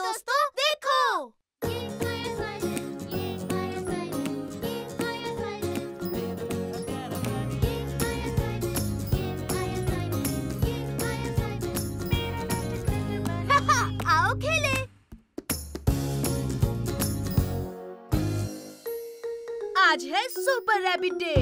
दोस्तों देखो। आओ खेले। आज है super rabbit day.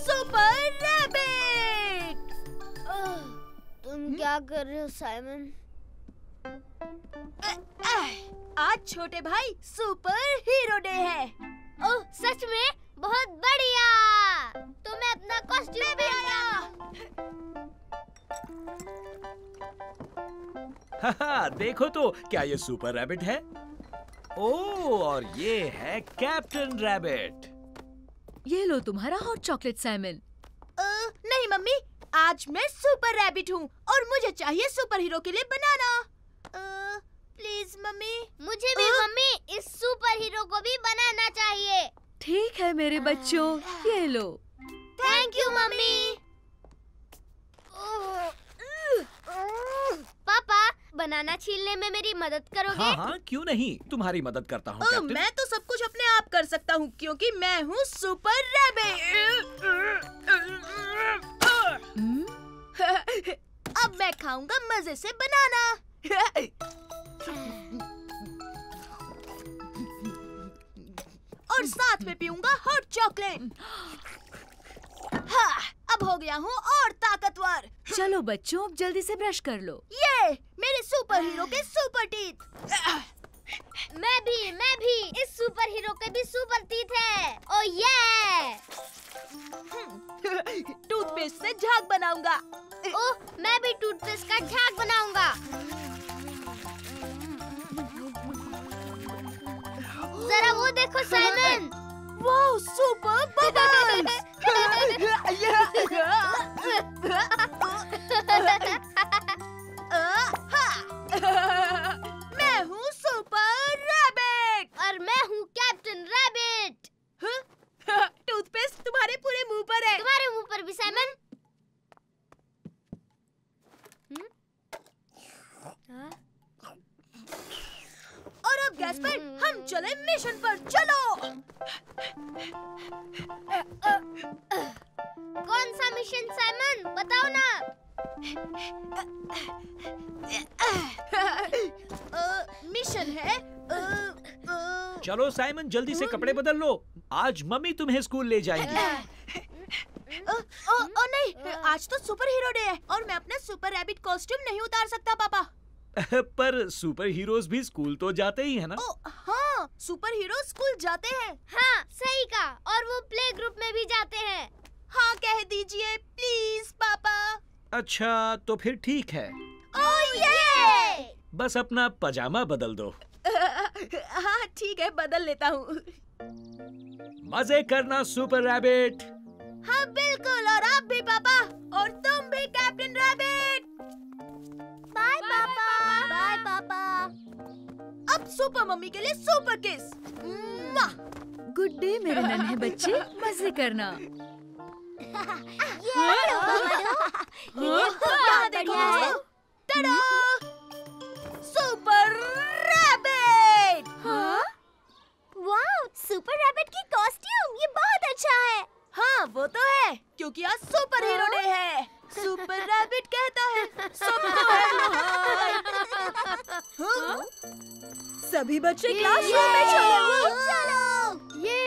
Super rabbit. तुम क्या कर रहे हो साइमन? आज छोटे भाई सुपर हीरो डे है। ओह सच में? बहुत बढ़िया। तो मैं अपना कॉस्ट्यूम भी आया। देखो तो क्या ये सुपर रैबिट है? ओह, और ये है कैप्टन रैबिट। ये लो तुम्हारा हॉट चॉकलेट साइमन। नहीं मम्मी, आज मैं सुपर रैबिट हूँ और मुझे चाहिए सुपर हीरो के लिए बनाना। Please mummy. मुझे भी मम्मी, इस सुपर हीरो को भी बनाना चाहिए। ठीक है मेरे बच्चों, ये लो। Thank you mummy. पापा, बनाना छीलने में मेरी मदद करोगे? हाँ हाँ, क्यों नहीं, तुम्हारी मदद करता हूँ कैप्टन। मैं तो सब कुछ अपने आप कर सकता हूँ क्योंकि मैं हूँ सुपर रैबिट। अब मैं खाऊंगा मजे से बनाना। और साथ में पीऊंगा हॉट चॉकलेट। हाँ, अब हो गया हूँ और ताकतवर। चलो बच्चों, अब जल्दी से ब्रश कर लो। ये मेरे सुपर हीरो के सुपर टीथ। मैं भी। इस सुपर हीरो के भी सुपर टीथ है। ओह ये! टूथपेस्ट से झाग बनाऊंगा। ओह, मैं भी टूथपेस्ट का झाग बनाऊंगा। जरा वो देखो साइमन। वाह, सुपर बबल्स। मैं हूँ सुपर रैबिट और मैं हूँ कैप्टन रैबिट। टूथपेस्ट तुम्हारे पूरे मुंह पर है। तुम्हारे मुंह पर भी साइमन। और अब गैस पर हम चले मिशन पर। चलो। कौन सा मिशन साइमन, बताओ ना। मिशन है चलो साइमन, जल्दी से कपड़े बदल लो, आज मम्मी तुम्हें स्कूल ले जाएंगी। ओ नहीं, आज तो सुपर हीरो डे है और मैं अपना सुपर रैबिट कॉस्ट्यूम नहीं उतार सकता पापा। पर सुपर हीरोज भी स्कूल तो जाते ही है ना? हाँ, सुपर हीरो स्कूल जाते हैं। हाँ सही कहा, और वो प्ले ग्रुप में भी जाते हैं। हाँ कह दीजिए प्लीज पापा। अच्छा तो फिर ठीक है। ओह ये! बस अपना पजामा बदल दो। हाँ ठीक है, बदल लेता हूँ। मजे करना सुपर रैबिट। हाँ बिल्कुल, और आप भी पापा, और तुम भी कैप्टन रैबिट। बाय पापा। बाय पापा। अब सुपर मम्मी के लिए सुपर किस। गुड डे मेरे नन्हे बच्चे, मजे करना। टडा! Super rabbit. हाँ? वाह, सुपर रैबिट की कॉस्ट्यूम, ये बहुत अच्छा है। हाँ वो तो है, क्योंकि आज सुपर हीरो डे है। सुपर रैबिट कहता है सबको है। सभी बच्चे क्लासरूम में चलो। ये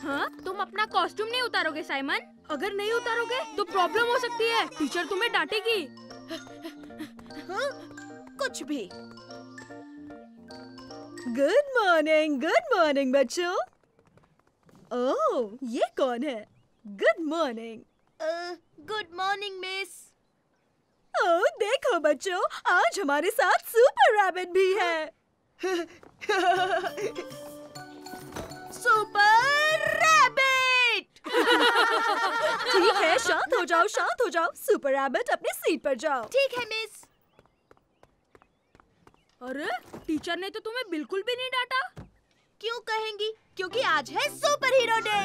हाँ, तुम अपना कॉस्ट्यूम नहीं उतारोगे साइमन? अगर नहीं उतारोगे तो प्रॉब्लम हो सकती है, टीचर तुम्हें डांटेगी। कुछ भी। गुड मॉर्निंग बच्चों। ओह, ये कौन है? Good morning. Good morning miss. Oh देखो बच्चों, आज हमारे साथ सुपर रैबिट भी है। Super rabbit. ठीक है, शांत हो जाओ। सुपर रैबिट अपनी सीट पर जाओ। ठीक है मिस। अरे टीचर ने तो तुम्हें बिल्कुल भी नहीं डांटा। क्यों कहेंगी? क्योंकि आज है सुपर हीरो डे।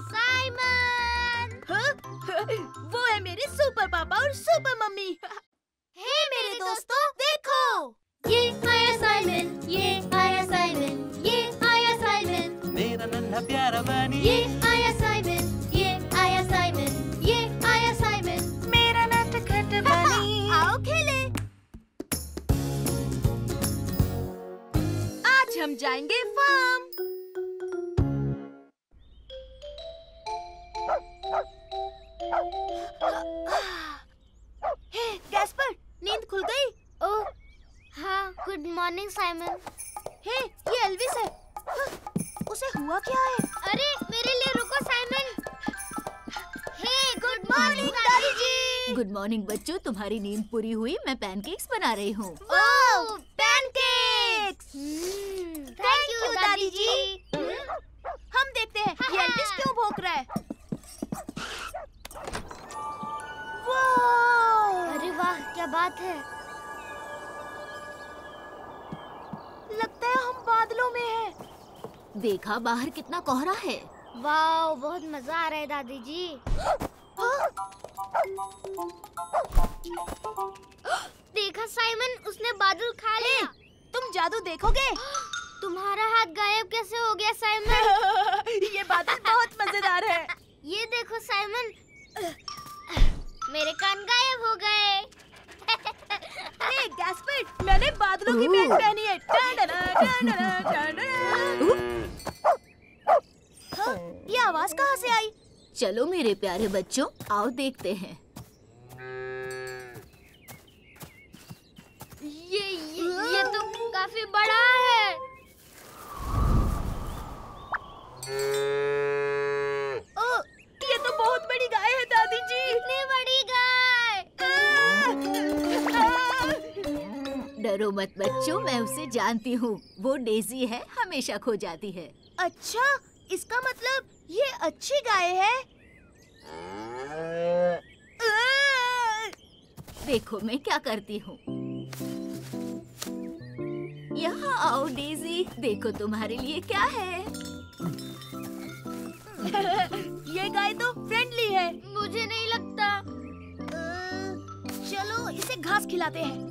साइमन! वो है मेरे सुपर पापा और सुपर मम्मी। हे मेरे दोस्तों, देखो! ये आया साइमन, ये आया साइमन, ये आया साइमन, मेरा नन्हा प्यारा बनी। ये आया साइमन, ये आया साइमन, ये आया साइमन, मेरा नटखट बनी। आओ खेले। आज हम जाएंगे फार्म। हे गैस्पर, नींद खुल गई? ओह हाँ, गुड मॉर्निंग साइमन। हे, ये एल्विस है। उसे हुआ क्या है? अरे मेरे लिए रुको साइमन। हे गुड मॉर्निंग दादी जी। गुड मॉर्निंग बच्चों, तुम्हारी नींद पूरी हुई। मैं पैनकेक्स बना रही हूँ। ओह पैनकेक्स। थैंक यू दादी जी। हम देखते हैं ये एल्विस क्यों भौंक रहा है। वाह! अरे वाह, क्या बात है। लगता है हम बादलों में हैं। देखा बाहर कितना कोहरा है। वाह, बहुत मजा आ रहा है दादी जी। देखा साइमन, उसने बादल खा लिया। तुम जादू देखोगे? तुम्हारा हाथ गायब कैसे हो गया साइमन? ये बादल बहुत मजेदार है। ये देखो साइमन, मेरे कान गायब हो गए। हे गैस्पर, मैंने बादलों की पैंट पहनी है। हाँ, ये आवाज कहाँ से आई? चलो मेरे प्यारे बच्चों, आओ देखते हैं। ये तो काफी बड़ा है। ओ, ये तो बहुत बड़ी गाय है दादी जी। इतनी बड़ी गाय। डरो मत बच्चों, मैं उसे जानती हूँ। वो डेजी है, हमेशा खो जाती है। अच्छा, इसका मतलब ये अच्छी गाय है। देखो मैं क्या करती हूँ। यहाँ आओ डेजी, देखो तुम्हारे लिए क्या है। ये गाय तो फ्रेंडली है। मुझे नहीं लगता। चलो इसे घास खिलाते हैं।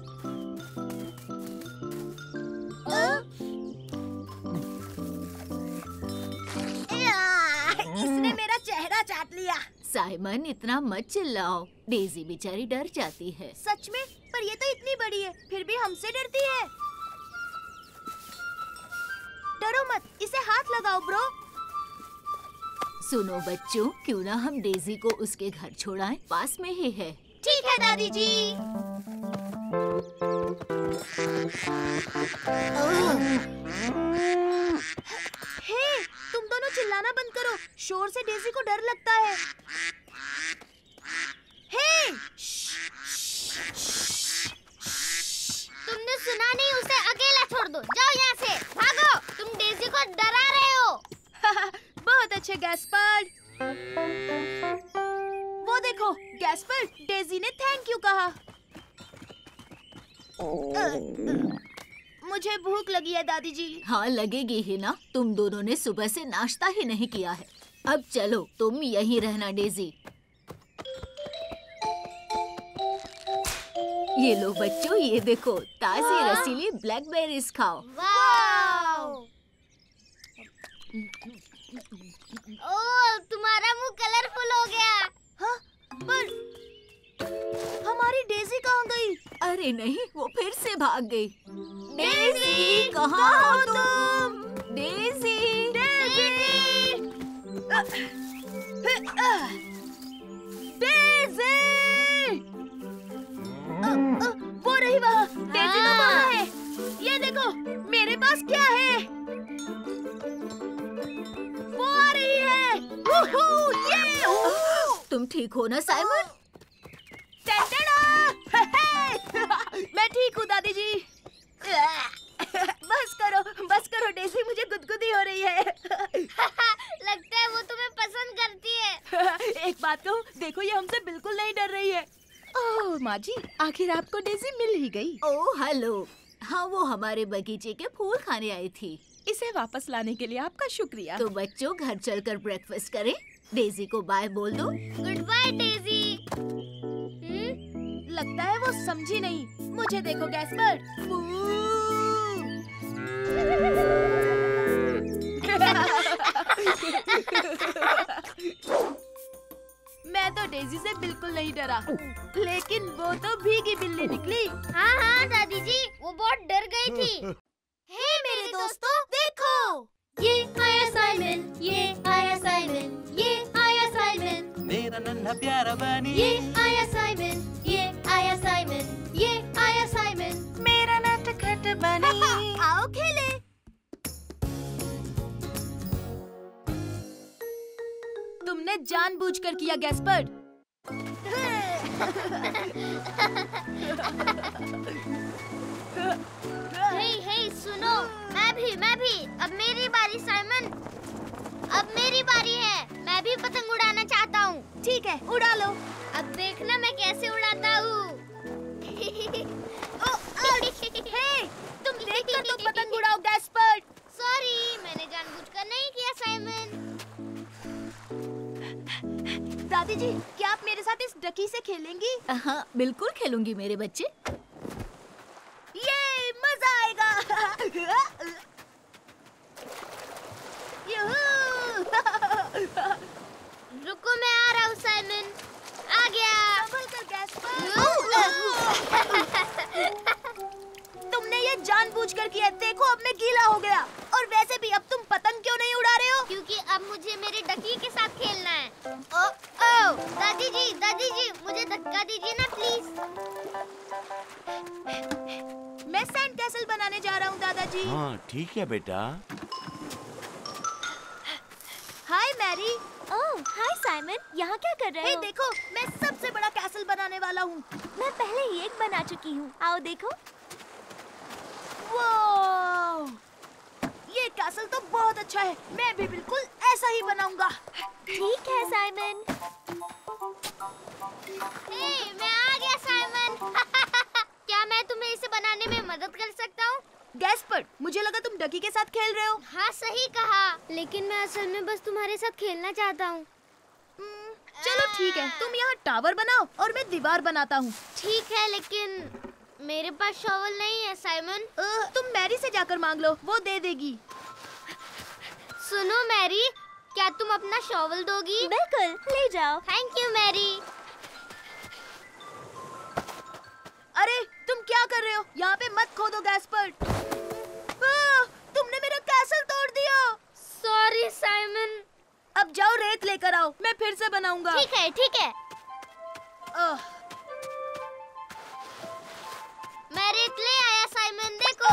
इसने मेरा चेहरा चाट लिया। साइमन इतना मत चिल्लाओ, डेजी बेचारी डर जाती है। सच में? पर ये तो इतनी बड़ी है, फिर भी हमसे डरती है। डरो मत, इसे हाथ लगाओ ब्रो। सुनो बच्चों, क्यों ना हम डेजी को उसके घर छोड़ाएं, पास में ही है। ठीक है दादी जी। हे, तुम दोनों चिल्लाना बंद करो। शोर से डेजी को डर लगता है। हे, तुमने सुना नहीं? उसे अकेला छोड़ दो। जाओ यहाँ से, भागो। तुम डेजी को डरा रहे हो। बहुत अच्छे गैस्पर। वो देखो गैस्पर, डेजी ने थैंक यू कहा। मुझे भूख लगी है दादी जी। हाँ लगेगी ही ना, तुम दोनों ने सुबह से नाश्ता ही नहीं किया है। अब चलो तुम यहीं रहना डेजी। ये लो बच्चों, ये देखो ताजी रसीली ब्लैकबेरीज खाओ। वाओ! ओह, तुम्हारा मुंह कलरफुल हो गया। हाँ, पर हमारी डेजी कहाँ गई? अरे नहीं, वो फिर से भाग गई। डेजी, कहाँ हो तुम? Daisy, Daisy! वो रही वहाँ। डेजी तो वहाँ है। ये देखो, मेरे पास क्या है? वो आ रही है। तुम ठीक हो ना साइमन? मैं ठीक हूँ दादी जी। बस करो डेजी, मुझे गुदगुदी हो रही है। लगता है वो तुम्हें पसंद करती है। एक बात कहूँ, देखो ये हमसे बिल्कुल नहीं डर रही है। ओह माँ जी, आखिर आपको डेजी मिल ही गई। Oh hello. हाँ, वो हमारे बगीचे के फूल खाने आई थी। इसे वापस लाने के लिए आपका शुक्रिया। तो बच्चों, घर चलकर ब्रेकफास्ट करें। डेजी को बाय बोल दो। Good bye Daisy. लगता है वो समझी नहीं। मुझे देखो गैस्पर्ड। मैं तो डेजी से बिल्कुल नहीं डरा, लेकिन वो तो भीगी बिल्ली निकली। हाँ हाँ दादी जी, वो बहुत डर गई थी। हे मेरे दोस्तों, देखो, ये आया साइमन, ये आया साइमन, ये आया साइमन, मेरा नन्हा प्यारा बनी। ये आया साइमन, ये आया साइमन, ये आया साइमन, मेरा नटखट बनी। आओ खेले। तुमने जानबूझकर किया गैस्पर्ड। हे सुनो, मैं भी। अब मेरी बारी साइमन। अब मेरी बारी है। मैं भी पतंग उड़ाना चाहता हूँ। ठीक है, उड़ा लो। अब देखना मैं कैसे उड़ाता हूँ। हे, तुम देखकर तो पतंग उड़ाओ गैस्पर्ड। सॉरी, मैंने जानबूझकर नहीं किया साइमन। दादी जी, क्या आप मेरे साथ इस डकी से खेलेंगी? हाँ, बिल्कुल खेलूंगी मेरे बच्चे। ये मजा आएगा। रुको, मैं आ रहा हूँ साइमन। आ गया। संभल कर गैस्पर्ड। तुमने ये जानबूझकर किया। देखो, अब मैं गीला हो गया। और वैसे भी अब तुम पतंग क्यों नहीं उड़ा रहे हो? क्योंकि अब मुझे मेरे डकी के साथ खेलना है। ओ, दादी जी, मुझे धक्का दीजिए ना प्लीज। मैं सैंड कैसल बनाने जा रहा हूँ दादाजी। हाँ ठीक है बेटा। हाय मैरी। ओह, हाय साइमन, यहाँ क्या कर रहे हे हो? देखो, मैं सबसे बड़ा कैसल बनाने वाला हूँ। मैं पहले ही एक बना चुकी हूँ। आओ देखो। वाह! ये कैसल तो बहुत अच्छा है। मैं भी बिल्कुल ऐसा ही बनाऊंगा। ठीक है साइमन। मैं आ गया साइमन। क्या मैं तुम्हें इसे बनाने में मदद कर सकता हूँ? गैस्पर्ड, मुझे लगा तुम डकी के साथ खेल रहे हो। हाँ सही कहा, लेकिन मैं असल में बस तुम्हारे साथ खेलना चाहता हूँ। चलो ठीक है, तुम यहाँ टावर बनाओ और मैं दीवार बनाता हूँ। ठीक है, लेकिन मेरे पास शॉवल नहीं है साइमन। तुम मैरी से जाकर मांग लो, वो दे देगी। सुनो मैरी, क्या तुम अपना शॉवल दोगी? बिल्कुल, ले जाओ। Thank you Mary. अरे तुम क्या कर रहे हो? यहाँ पे मत खोदो गैस्पर्ड। तुमने मेरा कैसल तोड़ दिया। Sorry Simon. अब जाओ रेत लेकर आओ, मैं फिर से बनाऊंगा। ठीक है, ठीक है। मैं रेत ले आया साइमन, देखो।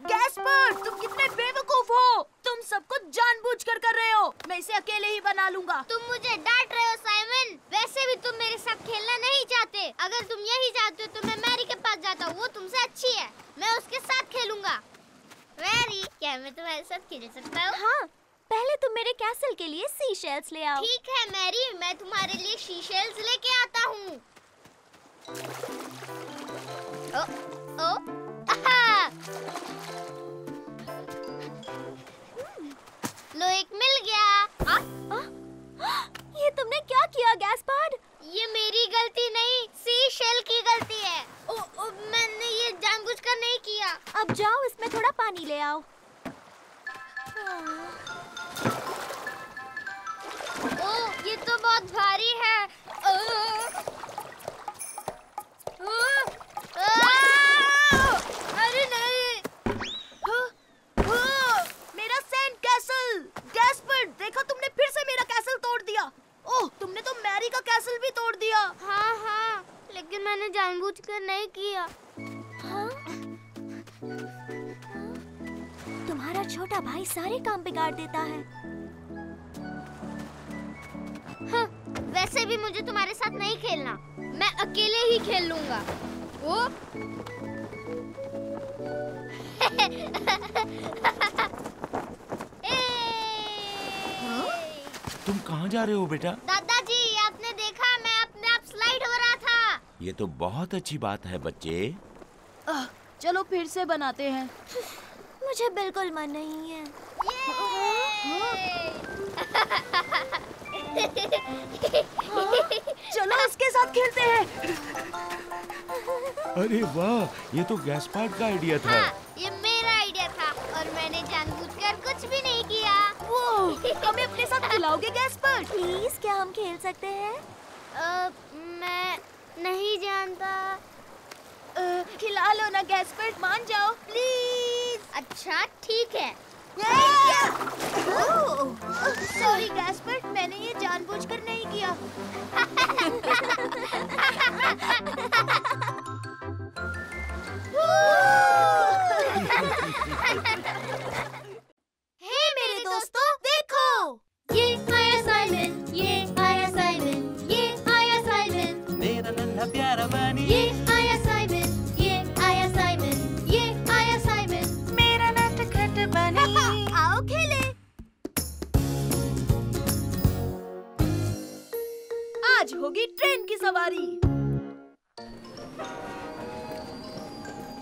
गैस्पर्ड, तुम कितने बेवकूफ हो। तुम सब कुछ जानबूझकर कर रहे हो। मैं इसे अकेले ही बना लूंगा। तुम मुझे डांट रहे हो साइमन। वैसे भी तुम मेरे साथ खेलना नहीं चाहते। अगर तुम यही चाहते हो तो मैं मैरी के पास जाता हूँ। वो तुमसे अच्छी है, मैं उसके साथ खेलूंगा। मैरी, क्या मैं तुम्हारे साथ खेल सकता हूँ? हाँ, पहले तुम मेरे कैसल के लिए सी शेल्स ले आओ। ठीक है मैरी, मैं तुम्हारे लिए सी शेल्स लेके आता हूँ। लो, एक मिल गया। ये तुमने क्या किया गैस्पर्ड? ये मेरी गलती नहीं, सी शेल की गलती है। मैंने ये जानबूझकर नहीं किया। अब जाओ, इसमें थोड़ा पानी ले आओ। ओह, ये तो बहुत भारी है। अरे नहीं। मेरा सैंड कैसल। गैस्पर्ड, देखो तुमने फिर से मेरा कैसल तोड़ दिया। ओह, तुमने तो मैरी का कैसल भी तोड़ दिया। हाँ, लेकिन मैंने जानबूझकर नहीं किया। हाँ? तुम्हारा छोटा भाई सारे काम बिगाड़ देता है। हाँ, वैसे भी मुझे तुम्हारे साथ नहीं खेलना। मैं अकेले ही खेल लूंगा। ओ? तुम कहाँ जा रहे हो बेटा? दादाजी, आपने देखा मैं अपने ये तो बहुत अच्छी बात है बच्चे। चलो फिर से बनाते हैं। मुझे बिल्कुल मन नहीं है। चलो इसके साथ खेलते हैं। अरे वाह, ये तो गैस्पार्ड का आइडिया था। हाँ, ये मेरा आइडिया था और मैंने जानबूझकर कुछ भी नहीं किया। वो हमें अपने साथ खिलाओगे गैस्पर्ड? प्लीज, क्या हम खेल सकते हैं? मैं नहीं जानता। खिला लो ना गैस्पर्ड, मान जाओ प्लीज। अच्छा ठीक है। सॉरी गैस्पर्ड, मैंने ये जानबूझकर नहीं किया। हे मेरे दोस्तों, देखो, ये आया साइमन, ये आया साइमन, ये आया साइमन, मेरा नन्हा प्यारा बनी। ये आया साइमन, ये आया साइमन, ये आया साइमन, मेरा नटखट बनी। आओ खेले। आज होगी ट्रेन की सवारी।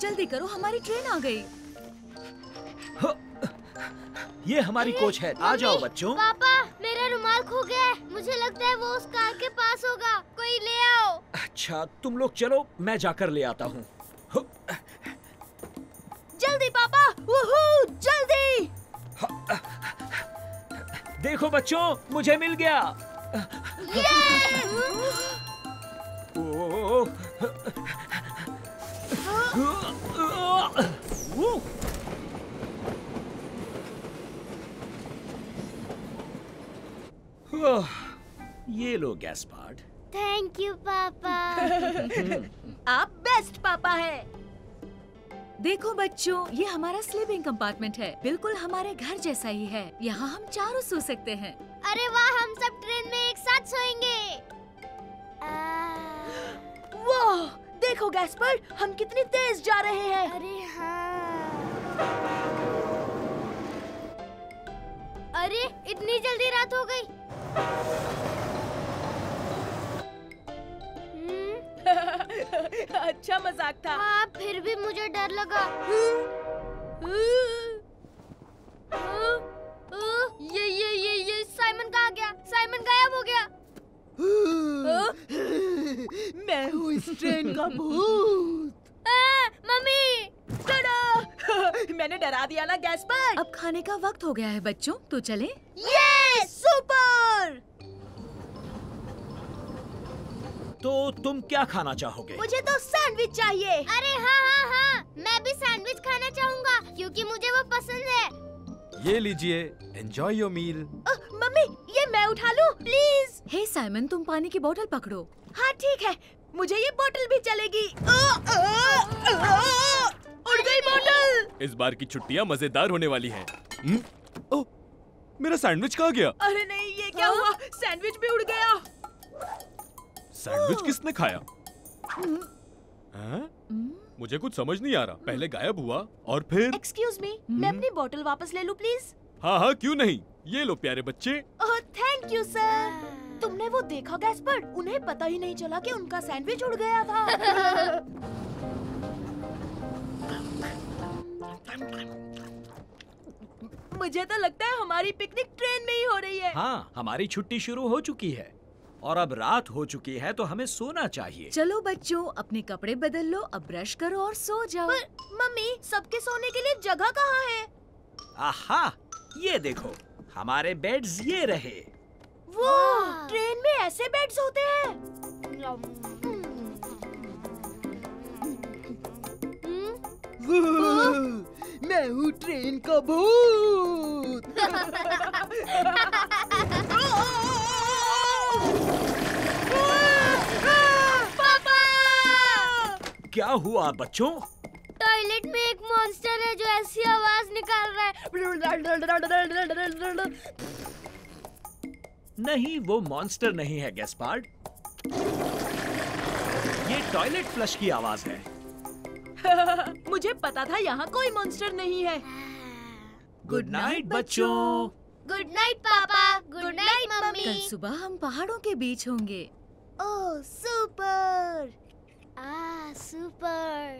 जल्दी करो, हमारी ट्रेन आ गई। ये हमारी कोच है। आ जाओ बच्चों। पापा, मेरा रुमाल खो गया है। मुझे लगता है वो उस कार के पास होगा। कोई ले आओ। अच्छा तुम लोग चलो, मैं जाकर ले आता हूँ। जल्दी पापा, वूहू, जल्दी। देखो बच्चों, मुझे मिल गया। ये लो गैस्पार्ड। थैंक यू पापा। आप बेस्ट पापा है। देखो बच्चों, ये हमारा स्लीपिंग कंपार्टमेंट है। बिल्कुल हमारे घर जैसा ही है। यहाँ हम चारों सो सकते हैं। अरे वाह, हम सब ट्रेन में एक साथ सोएंगे। वाह, देखो गैस्पर्ड, हम कितनी तेज जा रहे हैं। अरे हाँ। अरे इतनी जल्दी रात हो गई। अच्छा मजाक था। हाँ, फिर भी मुझे डर लगा। ये साइमन कहाँ गया? साइमन गायब हो गया। मैं हूँ इस ट्रेन का भूत। मम्मी, डरा। मैंने डरा दिया ना गैस्पर्ड। अब खाने का वक्त हो गया है बच्चों, तो चले। ये सुपर। तो तुम क्या खाना चाहोगे? मुझे तो सैंडविच चाहिए। अरे हाँ, मैं भी सैंडविच खाना चाहूँगा क्योंकि मुझे वो पसंद है। ये लीजिए, एंजॉय योर मील। मम्मी, ये मैं उठा लूं, प्लीज। हे साइमन, तुम पानी की बोतल पकड़ो। हाँ ठीक है, मुझे ये बोतल भी चलेगी। उड़ गई बोतल। इस बार की छुट्टियां मजेदार होने वाली हैं। ओह, मेरा सैंडविच कहाँ गया? अरे नहीं, ये क्या हुआ? सैंडविच भी उड़ गया। सैंडविच किसने खाया? हाँ? मुझे कुछ समझ नहीं आ रहा। पहले गायब हुआ और फिर। एक्सक्यूज मी, मैं अपनी बोतल वापस ले लूं प्लीज? हाँ, क्यों नहीं। ये लो प्यारे बच्चे। ओह थैंक यू सर। तुमने वो देखा गैस्पर्ड? उन्हें पता ही नहीं चला कि उनका सैंडविच उड़ गया था। मुझे तो लगता है हमारी पिकनिक ट्रेन में ही हो रही है। हाँ, हमारी छुट्टी शुरू हो चुकी है और अब रात हो चुकी है, तो हमें सोना चाहिए। चलो बच्चों, अपने कपड़े बदल लो, अब ब्रश करो और सो जाओ। पर मम्मी, सबके सोने के लिए जगह कहाँ है? आहा, ये देखो, हमारे बेड्स ये रहे। वो ट्रेन में ऐसे बेड्स होते हैं। मैं हूँ ट्रेन का भूत। पापा! क्या हुआ बच्चों? टॉयलेट में एक मॉन्स्टर है जो ऐसी आवाज निकाल रहा है। नहीं, वो मॉन्स्टर नहीं है गैस्पार्ड। ये टॉयलेट फ्लश की आवाज है। मुझे पता था यहाँ कोई मॉन्स्टर नहीं है। गुड नाइट बच्चों। गुड नाइट पापा। Good night mummy. कल सुबह हम पहाड़ों के बीच होंगे। ओह सुपर। सुपर।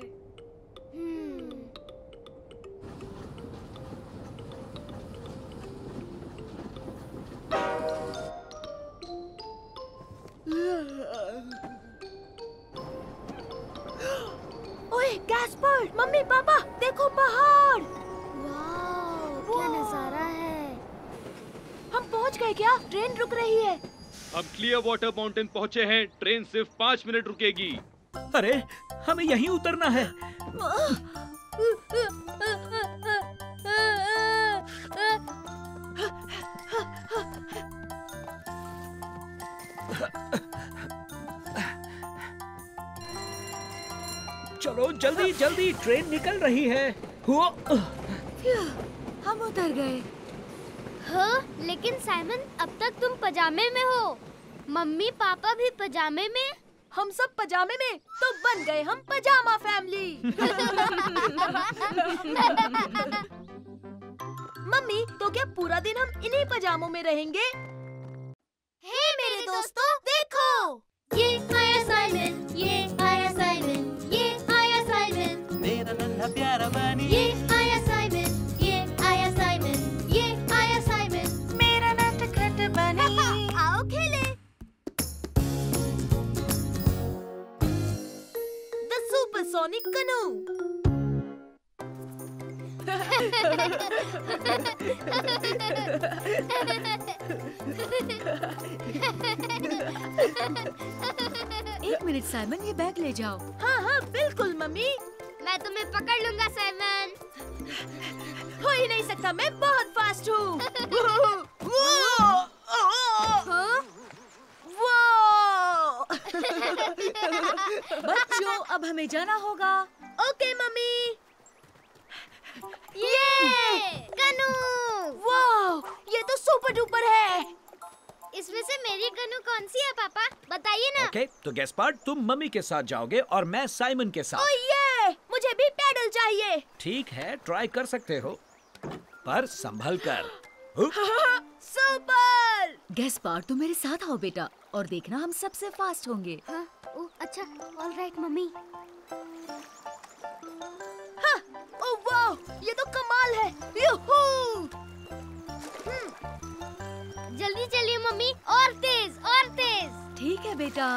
ओए गैस्पर्ड, मम्मी पापा देखो पहाड़। वाह, क्या नजारा है। हम पहुंच गए क्या? ट्रेन रुक रही है। हम क्लियर वाटर माउंटेन पहुंचे हैं। ट्रेन सिर्फ 5 मिनट रुकेगी। अरे हमें यहीं उतरना है। चलो जल्दी जल्दी, ट्रेन निकल रही है। हम उतर गए। हाँ, लेकिन साइमन अब तक तुम पजामे में हो, मम्मी पापा भी पजामे में। हम सब पजामे में, तो बन गए हम पजामा फैमिली। मम्मी, तो क्या पूरा दिन हम इन्हीं पजामों में रहेंगे? हे मेरे दोस्तों, देखो, ये आया साइमन, ये आया साइमन, ये आया साइमन, मेरा नन्हा प्यारा बनी। ये आया साइमन, ये आया साइमन, ये आया साइमन, मेरा नटखट बनी। आओ खेले। द सुपरसोनिक कनू। एक मिनट साइमन, ये बैग ले जाओ। हाँ हाँ बिल्कुल मम्मी। मैं तुम्हें पकड़ लूंगा साइमन। हो ही नहीं सकता, मैं बहुत फास्ट हूँ। बच्चों, अब हमें जाना होगा। Okay mummy. ये कनू। वाह, ये तो सुपर डुपर है। इसमें से मेरी कनू कौन सी है पापा, बताइए ना। ओके, तो गैस्पार्ड तुम मम्मी के साथ जाओगे और मैं साइमन के ओह साथ। ये, मुझे भी पैडल चाहिए। ठीक है, ट्राई कर सकते हो, पर संभल कर। सुपर। गैस्पार्ड, तुम मेरे साथ आओ बेटा, और देखना हम सबसे फास्ट होंगे। हाँ, ओह अच्छा, ऑल राइट मम्मी। हाँ, ओह वाह, ये तो कमाल है। यूहू। जल्दी चलिए मम्मी, और तेज और तेज। ठीक है बेटा।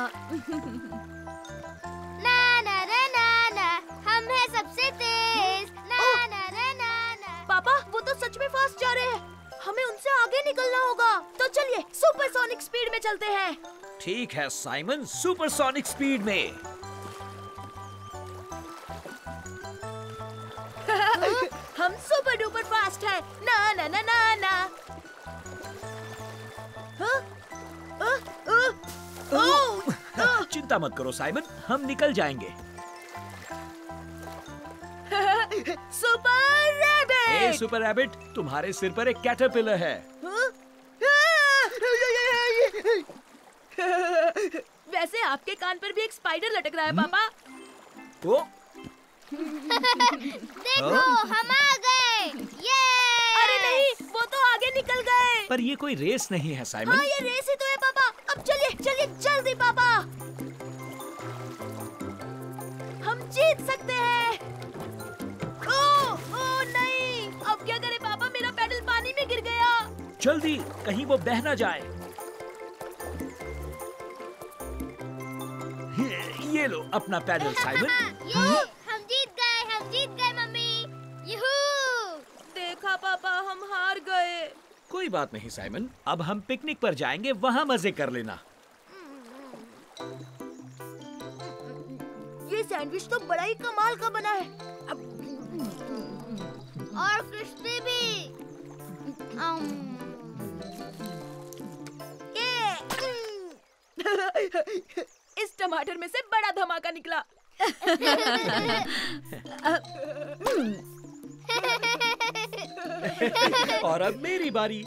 ना ना ना ना ना, हम हैं सबसे तेज। ना ना ना ना ना। पापा, वो तो सच में फास्ट जा रहे हैं। हमें उनसे आगे निकलना होगा। तो चलिए सुपरसोनिक स्पीड में चलते हैं। ठीक है साइमन, सुपरसोनिक स्पीड में। हम सुपर डुपर फास्ट है। ना ना ना ना ना। चिंता मत करो साइमन, हम निकल जाएंगे। Super rabbit. ए सुपर रैबिट, तुम्हारे सिर पर एक कैटरपिलर है। वैसे आपके कान पर भी एक स्पाइडर लटक रहा है पापा। तो देखो, हम आ गए। ये। अरे नहीं, वो तो आगे निकल गए। पर ये कोई रेस नहीं है साइमन। हाँ, ये रेस ही तो है पापा। अब चलिए चलिए जल्दी पापा, हम जीत सकते हैं। ओ नहीं, अब क्या करें पापा, मेरा पैडल पानी में गिर गया। जल्दी, कहीं वो बह ना जाए। ये लो अपना पैडल साइमन। ये, हम जीत गए मम्मी। यूहू। देखा पापा, हम हार गए। कोई बात नहीं साइमन, अब हम पिकनिक पर जाएंगे, वहाँ मजे कर लेना। ये सैंडविच तो बड़ा ही कमाल का बना है। और क्रिस्पी भी। इस टमाटर में से बड़ा धमाका निकला। और अब मेरी बारी।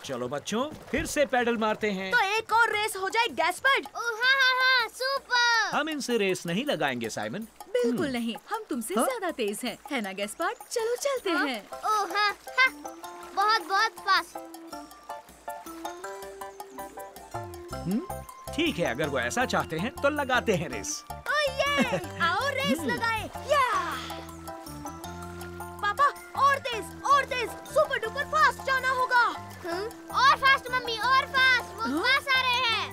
चलो बच्चों, फिर से पैडल मारते हैं। तो एक और रेस हो जाए गैस्पर्ड। ओह हाँ हाँ हाँ, सुपर। हम इनसे रेस नहीं लगाएंगे साइमन। बिल्कुल नहीं, हम हम तुमसे ज्यादा तेज हैं, है ना गैस्पार्ड? चलो चलते हैं। ओह हाँ, हाँ, बहुत बहुत फास्ट। ठीक है, अगर वो ऐसा चाहते हैं तो लगाते हैं रेस। ये आओ रेस लगाए। या पापा और तेज सुपर डुपर फास्ट जाना होगा। और फास्ट मम्मी, और फास्ट, वो पास आ रहे हैं।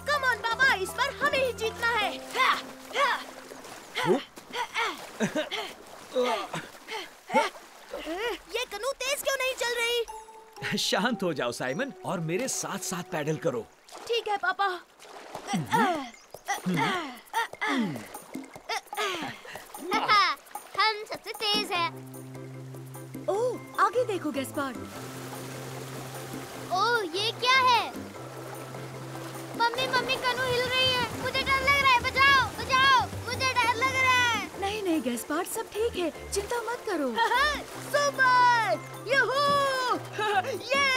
कम ऑन पापा, इस बार हमें ही जीतना है। ये कनू तेज क्यों नहीं चल रही? शांत हो जाओ साइमन और मेरे साथ साथ पैडल करो। ठीक है पापा। हम सबसे तेज हैं। ओह, आगे देखो गैस्पार्ड। ओह, ये क्या है? मम्मी मम्मी, कनू हिल रही है। मुझे डर लग रहा है। बचाओ बचाओ, मुझे डर लग रहा है। नहीं गैस्पार्ड, सब ठीक है, चिंता मत करो। सुपर यूहू! ये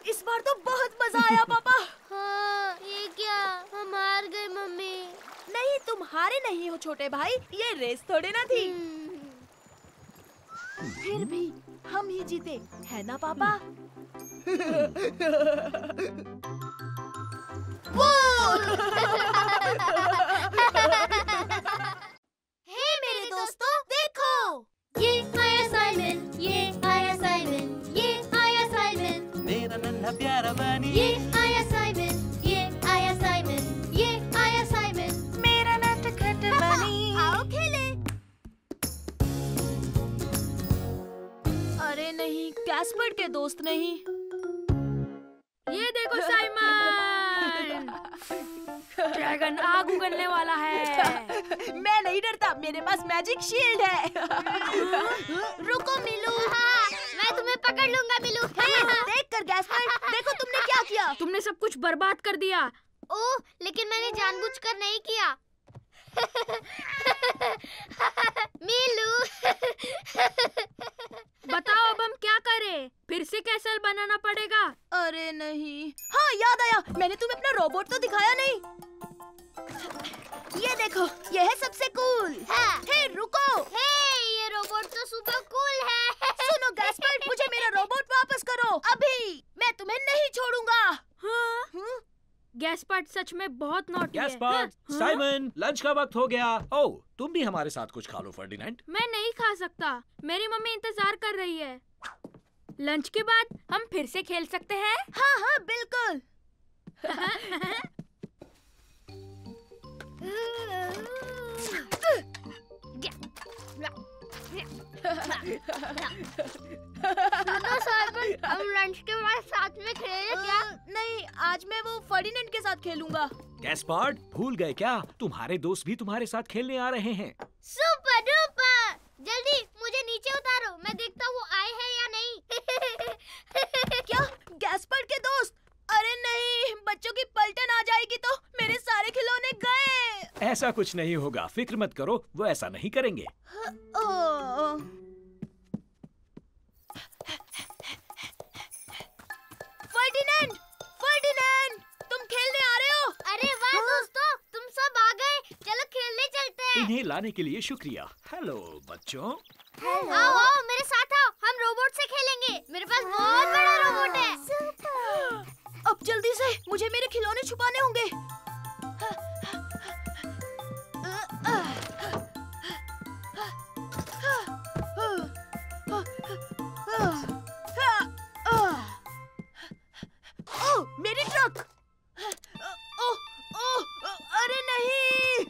इस बार तो बहुत मजा आया पापा। हाँ, ये क्या? हम हार गए मम्मी। नहीं, तुम हारे नहीं हो छोटे भाई, ये रेस थोड़ी ना थी। फिर भी हम ही जीते, है ना पापा? हे मेरे दोस्तों, देखो, ये आया साइमन, ये आया साइमन, ये आया साइमन। मेरा नन्हा प्यारा बनी, ये आया साइमन, ये आया साइमन, ये आया साइमन। मेरा नटखट बनी। आओ खेले। अरे नहीं, गैस्पर्ड के दोस्त नहीं। ये देखो साइमन, ड्रैगन आग उगलने वाला है। मैं नहीं डरता, मेरे पास मैजिक शील्ड है। रुको मिलू। हाँ, मैं तुम्हें पकड़ लूंगा मिलू। देख कर गैस्पर्ड, देखो तुमने क्या किया। तुमने सब कुछ बर्बाद कर दिया। ओह, लेकिन मैंने जानबूझकर नहीं किया। मिलू। बताओ अब हम क्या करें? फिर से कैसल बनाना पड़ेगा। अरे नहीं, हाँ याद आया, मैंने तुम्हें अपना रोबोट तो दिखाया नहीं। ये देखो, ये है सबसे कूल। हाँ। हे रुको। हे, ये रोबोट तो सुपर कूल है। सुनो गैस्पर्ड, मुझे मेरा रोबोट वापस करो अभी। मैं तुम्हें नहीं छोड़ूंगा। हाँ? गैस्पार्ड सच में बहुत नॉटी है। गैस्पार्ड, हाँ? साइमन, लंच का वक्त हो गया। ओह, तुम भी हमारे साथ कुछ खा लो फर्डिनेंड। मैं नहीं खा सकता, मेरी मम्मी इंतजार कर रही है। लंच के बाद हम फिर से खेल सकते हैं। हाँ हाँ बिल्कुल। सुनो साइमन, हम लंच के बाद साथ में खेलें क्या? नहीं, आज मैं वो फर्डिनेंड के साथ खेलूंगा। गैस्पार्ड, भूल गए क्या? तुम्हारे दोस्त भी तुम्हारे साथ खेलने आ रहे हैं। Super duper! जल्दी मुझे नीचे उतारो, मैं देखता हूँ वो आए हैं या नहीं। क्या? गैस्पर्ड के दोस्त? अरे नहीं, बच्चों की पलटन आ जाएगी तो मेरे सारे खिलौने गए। ऐसा कुछ नहीं होगा, फिक्र मत करो, वो ऐसा नहीं करेंगे। फर्डिनेंड, फर्डिनेंड, तुम खेलने आ रहे हो? अरे वाह दोस्तों, तुम सब आ गए। चलो खेलने चलते हैं। इन्हें लाने के लिए शुक्रिया। हेलो बच्चों। आओ आओ, मेरे साथ आओ, हम रोबोट से खेलेंगे। मेरे पास बहुत बड़ा रोबोट है। अब जल्दी से मुझे मेरे खिलौने छुपाने होंगे। ओह, मेरी ट्रक। अरे नहीं।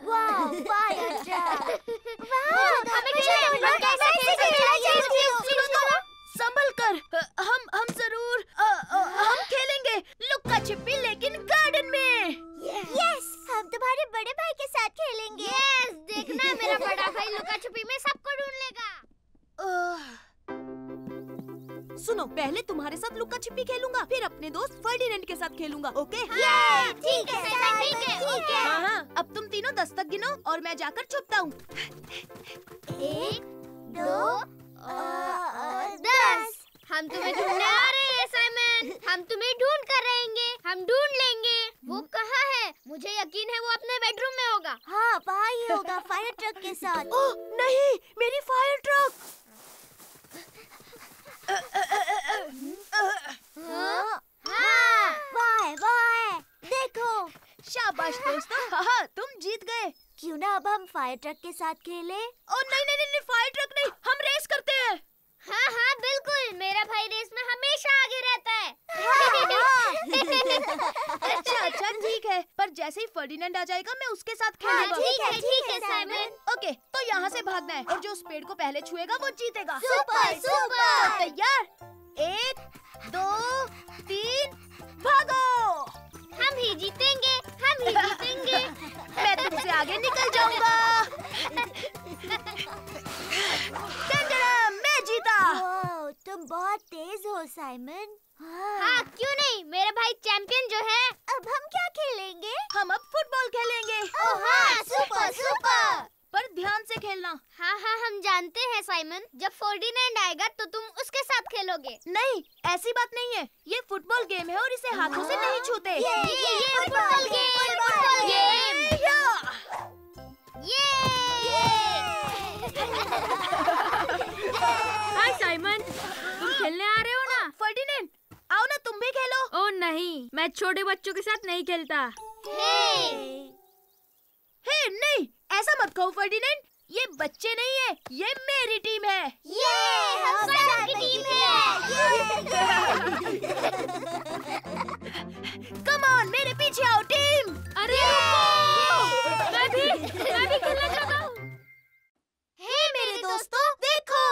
वाह, फायर ट्रक। वाह, हमें संभल कर। हम जरूर हम खेलेंगे लुक्का छिपी, लेकिन गार्डन में। यस, हम तुम्हारे बड़े भाई के साथ खेलेंगे। यस, देखना मेरा बड़ा भाई लुका छुपी में सबको ढूंढ लेगा। सुनो, पहले तुम्हारे साथ लुक्का छिपी खेलूंगा, फिर अपने दोस्त फर्डिनेंड के साथ खेलूंगा। ओके? ठीक है साइमन, ठीक है, ठीक है। हाँ हाँ, अब तुम तीनों 10 तक गिनो और मैं जाकर छुपता हूँ। 1, 2, 10। हम तुम्हें ढूंढने आ रहे हैं साइमन। हम तुम्हें ढूंढ कर रहेंगे, हम ढूंढ लेंगे। वो कहाँ है? मुझे यकीन है वो अपने बेडरूम में होगा। हाँ, वहाँ ही होगा फायर ट्रक के साथ। ओह नहीं, मेरी फायर ट्रक। वाह, देखो। शाबाश दोस्तों, हाँ, तुम जीत गए। क्यों ना अब हम फायर ट्रक के साथ खेलें? ओह नहीं, फायर ट्रक नहीं, हम रेस करते हैं। हाँ हाँ बिल्कुल, मेरा भाई रेस में हमेशा आगे रहता है। अच्छा ठीक है, पर जैसे ही फर्डिनेंड आ जाएगा मैं उसके साथ खेलूंगा। ठीक है साइमन। ओके, तो यहाँ से भागना है और जो उस पेड़ को पहले छुएगा वो जीतेगा। सुपर। तो तैयार? 1 2 3 भागो। हम ही जीतेंगे। मैं तुमसे आगे निकल जाऊंगा। मैं जीता। तुम बहुत तेज हो साइमन। हाँ क्यों नहीं, मेरा भाई चैंपियन जो है। अब हम क्या खेलेंगे? हम अब फुटबॉल खेलेंगे। हाँ सुपर। पर ध्यान से खेलना। हाँ हम जानते हैं साइमन। जब फर्डिनेंड आएगा तो तुम उसके साथ खेलोगे। नहीं, ऐसी बात नहीं है। ये फुटबॉल गेम है और इसे हाथों से नहीं छूते। ये फुटबॉल गेम। हाय साइमन, तुम खेलने आ रहे हो ना? फर्डिनेंड, आओ ना तुम भी खेलो। ओह नहीं, मैं छोटे बच्चों के साथ नहीं खेलता। हे नहीं, ऐसा मत कहो फर्डिनेंड। ये बच्चे नहीं है, ये मेरी टीम है। हम सबकी टीम है। कम ऑन, मेरे पीछे आओ टीम। अरे मैं भी खेलना चाहता हूँ। हे मेरे दोस्तों, देखो।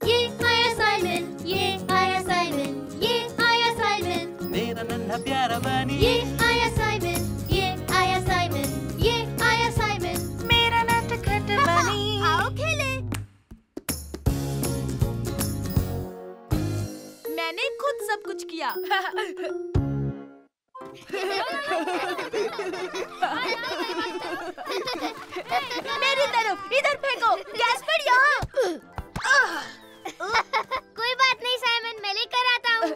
ये आया साइमन, ये आया साइमन, ये आया साइमन। मेरा नन्हा प्यारा बनी। ये आया साइमन, ये आया साइमन, ये आया साइमन। मेरा नटखट बनी। आओ खेले। मैंने खुद सब कुछ किया। मेरी तरफ, इधर फेंको। गैस्पर्ड यहाँ। कोई बात नहीं साइमन, मैं लेकर आता हूँ।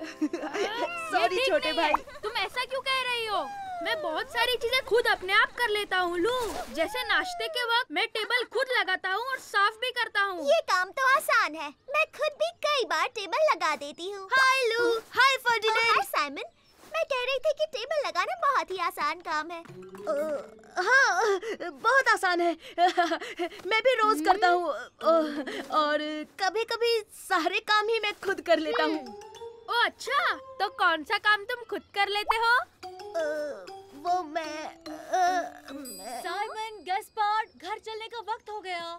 सॉरी छोटे भाई। तुम ऐसा क्यों कह रही हो? मैं बहुत सारी चीजें खुद अपने आप कर लेता हूँ लू। जैसे नाश्ते के वक्त मैं टेबल खुद लगाता हूँ और साफ भी करता हूँ। ये काम तो आसान है। मैं खुद भी कई बार टेबल लगा देती हूँ। हाय लू, हाय फर्डिनेंड। हाय साइमन। मैं कह रही थी कि टेबल लगाना बहुत ही आसान काम है। हाँ, बहुत आसान है। मैं भी रोज करता हूँ और कभी-कभी सारे काम ही मैं खुद कर लेता हूँ। ओ अच्छा, तो कौन सा काम तुम खुद कर लेते हो? वो मैं साइमन, गैस्पार्ड, घर चलने का वक्त हो गया।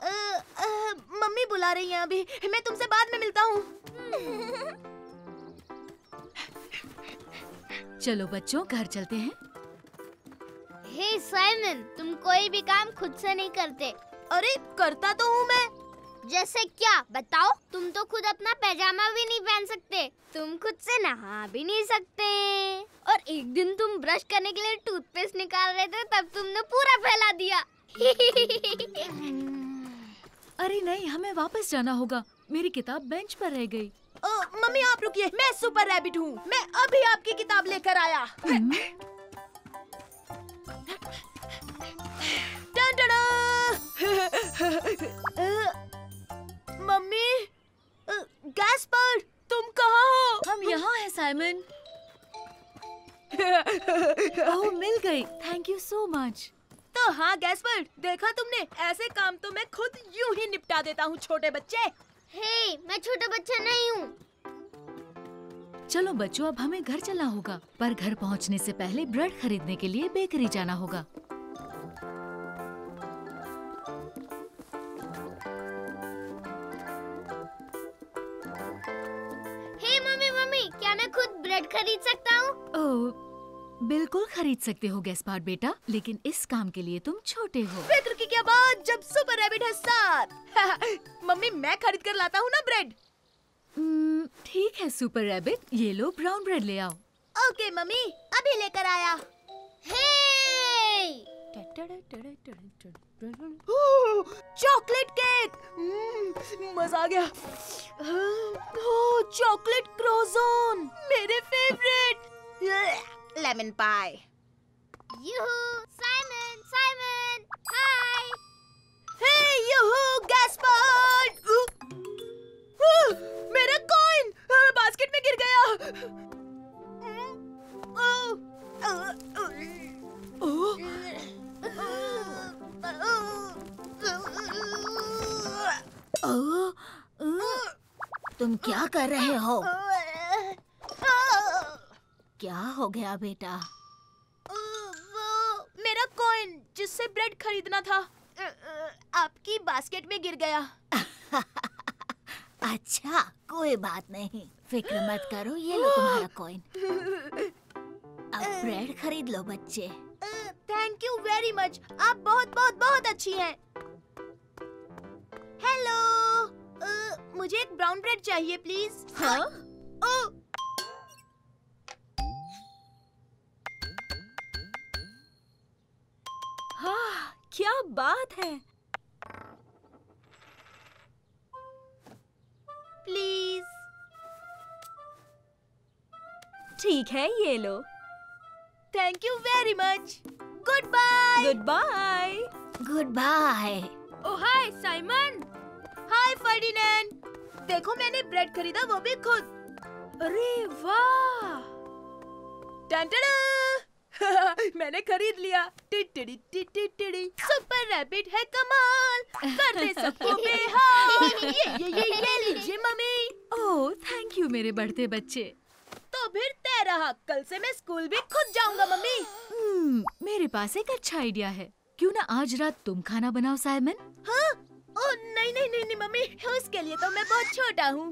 मम्मी बुला रही हैं अभी। मैं तुमसे बाद में मिलता हूँ। चलो बच्चों, घर चलते हैं। हे साइमन, तुम कोई भी काम खुद से नहीं करते। अरे करता तो हूँ मैं। जैसे क्या, बताओ? तुम तो खुद अपना पैजामा भी नहीं पहन सकते, तुम खुद से नहा भी नहीं सकते, और एक दिन तुम ब्रश करने के लिए टूथपेस्ट निकाल रहे थे तब तुमने पूरा फैला दिया। अरे नहीं, हमें वापस जाना होगा। मेरी किताब बेंच पर रह गई। मम्मी आप रुकिए, मैं सुपर रैबिट हूँ। मैं अभी आपकी किताब लेकर आया। मम्मी, गैस्पर्ड, तुम कहाँ हो? हम यहाँ हैं साइमन। ओह, मिल गई। Thank you so much. तो हाँ गैस्पर्ड, देखा तुमने, ऐसे काम तो मैं खुद यूं ही निपटा देता हूँ छोटे बच्चे। हे, मैं छोटा बच्चा नहीं हूँ। चलो बच्चों, अब हमें घर चलना होगा, पर घर पहुँचने से पहले ब्रेड खरीदने के लिए बेकरी जाना होगा। हे मम्मी, क्या मैं खुद ब्रेड खरीद सकता हूँ? ओह, बिल्कुल खरीद सकते हो गैस्पार्ड बेटा, लेकिन इस काम के लिए तुम छोटे हो। फिक्र की क्या बात, जब सुपर रैबिट है साथ। मम्मी, मैं खरीद कर लाता हूँ ना ब्रेड। ठीक है सुपर रैबिट, ये लो ब्राउन ब्रेड ले आओ। ओके मम्मी, अभी लेकर आया। हे! चॉकलेट केक, मजा आ गया। चॉकलेट क्रोज़ोन, मेरे फेवरेट। लेमन पाई। यूहू, साइमन, साइमन, हाय। हे यूहू, गैस्पर्ड। मेरा कॉइन बास्केट में गिर गया। तुम क्या कर रहे हो? क्या हो गया बेटा? वो मेरा कॉइन जिससे ब्रेड खरीदना था आपकी बास्केट में गिर गया। अच्छा, कोई बात नहीं, फिक्र मत करो, ये लो तुम्हारा कॉइन। अब ब्रेड खरीद लो बच्चे। थैंक यू वेरी मच, आप बहुत बहुत बहुत अच्छी हैं। हेलो, मुझे एक ब्राउन ब्रेड चाहिए प्लीज। हाँ? हाँ, क्या बात है। प्लीज। ठीक है, ये लो। Thank you very much. Goodbye. Goodbye. Goodbye. Oh hi Simon. Hi Ferdinand. देखो मैंने ब्रेड खरीदा, वो भी खुद। अरे वाह। मैंने खरीद लिया। टिटिड़ी टिटिड़ी। सुपर रैबिट है कमाल, कर दे सबको बेहाल। ये लीजिए मम्मी। ओह, थैंक यू मेरे बढ़ते बच्चे। तो फिर तय रहा, कल से मैं स्कूल भी खुद जाऊंगा मम्मी। मेरे पास एक अच्छा आइडिया है। क्यों ना आज रात तुम खाना बनाओ साइमन? हाँ? ओह नहीं नहीं नहीं नहीं मम्मी, उसके लिए तो मैं बहुत छोटा हूँ।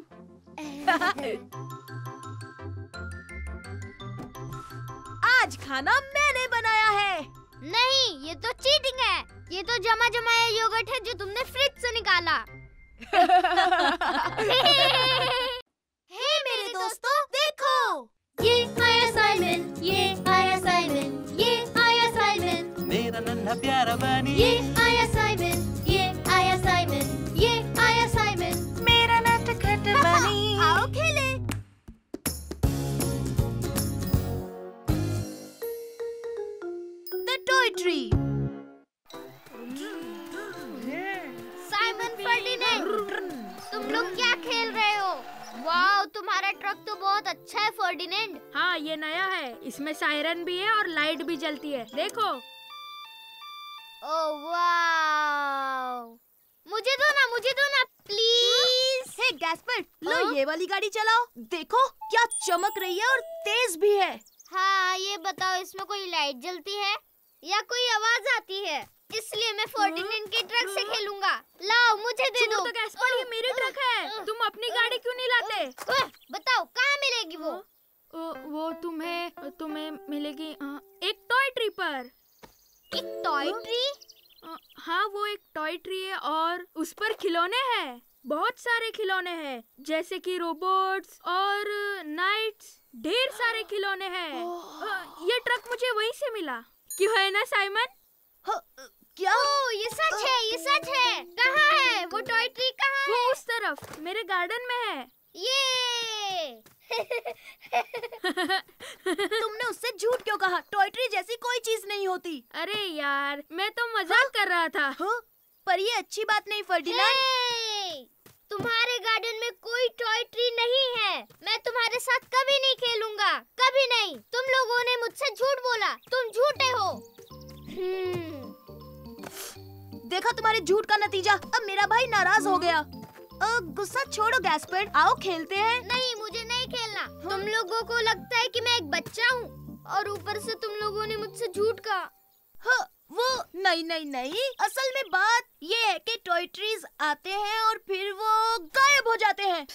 आज खाना मैंने बनाया है। नहीं, ये तो चीटिंग है। ये तो जमा जमाया योगर्ट है जो तुमने फ्रिज से निकाला। हे मेरे दोस्तों, देखो। ये आया साइमन, ये आया साइमन, ये आया साइमन। मेरा नन्हा प्यारा बनी। ये आया साइमन, ये आया साइमन, ये आया साइमन। मेरा नटखट बनी। आओ खेले। The toy tree. Simon, Ferdinand, तुम लोग क्या खेल रहे हो? वाह, तुम्हारा ट्रक तो बहुत अच्छा है फर्डिनेंड। हाँ, ये नया है। इसमें सायरन भी है और लाइट भी जलती है, देखो। ओह वाह, मुझे दो ना प्लीज। हे गैस्पर्ड, लो ये वाली गाड़ी चलाओ। देखो क्या चमक रही है और तेज भी है। हाँ, ये बताओ, इसमें कोई लाइट जलती है या कोई आवाज आती है? इसलिए मैं फर्डिनेंड के ट्रक से खेलूंगा। लाओ, मुझे दे दो। तो गैस्पर्ड, ये मेरी ट्रक है। तुम अपनी गाड़ी क्यों नहीं लाते? बताओ कहाँ मिलेगी वो? वो तुम्हें मिलेगी एक टॉय ट्री पर। एक टॉय ट्री? हाँ, वो एक टॉय ट्री है और उस पर खिलौने हैं। बहुत सारे खिलौने हैं, जैसे कि रोबोट्स और नाइट्स। ढेर सारे खिलौने हैं। ये ट्रक मुझे वहीं से मिला। क्यों है ना साइमन? क्या? ये सच है, ये सच है। कहाँ है वो टॉय ट्री? कहाँ है? वो उस तरफ मेरे गार्डन में है। ये तुमने उससे झूठ क्यों कहा? टॉय ट्री जैसी कोई चीज नहीं होती। अरे यार, मैं तो मजाक कर रहा था। पर ये अच्छी बात नहीं फर्डिनेंड। तुम्हारे गार्डन में कोई टॉय ट्री नहीं है। मैं तुम्हारे साथ कभी नहीं खेलूंगा, कभी नहीं। तुम लोगों ने मुझसे झूठ बोला, तुम झूठे हो। देखा तुम्हारे झूठ का नतीजा। अब मेरा भाई नाराज हो गया। गुस्सा छोड़ो गैस्पर्ड, आओ खेलते हैं। नहीं, मुझे नहीं खेलना। तुम लोगों को लगता है कि मैं एक बच्चा हूँ और ऊपर से तुम लोगों ने मुझसे झूठ कहा। वो नहीं, असल में बात ये है कि टॉय ट्रीज आते हैं और फिर वो गायब हो जाते हैं।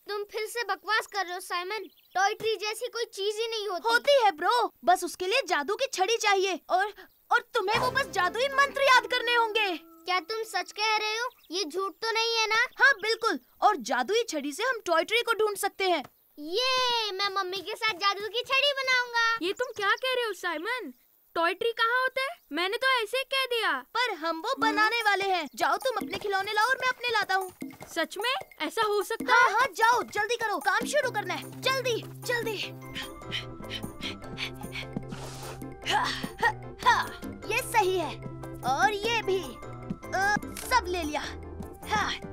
तुम फिर से बकवास कर रहे हो साइमन। टॉय ट्री जैसी कोई चीज ही नहीं होती। होती है ब्रो, बस उसके लिए जादू की छड़ी चाहिए और तुम्हें वो बस जादुई मंत्र याद करने होंगे। क्या तुम सच कह रहे हो? ये झूठ तो नहीं है ना? हाँ बिल्कुल, और जादुई छड़ी से हम टॉय ट्री को ढूंढ सकते हैं। ये मैं मम्मी के साथ जादू की छड़ी बनाऊंगा। ये तुम क्या कह रहे हो साइमन? टॉय ट्री कहाँ होता है? मैंने तो ऐसे ही कह दिया। पर हम वो बनाने वाले हैं। जाओ तुम अपने खिलौने लाओ और मैं अपने लाता हूँ। सच में ऐसा हो सकता है? हाँ, जाओ जल्दी करो, काम शुरू करना है, जल्दी जल्दी। ये सही है और ये भी सब ले लिया।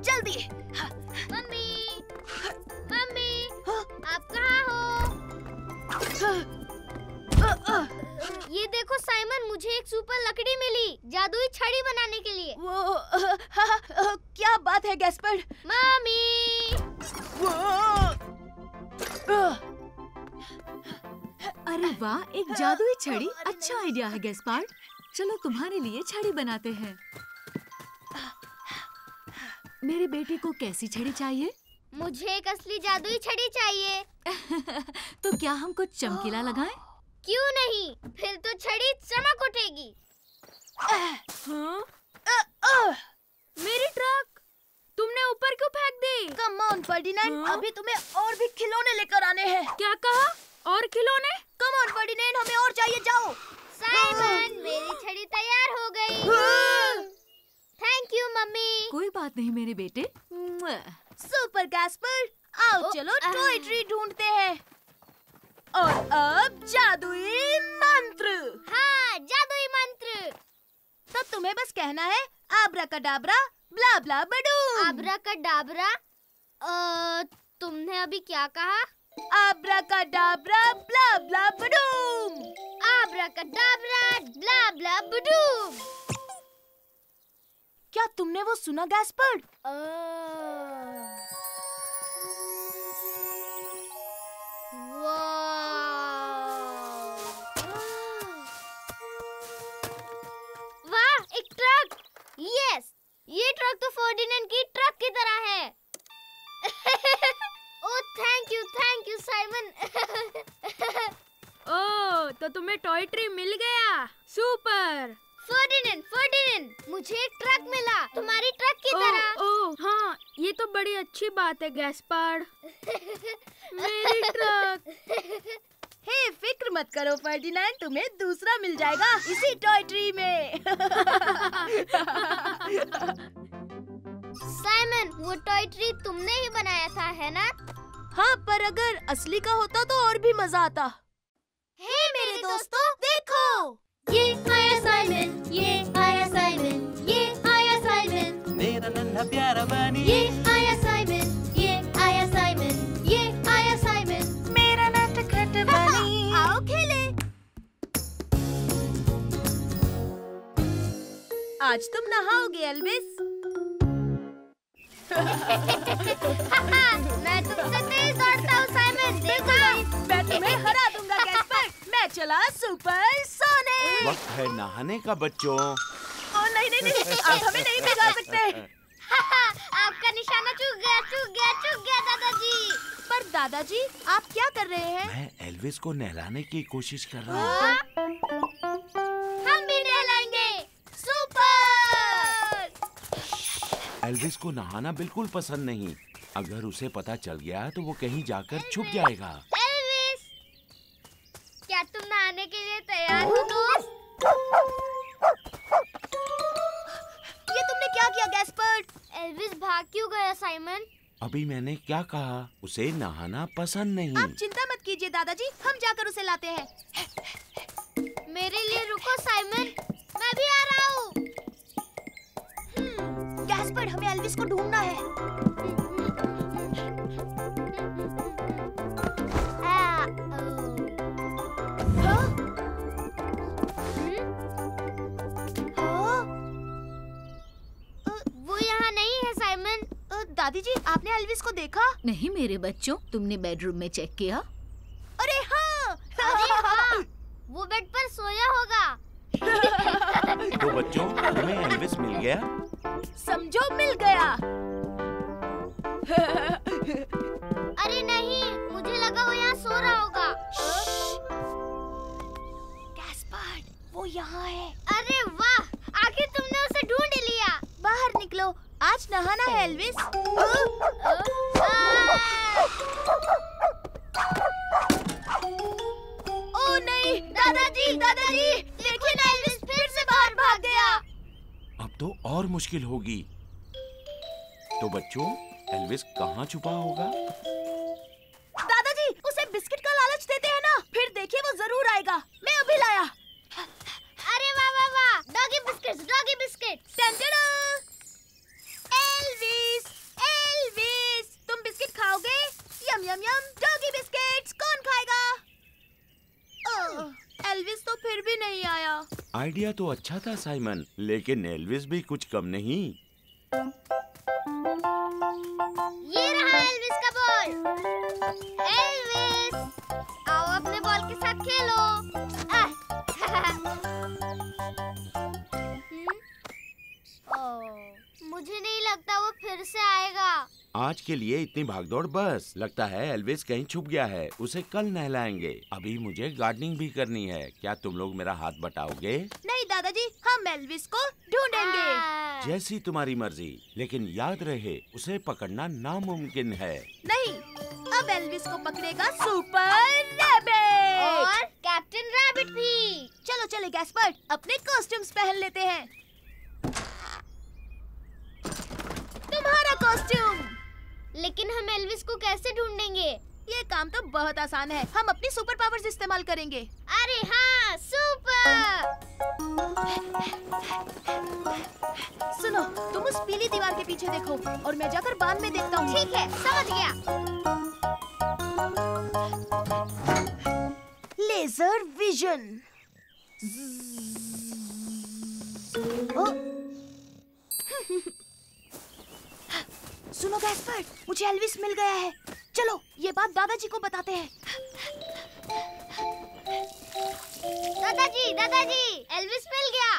जल्दी। मम्मी, मम्मी, आप कहाँ हो? ये देखो साइमन, मुझे एक सुपर लकड़ी मिली जादुई छड़ी बनाने के लिए। क्या बात है गैस्पर्ड? मम्मी, अरे वाह, एक जादुई छड़ी। अच्छा आइडिया है गैस्पार्ड। चलो तुम्हारे लिए छड़ी बनाते हैं। मेरे बेटे को कैसी छड़ी चाहिए? मुझे एक असली जादुई छड़ी चाहिए। तो क्या हम कुछ चमकीला लगाएं? क्यों नहीं, फिर तो छड़ी चमक उठेगी। मेरी ट्रक तुमने ऊपर क्यों फेंक दी? कम ऑन फर्डिनेंड, अभी तुम्हें और भी खिलौने लेकर आने हैं। क्या कहा? और खिलौने? कम ऑन फर्डिनेंड, हमें और चाहिए, जाओ। साइमन, मेरी छड़ी तैयार हो गई। Thank you mummy. कोई बात नहीं मेरे बेटे। सुपर गैस्पर्ड, आओ चलो टॉय ट्री ढूंढते हैं। और अब जादुई मंत्र। हाँ, जादुई मंत्र। तो तुम्हें बस कहना है आब्राकाडाब्रा ब्ला ब्ला बडूम। आब्राकाडाब्रा? तुमने अभी क्या कहा? आब्राकाडाब्रा ब्ला ब्ला बडूम। आब्राकाडाब्रा ब्ला ब्ला बडूम। क्या तुमने वो सुना गैस्पर्ड? वाह, एक ट्रक। यस, ये ट्रक तो फर्डिनेंड की ट्रक की तरह है। Oh thank you Simon. Oh, तो तुम्हें टॉय ट्री मिल गया। सुपर। फर्डिनेंड, मुझे एक ट्रक मिला तुम्हारी ट्रक की तरह। ओह हाँ, ये तो बड़ी अच्छी बात है गैस्पार्ड। मेरी ट्रक। हे, फिक्र मत करो फर्डिनेंड, तुम्हें दूसरा मिल जाएगा इसी टॉय ट्री में। साइमन, वो टॉय ट्री तुमने ही बनाया था, है ना? हाँ, पर अगर असली का होता तो और भी मजा आता। हे मेरे दोस्तों, देखो, ये आया साइमन, ये आया साइमन, ये आया साइमन। मेरा नन्हा प्यारा बनी। ये आया साइमन, ये आया साइमन, ये आया साइमन। मेरा नटखट बनी। आओ खेले। आज तुम नहाओगे एल्विस। मैं तुमसे तेज दौड़ता हूँ साइमन, देखो। मैं तुम्हें हरा दूंगा गैस्पर्ड। मैं चला सुपर सोनिक। वक्त है नहाने का बच्चों। नहीं, आप हमें नहीं भिगा सकते। आपका निशाना चूक गया दादाजी। पर दादाजी, आप क्या कर रहे हैं? मैं एल्विस को नहलाने की कोशिश कर रहा हूँ। हम भी नहलाएंगे। सुपर। एल्विस को नहाना बिल्कुल पसंद नहीं। अगर उसे पता चल गया तो वो कहीं जाकर छुप जाएगा। एल्विस, क्या तुम नहाने के लिए तैयार हो दोस्त? ये तुमने क्या किया गैस्पर्ड? एल्विस भाग क्यों गया साइमन? अभी मैंने क्या कहा? उसे नहाना पसंद नहीं। आप चिंता मत कीजिए दादाजी, हम जाकर उसे लाते हैं। मेरे लिए रुको साइमन, मैं भी आ रहा हूँ। गैस्पर्ड, हमें एल्विस को ढूंढना है। वो यहाँ नहीं है साइमन। दादी जी, आपने एल्विस को देखा? नहीं मेरे बच्चों, तुमने बेडरूम में चेक किया? अरे हाँ। अरे हाँ, वो बेड पर सोया होगा। तो बच्चों, तुम्हें एल्विस मिल गया? समझो मिल गया। अरे नहीं, मुझे लगा वो यहाँ सो रहा होगा। गैस्पर्ड, वो यहाँ है। अरे वाह, आखिर तुमने उसे ढूंढ लिया। बाहर निकलो, आज नहाना है एल्विस। ओ नहीं, दादाजी, देखिए ना, एल्विस फिर से बाहर भाग गया। अब तो और मुश्किल होगी। तो बच्चों, एल्विस कहाँ छुपा होगा? दादाजी, उसे बिस्किट का लालच देते हैं ना, फिर देखिए वो जरूर आएगा। मैं अभी लाया। अरे वाह वाह वाह, doggy biscuit, doggy biscuit. Elvis, Elvis, तुम बिस्किट खाओगे? यम यम यम, डॉगी बिस्किट्स कौन खाएगा? एल्विस तो फिर भी नहीं आया। आइडिया तो अच्छा था साइमन, लेकिन एल्विस भी कुछ कम नहीं। ये रहा एल्विस का बॉल। एल्विस, आओ अपने बॉल के साथ खेलो। मुझे नहीं लगता वो फिर से आएगा। आज के लिए इतनी भागदौड़ बस। लगता है एल्विस कहीं छुप गया है। उसे कल नहलाएंगे। अभी मुझे गार्डनिंग भी करनी है। क्या तुम लोग मेरा हाथ बटाओगे? नहीं दादाजी, हम एल्विस को ढूंढेंगे। जैसी तुम्हारी मर्जी, लेकिन याद रहे उसे पकड़ना नामुमकिन है। नहीं, अब एल्विस को पकड़ेगा सुपर रैबिट और कैप्टन रैबिट भी। चलो चले गैस्पर्ड, अपने कॉस्ट्यूम्स पहन लेते हैं। तुम्हारा कॉस्ट्यूम। लेकिन हम एल्विस को कैसे ढूंढेंगे? ये काम तो बहुत आसान है। हम अपनी सुपर पावर्स इस्तेमाल करेंगे। अरे हाँ, सुपर। सुनो, तुम उस पीली दीवार के पीछे देखो और मैं जाकर बांध में देखता हूँ। ठीक है, समझ गया। Laser vision. सुनो गैस्पर्ड, मुझे एल्विस मिल गया है। चलो ये बात दादाजी को बताते हैं। दादाजी, दादाजी, एल्विस मिल गया।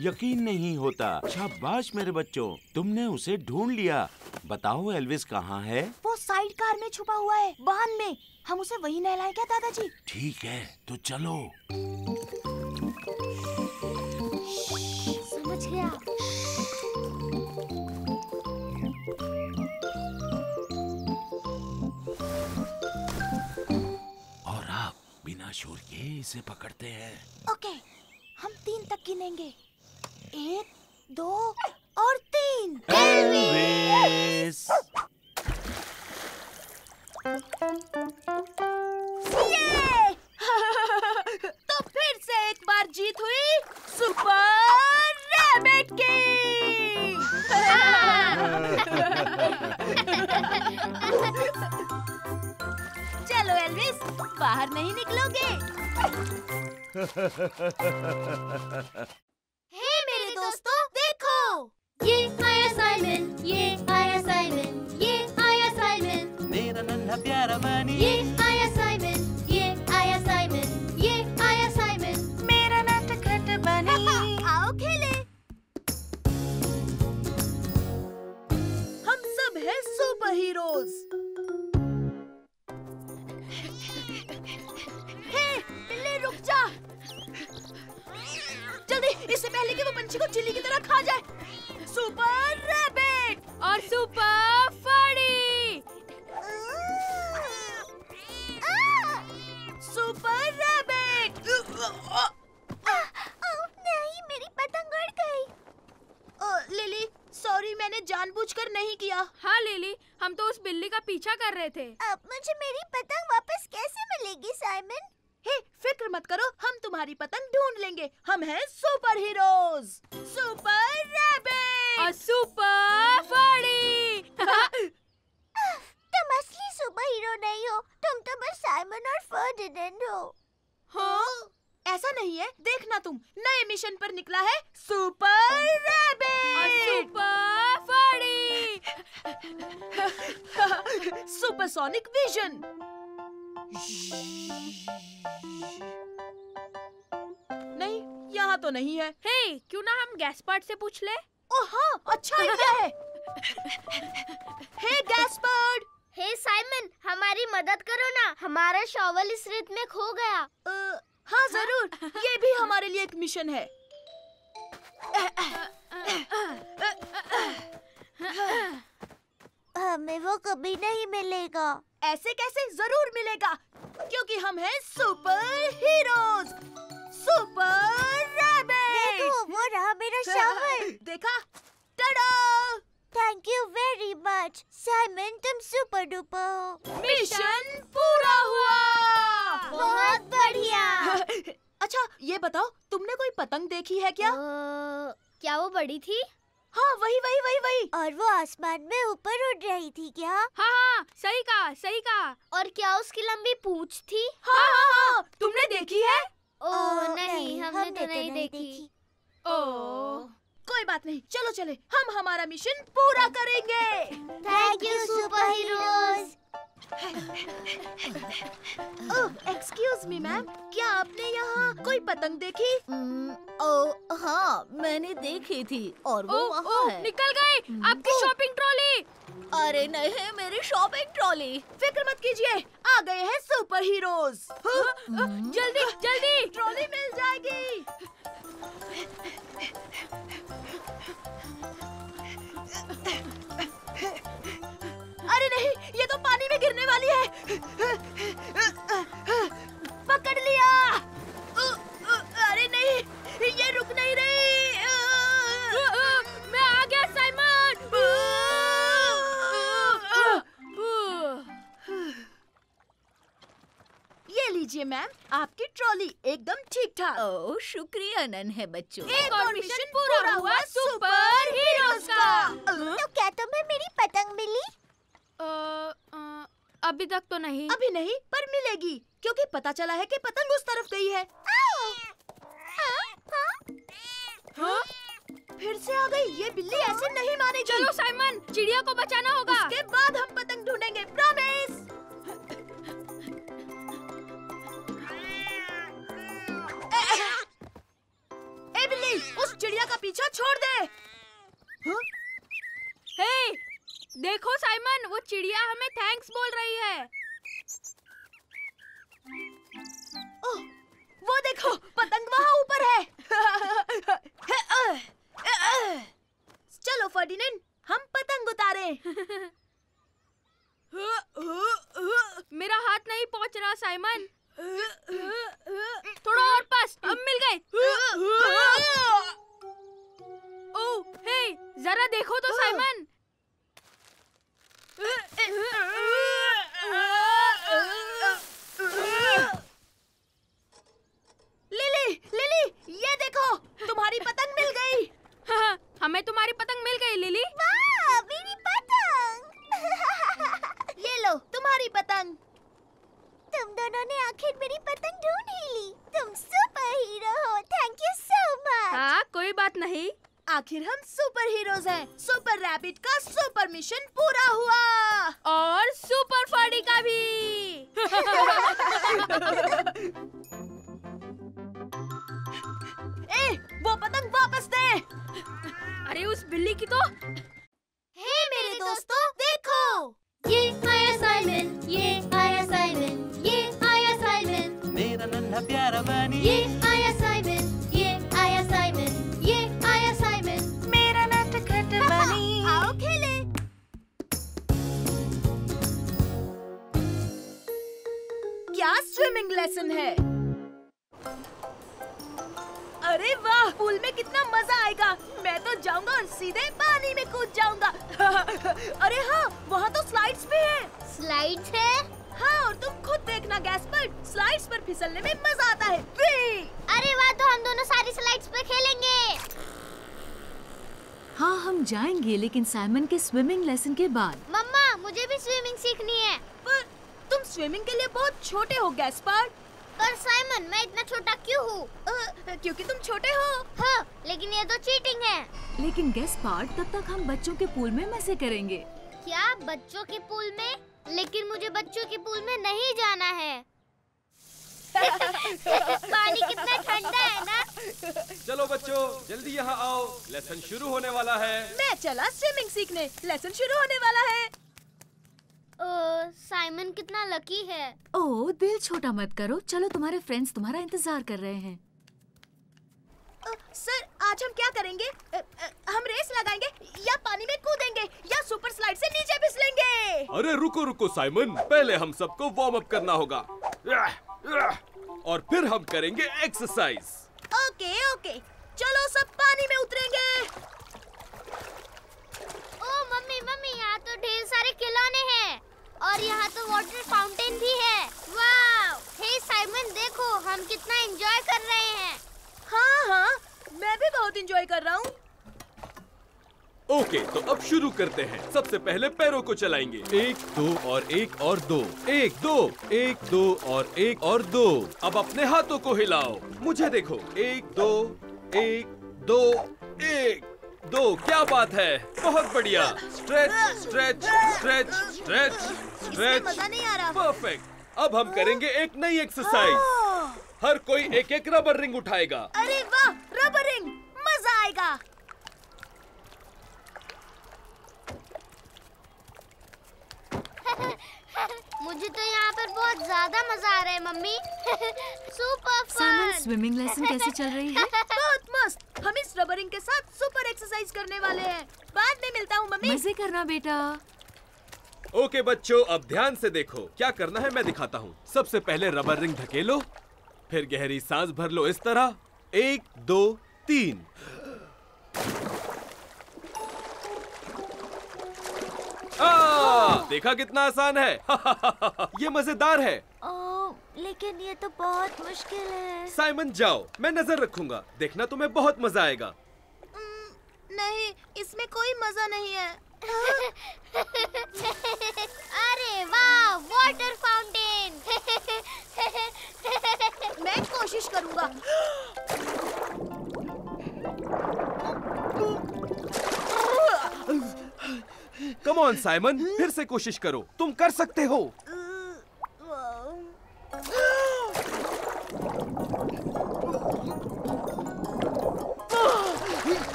यकीन नहीं होता। शाबाश मेरे बच्चों, तुमने उसे ढूंढ लिया। बताओ एल्विस कहाँ है? वो साइड कार में छुपा हुआ है, बांध में। हम उसे वहीं नहलाएं क्या दादाजी? ठीक है, तो चलो। समझ गया। और आप बिना शोर के इसे पकड़ते हैं। ओके, हम 3 तक गिनेंगे। 1, 2 और 3। एल्विस! ये! तो फिर से एक बार जीत हुई सुपर रैबिट की। चलो एल्विस, बाहर नहीं निकलोगे। हे मेरे दोस्तों, देखो। ये आया साइमन, ये आया साइमन, ये आया साइमन। मेरा नन्हा प्यारा बनी। ये आया साइमन, ये आया साइमन, ये आया साइमन। मेरा नटखट बनी। आओ खेले। हम सब हैं सुपर हीरोज। हे बिल्ली, रुक जा। जल्दी, इससे पहले कि वो पंछी को चिल्ली की तरह खा जाए। सुपर रैबिट और सुपर फड़ी। Super rabbit. नहीं, मेरी पतंग उड़ गई। लिली, सॉरी, मैंने जानबूझकर नहीं किया। हाँ लिली, हम तो उस बिल्ली का पीछा कर रहे थे। अब मुझे मेरी पतंग वापस कैसे मिलेगी साइमन? हे, फिक्र मत करो, हम तुम्हारी पतंग ढूंढ लेंगे। हम हैं सुपर हीरोज। सुपर रैबिट और सुपर फड़ी। तुम असली सुपर हीरो नहीं हो, तुम तो बस साइमन और फर्डिनेंड हो। हाँ? ऐसा नहीं है, देखना तुम, नए मिशन पर निकला है सुपर रैबिट और सुपर फड़ी। Supersonic vision. नहीं, यहाँ तो नहीं है। हे, क्यों ना हम गैस्पर्ड से पूछ ले? ओह हाँ, अच्छा आइडिया है। हे गैस्पर्ड। हे साइमन, हमारी मदद करो ना, हमारा शॉवल इस रेत में खो गया। हाँ जरूर, ये भी हमारे लिए एक मिशन है। हमें वो कभी नहीं मिलेगा। ऐसे कैसे? जरूर मिलेगा, क्योंकि हम हैं सुपर हीरोज। Super rabbit. देखो, वो रहा मेरा शॉवल। देखा? Tada! Thank you very much. Simon तुम सुपर डुपर हो। मिशन पूरा हुआ। बहुत बढ़िया। अच्छा ये बताओ, तुमने कोई पतंग देखी है क्या? क्या वो बड़ी थी? हाँ वही। और वो आसमान में ऊपर उड़ रही थी क्या? हाँ, सही कहा। और क्या उसकी लंबी पूंछ थी? हाँ, तुमने देखी है? ओह नहीं, हमने तो नहीं देखी। ओह कोई बात नहीं, चलो चले, हम हमारा मिशन पूरा करेंगे। Thank you super heroes. Oh excuse me ma'am, क्या आपने यहाँ कोई पतंग देखी? ओ हाँ, मैंने देखी थी और वो वहाँ है। निकल गई आपकी शॉपिंग ट्रॉली। अरे नहीं, मेरी शॉपिंग ट्रॉली। फिक्र मत कीजिए, आ गए हैं सुपर हीरोज। जल्दी ट्रॉली मिल जाएगी। अरे नहीं, ये तो पानी में गिरने वाली है। पकड़ लिया। अरे नहीं, ये रुक नहीं रही। मैं आ गया साइमन। ये लीजिए मैम, आपकी ट्रॉली एकदम ठीक ठाक। ओह शुक्रिया नन्हे बच्चों। एक और मिशन पूरा हुआ सुपर हीरोज का। तो क्या तुम्हें मेरी पतंग मिली? अभी तक तो नहीं। अभी नहीं, पर मिलेगी, क्योंकि पता चला है कि पतंग उस तरफ गई है। हाँ? फिर से आ गई, ये बिल्ली ऐसे नहीं मानेगी। चलो साइमन, चिड़िया को बचाना होगा। उसके बाद हम पतंग ढूंढेंगे, प्रॉमिस। ए बिल्ली, उस चिड़िया का पीछा छोड़ दे। हाँ? हे, देखो साइमन, वो चिड़िया हमें थैंक्स बोल रही है। ओह, वो देखो, पतंग वहाँ ऊपर है। चलो फर्डिनेंड, हम पतंग उतारे। मेरा हाथ नहीं पहुँच रहा साइमन। थोड़ा और पास, अब मिल गए। ओह, हे, जरा देखो तो साइमन। लिली, ये देखो, तुम्हारी पतंग मिल गई। हाँ, हमें तुम्हारी पतंग मिल गई लिली। वाह, मेरी पतंग। ये लो, तुम्हारी पतंग। तुम दोनों ने आखिर मेरी पतंग ढूंढ ही ली। तुम सुपर हीरो हो। Thank you so much. हाँ, कोई बात नहीं। आखिर हम सुपर हीरोज हैं। सुपर रैबिट का सुपर मिशन पूरा हुआ। और सुपर फर्डी का भी। ए, वो पतंग वापस दे। अरे उस बिल्ली की तो। हे मेरे दोस्तों, देखो। ये आया साइमन, ये आया साइमन, ये आया साइमन। मेरा नन्हा प्यारा बनी। ये आया साइमन, ये आया साइमन, ये आया साइमन। मेरा नटखट बनी। आओ खेले। क्या स्विमिंग लेसन है? अरे वाह, पूल में कितना मजा आएगा। मैं तो जाऊंगा और सीधे पानी में कूद जाऊंगा। अरे हाँ, वहाँ तो स्लाइड्स भी हैं। स्लाइड्स है? हाँ, और तुम खुद देखना गैस्पर, स्लाइड्स पर फिसलने में मजा आता है। अरे वाह, तो हम दोनों सारी स्लाइड्स पे खेलेंगे। हाँ हम जाएंगे, लेकिन साइमन के स्विमिंग लेसन के बाद। मम्मा, मुझे भी स्विमिंग सीखनी है। पर तुम स्विमिंग के लिए बहुत छोटे हो गैस्पर। पर साइमन, मैं इतना छोटा क्यों हूँ? क्योंकि तुम छोटे हो। हाँ, लेकिन ये तो चीटिंग है। लेकिन गेस्ट पार्ट, तब तक हम बच्चों के पूल में मजे करेंगे। क्या बच्चों के पूल में? लेकिन मुझे बच्चों के पूल में नहीं जाना है। पानी कितना ठंडा है ना। चलो बच्चों, जल्दी यहाँ आओ, लेसन शुरू होने वाला है। मैं चला स्विमिंग सीखने, लेसन शुरू होने वाला है। साइमन कितना लकी है। ओह दिल छोटा मत करो, चलो तुम्हारे फ्रेंड्स तुम्हारा इंतजार कर रहे हैं। सर, आज हम क्या करेंगे? हम रेस लगाएंगे या पानी में कूदेंगे या सुपर स्लाइड से नीचे फिसलेंगे? अरे रुको रुको साइमन, पहले हम सबको वार्म अप करना होगा और फिर हम करेंगे एक्सरसाइज। ओके, चलो सब पानी में उतरेंगे। ओ मम्मी, यहाँ तो तो ढेर सारे खिलौने हैं और यहाँ तो वाटर फाउंटेन भी है। वाव! हे साइमन, देखो हम कितना एंजॉय कर रहे हैं। हाँ हाँ, मैं भी बहुत एंजॉय कर रहा हूँ। ओके, तो अब शुरू करते हैं। सबसे पहले पैरों को चलाएंगे। 1 2 और 1 और 2, 1 2, 1 2 और 1 और 2। अब अपने हाथों को हिलाओ, मुझे देखो। 1 2 1 2 1 2। क्या बात है, बहुत बढ़िया। Stretch stretch stretch stretch stretch. मजा नहीं आ रहा। परफेक्ट। अब हम करेंगे एक नई एक्सरसाइज। हर कोई एक एक रबर रिंग उठाएगा। अरे वाह, रबर रिंग, मजा आएगा। मुझे तो यहाँ पर बहुत ज्यादा मजा आ रहा है mummy. Super Simon, fun. Swimming lesson कैसे चल रही है? बहुत मस्त। हम इस रबर रिंग के साथ सुपर एक्सरसाइज करने वाले हैं। बाद में मिलता हूँ मम्मी। मजे करना बेटा। ओके बच्चों, अब ध्यान से देखो। क्या करना है मैं दिखाता हूँ। सबसे पहले रबर रिंग ढकेलो, फिर गहरी सांस भर लो इस तरह। 1 2 3। देखा कितना आसान है। ये मजेदार है। लेकिन ये तो बहुत मुश्किल है। साइमन जाओ, मैं नजर रखूंगा। देखना तुम्हें बहुत मजा आएगा। नहीं, इसमें कोई मजा नहीं है। अरे वाह, वाटर फाउंटेन। मैं कोशिश करूंगा। कम ऑन साइमन, फिर से कोशिश करो, तुम कर सकते हो।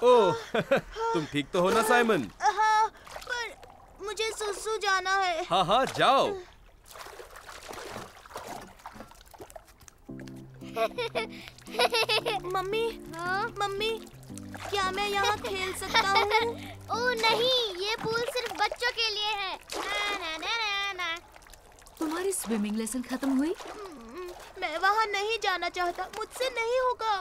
ओह, तुम ठीक तो हो ना साइमन? हाँ, पर मुझे सुसु जाना है। हाँ हाँ, जाओ। मम्मी, मम्मी, क्या मैं यहाँ खेल सकता हूँ? ओह नहीं, ये पूल सिर्फ बच्चों के लिए है। ना ना ना ना ना। तुम्हारी स्विमिंग लेसन खत्म हुई? मैं वहाँ नहीं जाना चाहता, मुझसे नहीं होगा।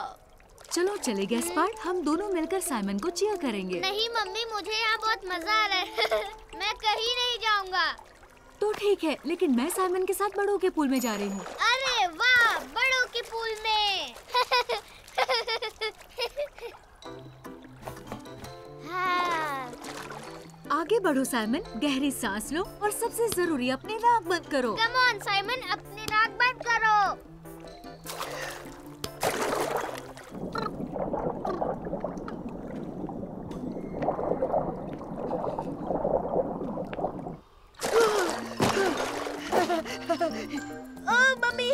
चलो चले गैस्पार्ड, हम दोनों मिलकर साइमन को चीयर करेंगे। नहीं मम्मी, मुझे यहाँ बहुत मजा आ रहा है। मैं कहीं नहीं जाऊँगा। तो ठीक है, लेकिन मैं साइमन के साथ बड़ों के पूल में जा रही हूँ। अरे वाह, बड़ों के पूल में। हाँ। आगे बढ़ो साइमन, गहरी सांस लो और सबसे जरूरी अपनी नाक बंद करो। कम ऑन साइमन, अपनी नाक बंद करो। मम्मी,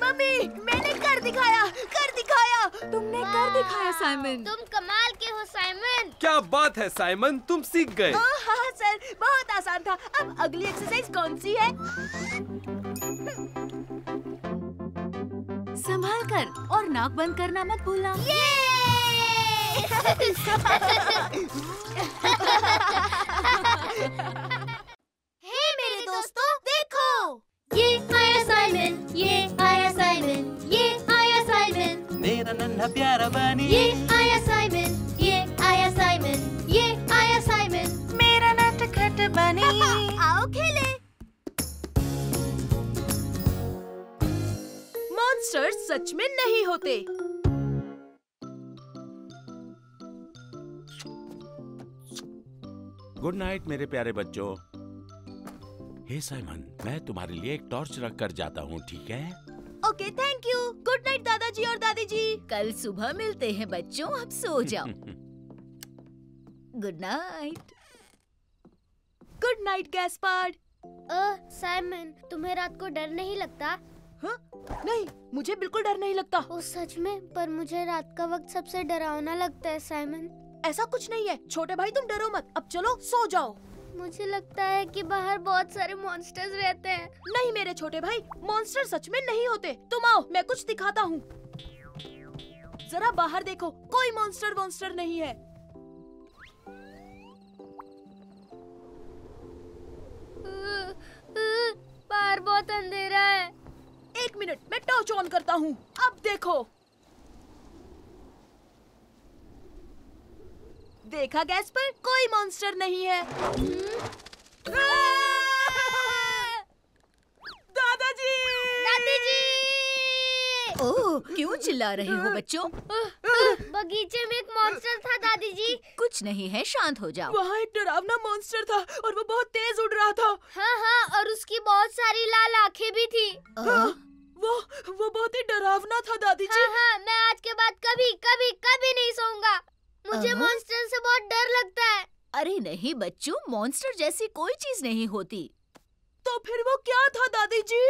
मम्मी, मैंने कर दिखाया, कर दिखाया। तुमने कर दिखाया साइमन। तुम कमाल के हो साइमन। क्या बात है साइमन, तुम सीख गए। हाँ सर, बहुत आसान था। अब अगली एक्सरसाइज कौन सी है? संभाल कर और नाक बंद करना मत भूलना। हे मेरे दोस्तों, देखो, ये आया साइमन, ये आया साइमन, ये आया साइमन। मेरा नन्हा प्यारा बनी। ये आया साइमन, ये आया साइमन, ये आया साइमन। मेरा नटखट बनी। आओ खेले। मॉन्स्टर्स सच में नहीं होते। गुड नाइट मेरे प्यारे बच्चों। हे साइमन, मैं तुम्हारे लिए एक टॉर्च रख कर जाता हूँ, ठीक है? Okay, thank you. Good night दादाजी और दादी जी। कल सुबह मिलते हैं बच्चों, अब सो जाओ। Good night. Good night Gaspard. Simon, तुम्हें रात को डर नहीं लगता? हाँ? नहीं, मुझे बिल्कुल डर नहीं लगता। ओ सच में? पर मुझे रात का वक्त सबसे डरावना लगता है साइमन। ऐसा कुछ नहीं है छोटे भाई, तुम डरो मत। अब चलो सो जाओ। मुझे लगता है कि बाहर बहुत सारे मॉन्स्टर्स रहते हैं। नहीं मेरे छोटे भाई, मॉन्स्टर सच में नहीं होते। तुम आओ, मैं कुछ दिखाता हूँ। जरा बाहर देखो, कोई मॉन्स्टर नहीं है। बाहर बहुत अंधेरा है। एक मिनट, मैं टॉर्च ऑन करता हूँ। अब देखो, देखा गैस्पर, कोई मॉन्स्टर नहीं है। दादाजी! दादी ओह, क्यों चिल्ला रहे हो बच्चों? बगीचे में एक मॉन्स्टर था दादी जी। कुछ नहीं है, शांत हो जाओ। वहाँ एक डरावना मॉन्स्टर था और वो बहुत तेज उड़ रहा था। हाँ हाँ, और उसकी बहुत सारी लाल आँखें भी थी। वो बहुत ही डरावना था दादी जी। हाँ हाँ, मैं आज के बाद कभी कभी कभी नहीं सोऊंगा। मुझे मॉन्स्टर से बहुत डर लगता है। अरे नहीं बच्चों, मॉन्स्टर जैसी कोई चीज नहीं होती। तो फिर वो क्या था दादी जी?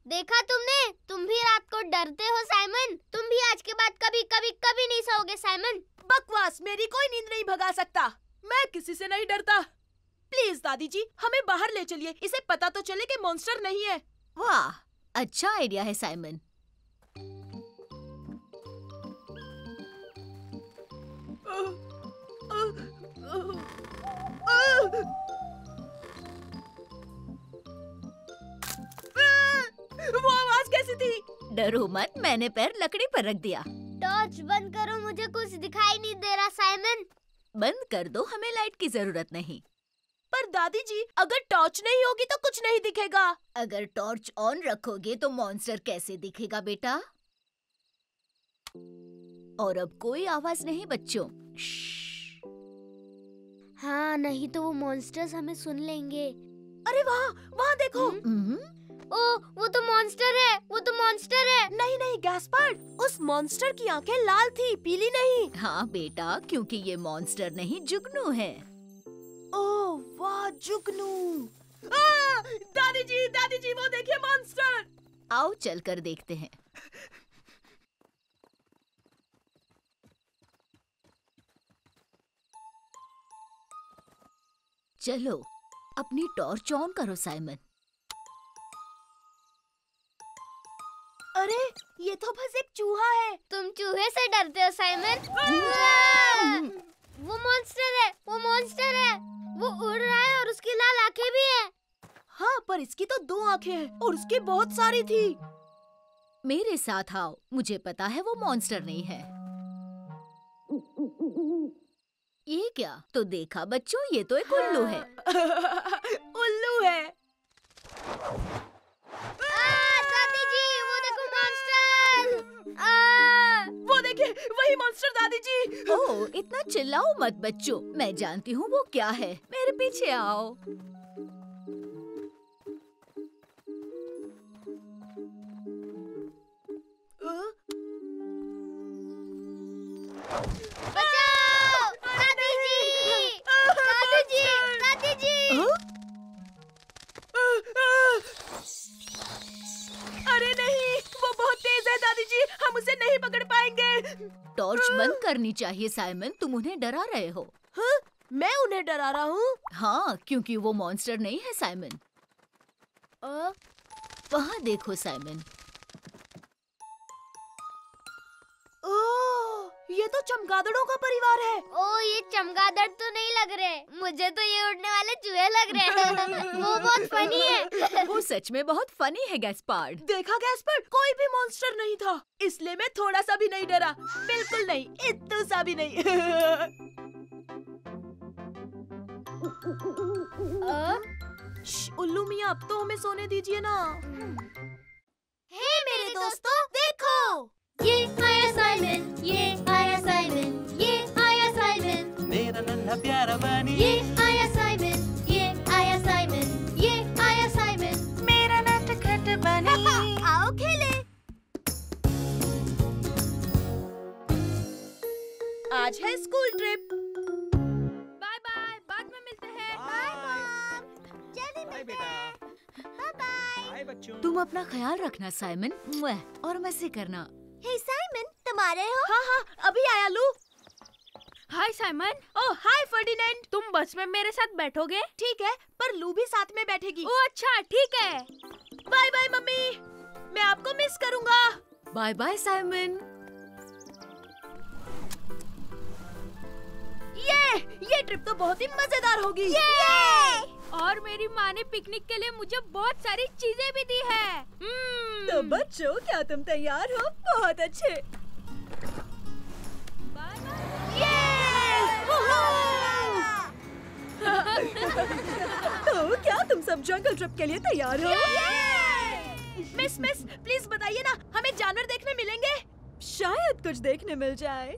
देखा तुमने? तुम भी रात को डरते हो साइमन। तुम भी आज के बाद कभी कभी कभी नहीं सोओगे साइमन। बकवास, मेरी कोई नींद नहीं भगा सकता। मैं किसी से नहीं डरता। प्लीज दादी जी, हमें बाहर ले चलिए। इसे पता तो चले कि मॉन्स्टर नहीं है। वाह, अच्छा आइडिया है साइमन। वो आवाज कैसी थी? डरो मत, मैंने पैर लकड़ी पर रख दिया। टॉर्च बंद करो, मुझे कुछ दिखाई नहीं दे रहा साइमन। बंद कर दो, हमें लाइट की जरूरत नहीं। पर दादी जी, अगर टॉर्च नहीं होगी तो कुछ नहीं दिखेगा। अगर टॉर्च ऑन रखोगे तो मॉन्स्टर कैसे दिखेगा बेटा? और अब कोई आवाज नहीं बच्चों। हाँ, नहीं तो वो मॉन्स्टर्स हमें सुन लेंगे। अरे वहाँ देखो। ओ, वो तो मॉन्स्टर है, वो तो मॉन्स्टर है। नहीं नहीं गैस्पर्ड, उस मॉन्स्टर की आंखें लाल थी, पीली नहीं। हाँ बेटा, क्योंकि ये मॉन्स्टर नहीं जुगनू है। ओह वाह, जुगनू। दादी जी वो देखिए मॉन्स्टर। आओ चलकर देखते हैं। चलो, अपनी टॉर्च ऑन करो साइमन। अरे ये तो बस एक चूहा है। तुम चूहे से डरते हो साइमन? वो मॉन्स्टर है, वो मॉन्स्टर है। वो उड़ रहा है और उसकी लाल आंखें भी है। हाँ, पर इसकी तो 2 आंखें हैं और उसकी बहुत सारी थी। मेरे साथ आओ, मुझे पता है वो मॉन्स्टर नहीं है। ये क्या? तो देखा बच्चों, ये तो एक उल्लू है। उल्लू है। दादी जी, वो देखो मॉन्स्टर। वो देखिए, वही मॉन्स्टर दादी जी। ओह, इतना चिल्लाओ मत बच्चों, मैं जानती हूँ वो क्या है। मेरे पीछे आओ। बचाओ! दादी जी! दादी जी! दादी जी! अरे नहीं, वो बहुत तेज है दादी जी, हम उसे नहीं पकड़ पाएंगे। टॉर्च बंद करनी चाहिए साइमन, तुम उन्हें डरा रहे हो। हाँ? मैं उन्हें डरा रहा हूँ? हाँ, क्योंकि वो मॉन्स्टर नहीं है साइमन। वहाँ देखो साइमन। ओह, ये तो चमगादड़ों का परिवार है। ओ, ये चमगादड़ तो नहीं लग रहे, मुझे तो ये उड़ने वाले चूहे लग रहे हैं। वो बहुत फनी है। वो सच में बहुत फनी है गैस्पार्ड। देखा गैस्पर्ड, कोई भी मॉन्स्टर नहीं था, इसलिए मैं थोड़ा सा भी नहीं डरा। बिल्कुल नहीं, इतना सा भी नहीं। उल्लू मियाँ, अब तो हमें सोने दीजिए ना। हे मेरे दोस्तों, देखो, ये आया साइमन, ये आया साइमन, ये आया साइमन, मेरा नन्हा प्यारा बनी। ये आया साइमन, ये आया साइमन, ये आया साइमन, मेरा नटखट बनी। आओ खेले। आज है स्कूल ट्रिप। बाय बाय, बाद में मिलते हैं। बाय मॉम, जल्दी मिलते हैं। Bye bye. हाय बच्चों। तुम अपना ख्याल रखना साइमन, और मस्ती करना। हे साइमन, तुम आ रहे हो? हाँ, अभी आया लू। हाय साइमन। ओह हाय फर्डिनेंड। तुम बस में मेरे साथ बैठोगे? ठीक है, पर लू भी साथ में बैठेगी। ओ अच्छा, ठीक है। बाय बाय मम्मी, मैं आपको मिस करूँगा। Bye bye Simon. ये ट्रिप तो बहुत ही मजेदार होगी। और मेरी माँ ने पिकनिक के लिए मुझे बहुत सारी चीजें भी दी है। तो बच्चों, क्या तुम तैयार हो? बहुत अच्छे। Bye bye. ये! सब जंगल ट्रिप के लिए तैयार हो? मिस प्लीज बताइए ना, हमें जानवर देखने मिलेंगे? शायद कुछ देखने मिल जाए।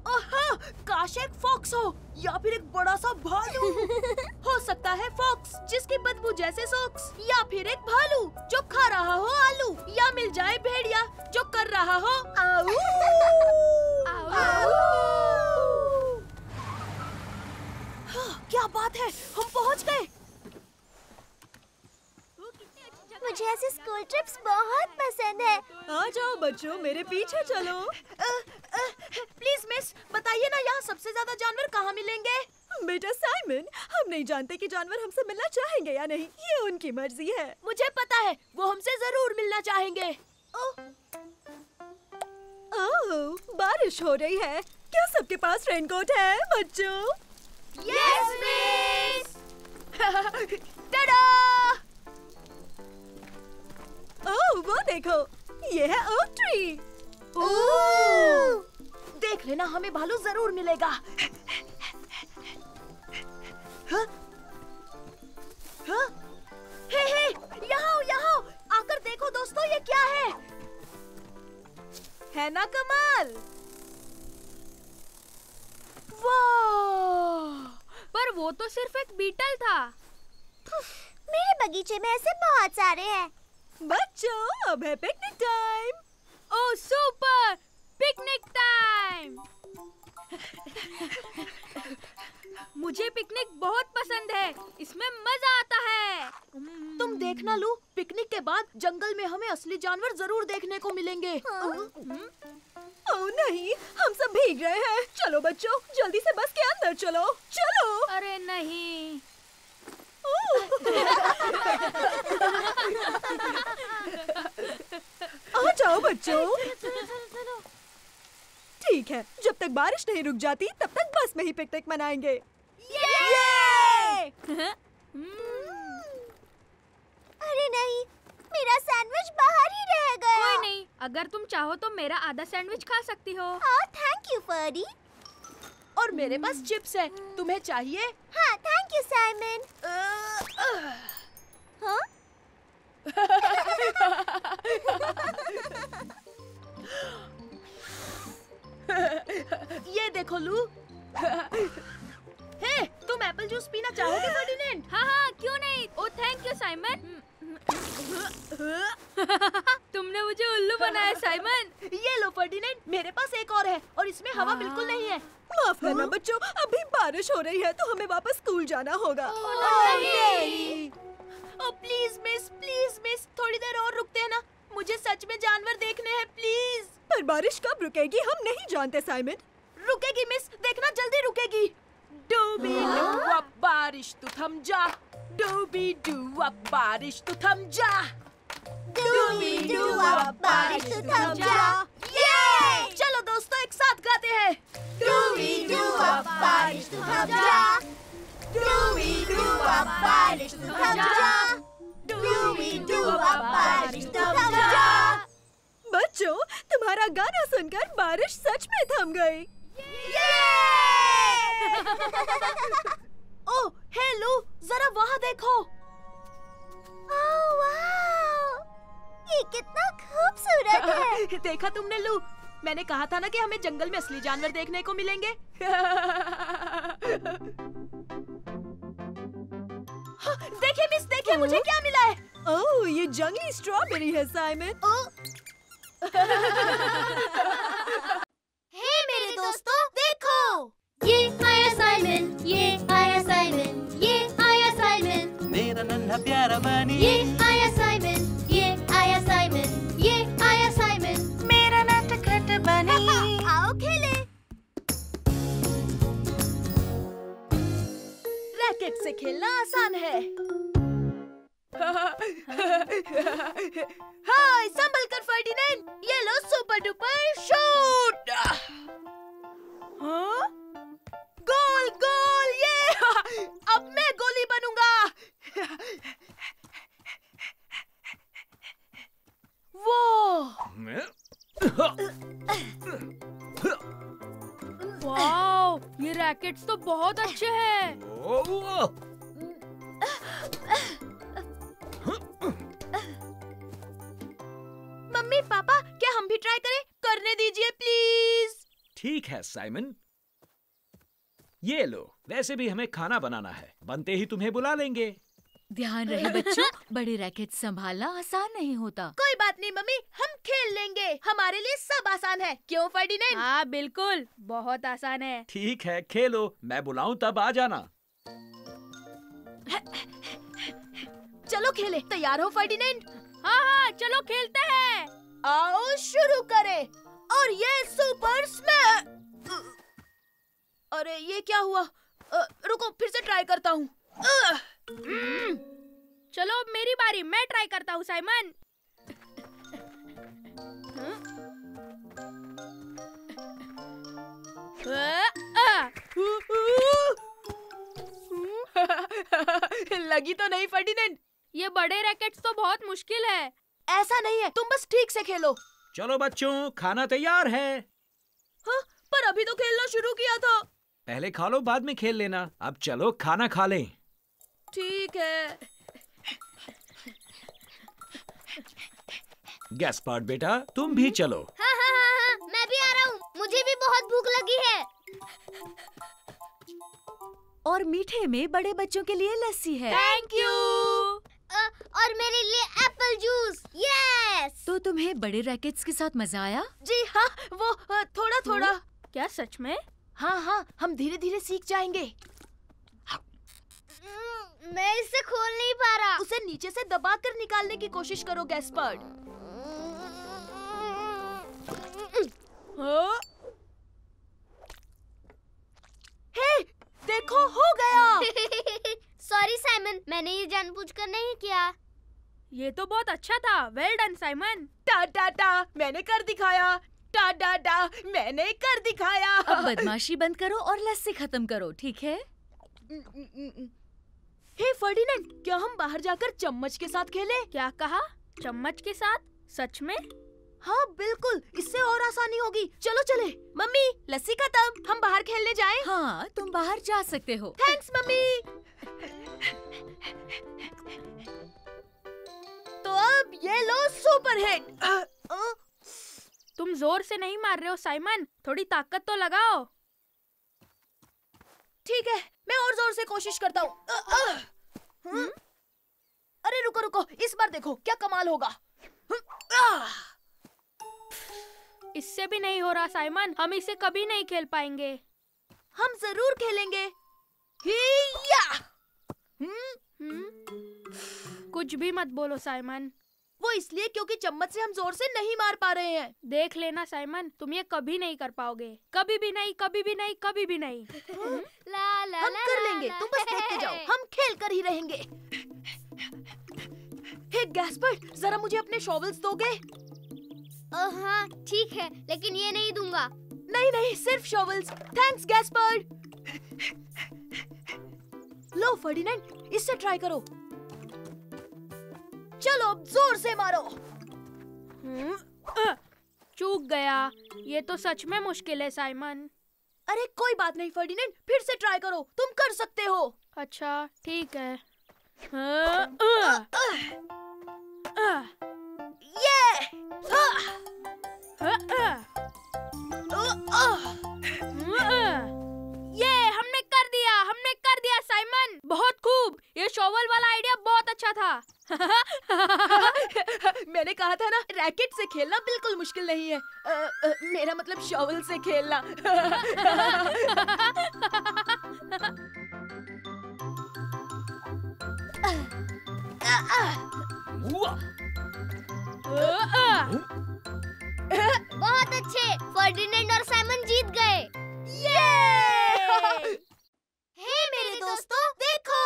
ओह, काश एक फॉक्स हो या फिर एक बड़ा सा भालू। हो सकता है फॉक्स जिसकी बदबू जैसे सॉक्स, या फिर एक भालू जो खा रहा हो आलू, या मिल जाए भेड़िया जो कर रहा हो आऊ। क्या बात है, हम पहुंच गए। मुझे ऐसे स्कूल ट्रिप्स बहुत पसंद है। आ जाओ बच्चों, मेरे पीछे चलो। प्लीज मिस, बताइए ना यहाँ सबसे ज्यादा जानवर कहाँ मिलेंगे? बेटा साइमन, हम नहीं जानते कि जानवर हमसे मिलना चाहेंगे या नहीं, ये उनकी मर्जी है। मुझे पता है, वो हमसे जरूर मिलना चाहेंगे। ओह, बारिश हो रही है। क्या सबके पास रेनकोट है बच्चों? Yes miss. टाडा! ओह, वो देखो, ये है ओक ट्री। देख लेना, हमें भालू जरूर मिलेगा। हाँ? हाँ? हे, यहाँ आकर देखो दोस्तों, ये क्या है ना कमाल? वाह! पर वो तो सिर्फ एक बीटल था। मेरे बगीचे में ऐसे बहुत सारे हैं। बच्चों, अब है पिकनिक टाइम। ओह सुपर, पिकनिक टाइम। मुझे पिकनिक बहुत पसंद है, इसमें मजा आता है। तुम देखना लू, पिकनिक के बाद जंगल में हमें असली जानवर जरूर देखने को मिलेंगे। ओह नहीं, हम सब भीग रहे हैं। चलो बच्चों, जल्दी से बस के अंदर चलो। चलो। अरे नहीं। आ जाओ बच्चों। ठीक है, जब तक बारिश नहीं रुक जाती तब तक बस में ही पिकनिक मनाएंगे। अरे नहीं, मेरा सैंडविच बाहर ही रह गया। कोई नहीं, अगर तुम चाहो तो मेरा आधा सैंडविच खा सकती हो। Thank you Ferdie. और मेरे पास चिप्स है, तुम्हें चाहिए? हाँ, थैंक यू साइमन। हाँ? ये देखो लू। हे, तुम एप्पल जूस पीना चाहोगे फर्डिनेंड? हाँ, क्यों नहीं। ओह थैंक यू साइमन। तुमने मुझे उल्लू बनाया साइमन। ये लो फर्डिनेंड, मेरे पास एक और है और इसमें हवा बिल्कुल नहीं है। माफ करना बच्चों, अभी बारिश हो रही है तो हमें वापस स्कूल जाना होगा। प्लीज मिस, थोड़ी देर और रुकते हैं ना, मुझे सच में जानवर देखने हैं प्लीज। पर बारिश कब रुकेगी हम नहीं जानते साइमन। रुकेगी मिस, देखना जल्दी रुकेगी। डूबी डू अब बारिश तू थम जा, डूबी डू अब बारिश तू थम जा, डूबी डू अब बारिश तू थम जा। ये! चलो दोस्तों एक साथ गाते हैं। डूबी डू अब बारिश तू थम जा, डूबी डू अब बारिश तू थम जा, डूबी डू अब बारिश तू थम जा। बच्चों, तुम्हारा गाना सुनकर बारिश सच में थम गई। ओह, हे लू, जरा वहाँ देखो। ओह वाह, ये कितना खूबसूरत है। देखा तुमने लू, मैंने कहा था ना कि हमें जंगल में असली जानवर देखने को मिलेंगे। देखिए मिस, देखिए मुझे क्या मिला है। ओह, ये जंगली स्ट्रॉबेरी है साइमन। हे मेरे दोस्तों, देखो, ये आया साइमन, ये आया साइमन, ये आया साइमन, मेरा नन्हा प्यारा बनी, ये आया साइमन, ये आया साइमन, ये आया साइमन, मेरा नटखट बनी। आओ खेले। रैकेट से खेलना आसान है। हाय, संभल कर फर्डिनेंड, ये लो सुपर डुपर शूट। हाँ? गोल गोल, ये! अब मैं गोली बनूंगा। वो! वाओ, ये रैकेट्स तो बहुत अच्छे हैं। करने दीजिए प्लीज। ठीक है साइमन, ये लो। वैसे भी हमें खाना बनाना है, बनते ही तुम्हें बुला लेंगे। ध्यान रहे बच्चों, बड़े रैकेट संभालना आसान नहीं होता। कोई बात नहीं मम्मी, हम खेल लेंगे। हमारे लिए सब आसान है, क्यों फर्डिनेंड? हाँ बिल्कुल, बहुत आसान है। ठीक है, खेलो। मैं बुलाऊं तब आ जाना। चलो खेले। तैयार हो फर्डिनेंड? हाँ हाँ, चलो खेलते हैं। आओ शुरू करें। और ये सुपर स्मैश। अरे ये क्या हुआ? रुको, फिर से ट्राई करता हूँ। चलो अब मेरी बारी, मैं ट्राई करता हूँ साइमन। लगी तो नहीं फर्डिनेंड? ये बड़े रैकेट्स तो बहुत मुश्किल है। ऐसा नहीं है, तुम बस ठीक से खेलो। चलो बच्चों, खाना तैयार है। हाँ, पर अभी तो खेलना शुरू किया था। पहले खा लो, बाद में खेल लेना। अब चलो खाना खा लें। ठीक है। गैस्पार्ड बेटा, तुम भी चलो। हाँ हाँ हाँ हाँ, मैं भी आ रहा हूँ। मुझे भी बहुत भूख लगी है। और मीठे में बड़े बच्चों के लिए लस्सी है। Thank you. और मेरे लिए एप्पल जूस। यस। तो तुम्हें बड़े रैकेट्स के साथ मजा आया? जी हाँ, वो थोड़ा थोड़ा। क्या सच में? हाँ हाँ, हम धीरे धीरे सीख जाएंगे। मैं इसे खोल नहीं पा रहा। उसे नीचे से दबाकर निकालने की कोशिश करो गैस्पर्ड। हे, देखो हो गया। सॉरी साइमन, मैंने ये जानबूझकर नहीं किया। ये तो बहुत अच्छा था। Well done Simon. टा टा टा, मैंने कर दिखाया। टा टा टा, मैंने कर दिखाया। अब बदमाशी बंद करो और लस्सी खत्म करो, ठीक है? हे फर्डिनेंड, क्या हम बाहर जाकर चम्मच के साथ खेलें? क्या कहा? चम्मच के साथ? सच में? हाँ बिल्कुल, इससे और आसानी होगी। चलो चले। मम्मी, लस्सी खत्म, हम बाहर खेलने जाएं? हाँ, तुम बाहर जा सकते हो। Thanks mummy. तो अब ये लो सुपर हिट। तुम जोर से नहीं मार रहे हो साइमन, थोड़ी ताकत तो लगाओ। ठीक है, मैं और जोर से कोशिश करता हूँ। अरे रुको रुको, इस बार देखो क्या कमाल होगा। इससे भी नहीं हो रहा साइमन, हम इसे कभी नहीं खेल पाएंगे। हम जरूर खेलेंगे। हिया! कुछ भी मत बोलो साइमन। वो इसलिए क्योंकि चम्मच से हम जोर से नहीं मार पा रहे हैं। देख लेना साइमन, तुम ये कभी नहीं कर पाओगे। कभी भी नहीं, कभी भी नहीं, कभी भी नहीं। ला ला हम कर लेंगे, तुम बस देखते जाओ। हम खेल कर ही रहेंगे। हे गैस्पर्ड, जरा मुझे अपने शॉवल्स दोगे? हाँ ठीक है, लेकिन ये नहीं दूंगा। नहीं नहीं, सिर्फ शॉवल्स। Thanks Gaspard. लो फर्डिनेंड, इससे ट्राई करो। चलो अब जोर से मारो। चूक गया। ये तो सच में मुश्किल है साइमन। अरे कोई बात नहीं फर्डिनेंड, फिर से ट्राई करो, तुम कर सकते हो। अच्छा ठीक है। ये हमने कर दिया साइमन, बहुत खूब। ये शॉवल वाला आइडिया बहुत अच्छा था। मैंने कहा था ना, रैकेट से खेलना बिल्कुल मुश्किल नहीं है। मेरा मतलब शॉवल से खेलना। बहुत अच्छे, फर्डिनेंड और साइमन जीत गए। हे मेरे दोस्तों, देखो,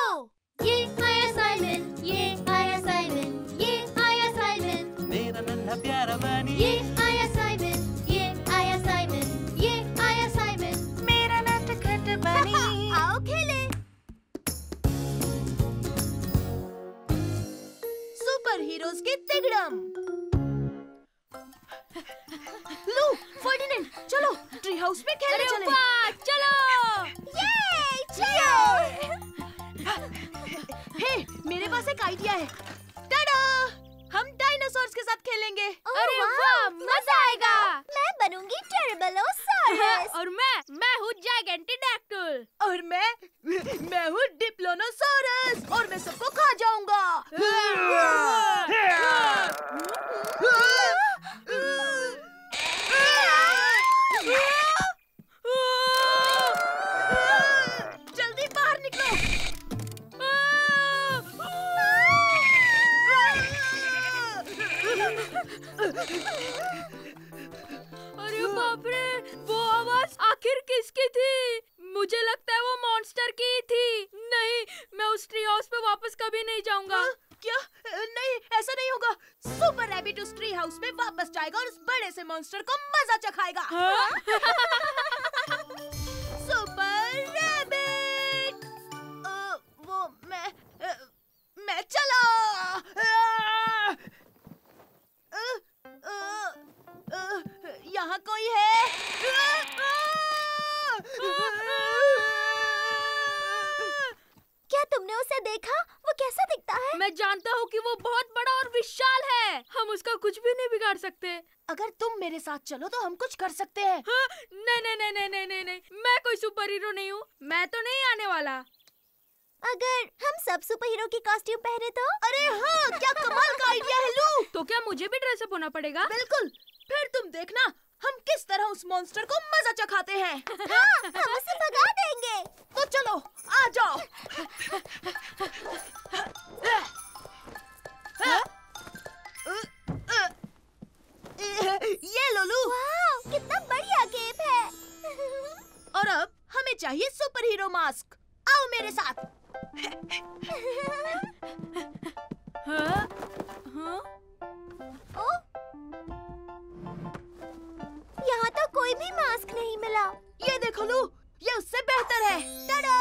ये आया साइमन, ये आया साइमन, ये आया साइमन, मेरा नन्हा प्यारा बनी। ये आया साइमन, ये आया साइमन, ये आया साइमन, मेरा नटखट बनी। आओ खेले। सुपर हीरोज की तिगड़म। लो फर्डिनेंड, चलो ट्री हाउस में खेलने चले। चलो। हे, मेरे पास एक आइडिया है। टाडा! हम डायनासोर्स के साथ खेलेंगे। अरे वाह, मजा आएगा। मैं बनूंगी टेरिबलोसॉरस। और मैं हूँ जायगेंटिडैक्टिल। और मैं हूँ डिप्लोनोसॉरस और मैं सबको खा जाऊंगा। जल्दी बाहर निकलो। अरे बाप रे, वो आवाज आखिर किसकी थी? मुझे लगता है वो मॉन्स्टर की ही थी। नहीं, मैं उस ट्री हाउस पे वापस कभी नहीं जाऊंगा। क्या? नहीं, ऐसा नहीं होगा। सुपर रैबिट उस ट्री हाउस में वापस जाएगा और उस बड़े से मॉन्स्टर को मजा चखाएगा। Super rabbit! वो मैं चला। यहाँ कोई है? क्या तुमने उसे देखा? वो कैसा दिखता है? मैं जानता हूँ कि वो बहुत बड़ा और विशाल है। हम उसका कुछ भी नहीं बिगाड़ सकते। अगर तुम मेरे साथ चलो तो हम कुछ कर सकते हैं। हाँ? नहीं, मैं कोई सुपर हीरो नहीं हूँ। मैं तो नहीं आने वाला। अगर हम सब सुपर हीरो की कॉस्ट्यूम पहने तो? अरे हाँ, क्या कमाल का आइडिया है लू। तो क्या मुझे भी ड्रेसअप होना पड़ेगा? बिल्कुल। फिर तुम देखना हम किस तरह उस मॉन्स्टर को मजा चखाते हैं। हाँ, हम उसे भगा देंगे। तो चलो, आ जाओ। ये लोलू। वाह, कितना बढ़िया गेम है। और अब हमें चाहिए सुपर हीरो मास्क। आओ मेरे साथ। हाँ? हाँ? यहाँ तो कोई भी मास्क नहीं मिला। ये देखो लू, ये उससे बेहतर है। टाडा!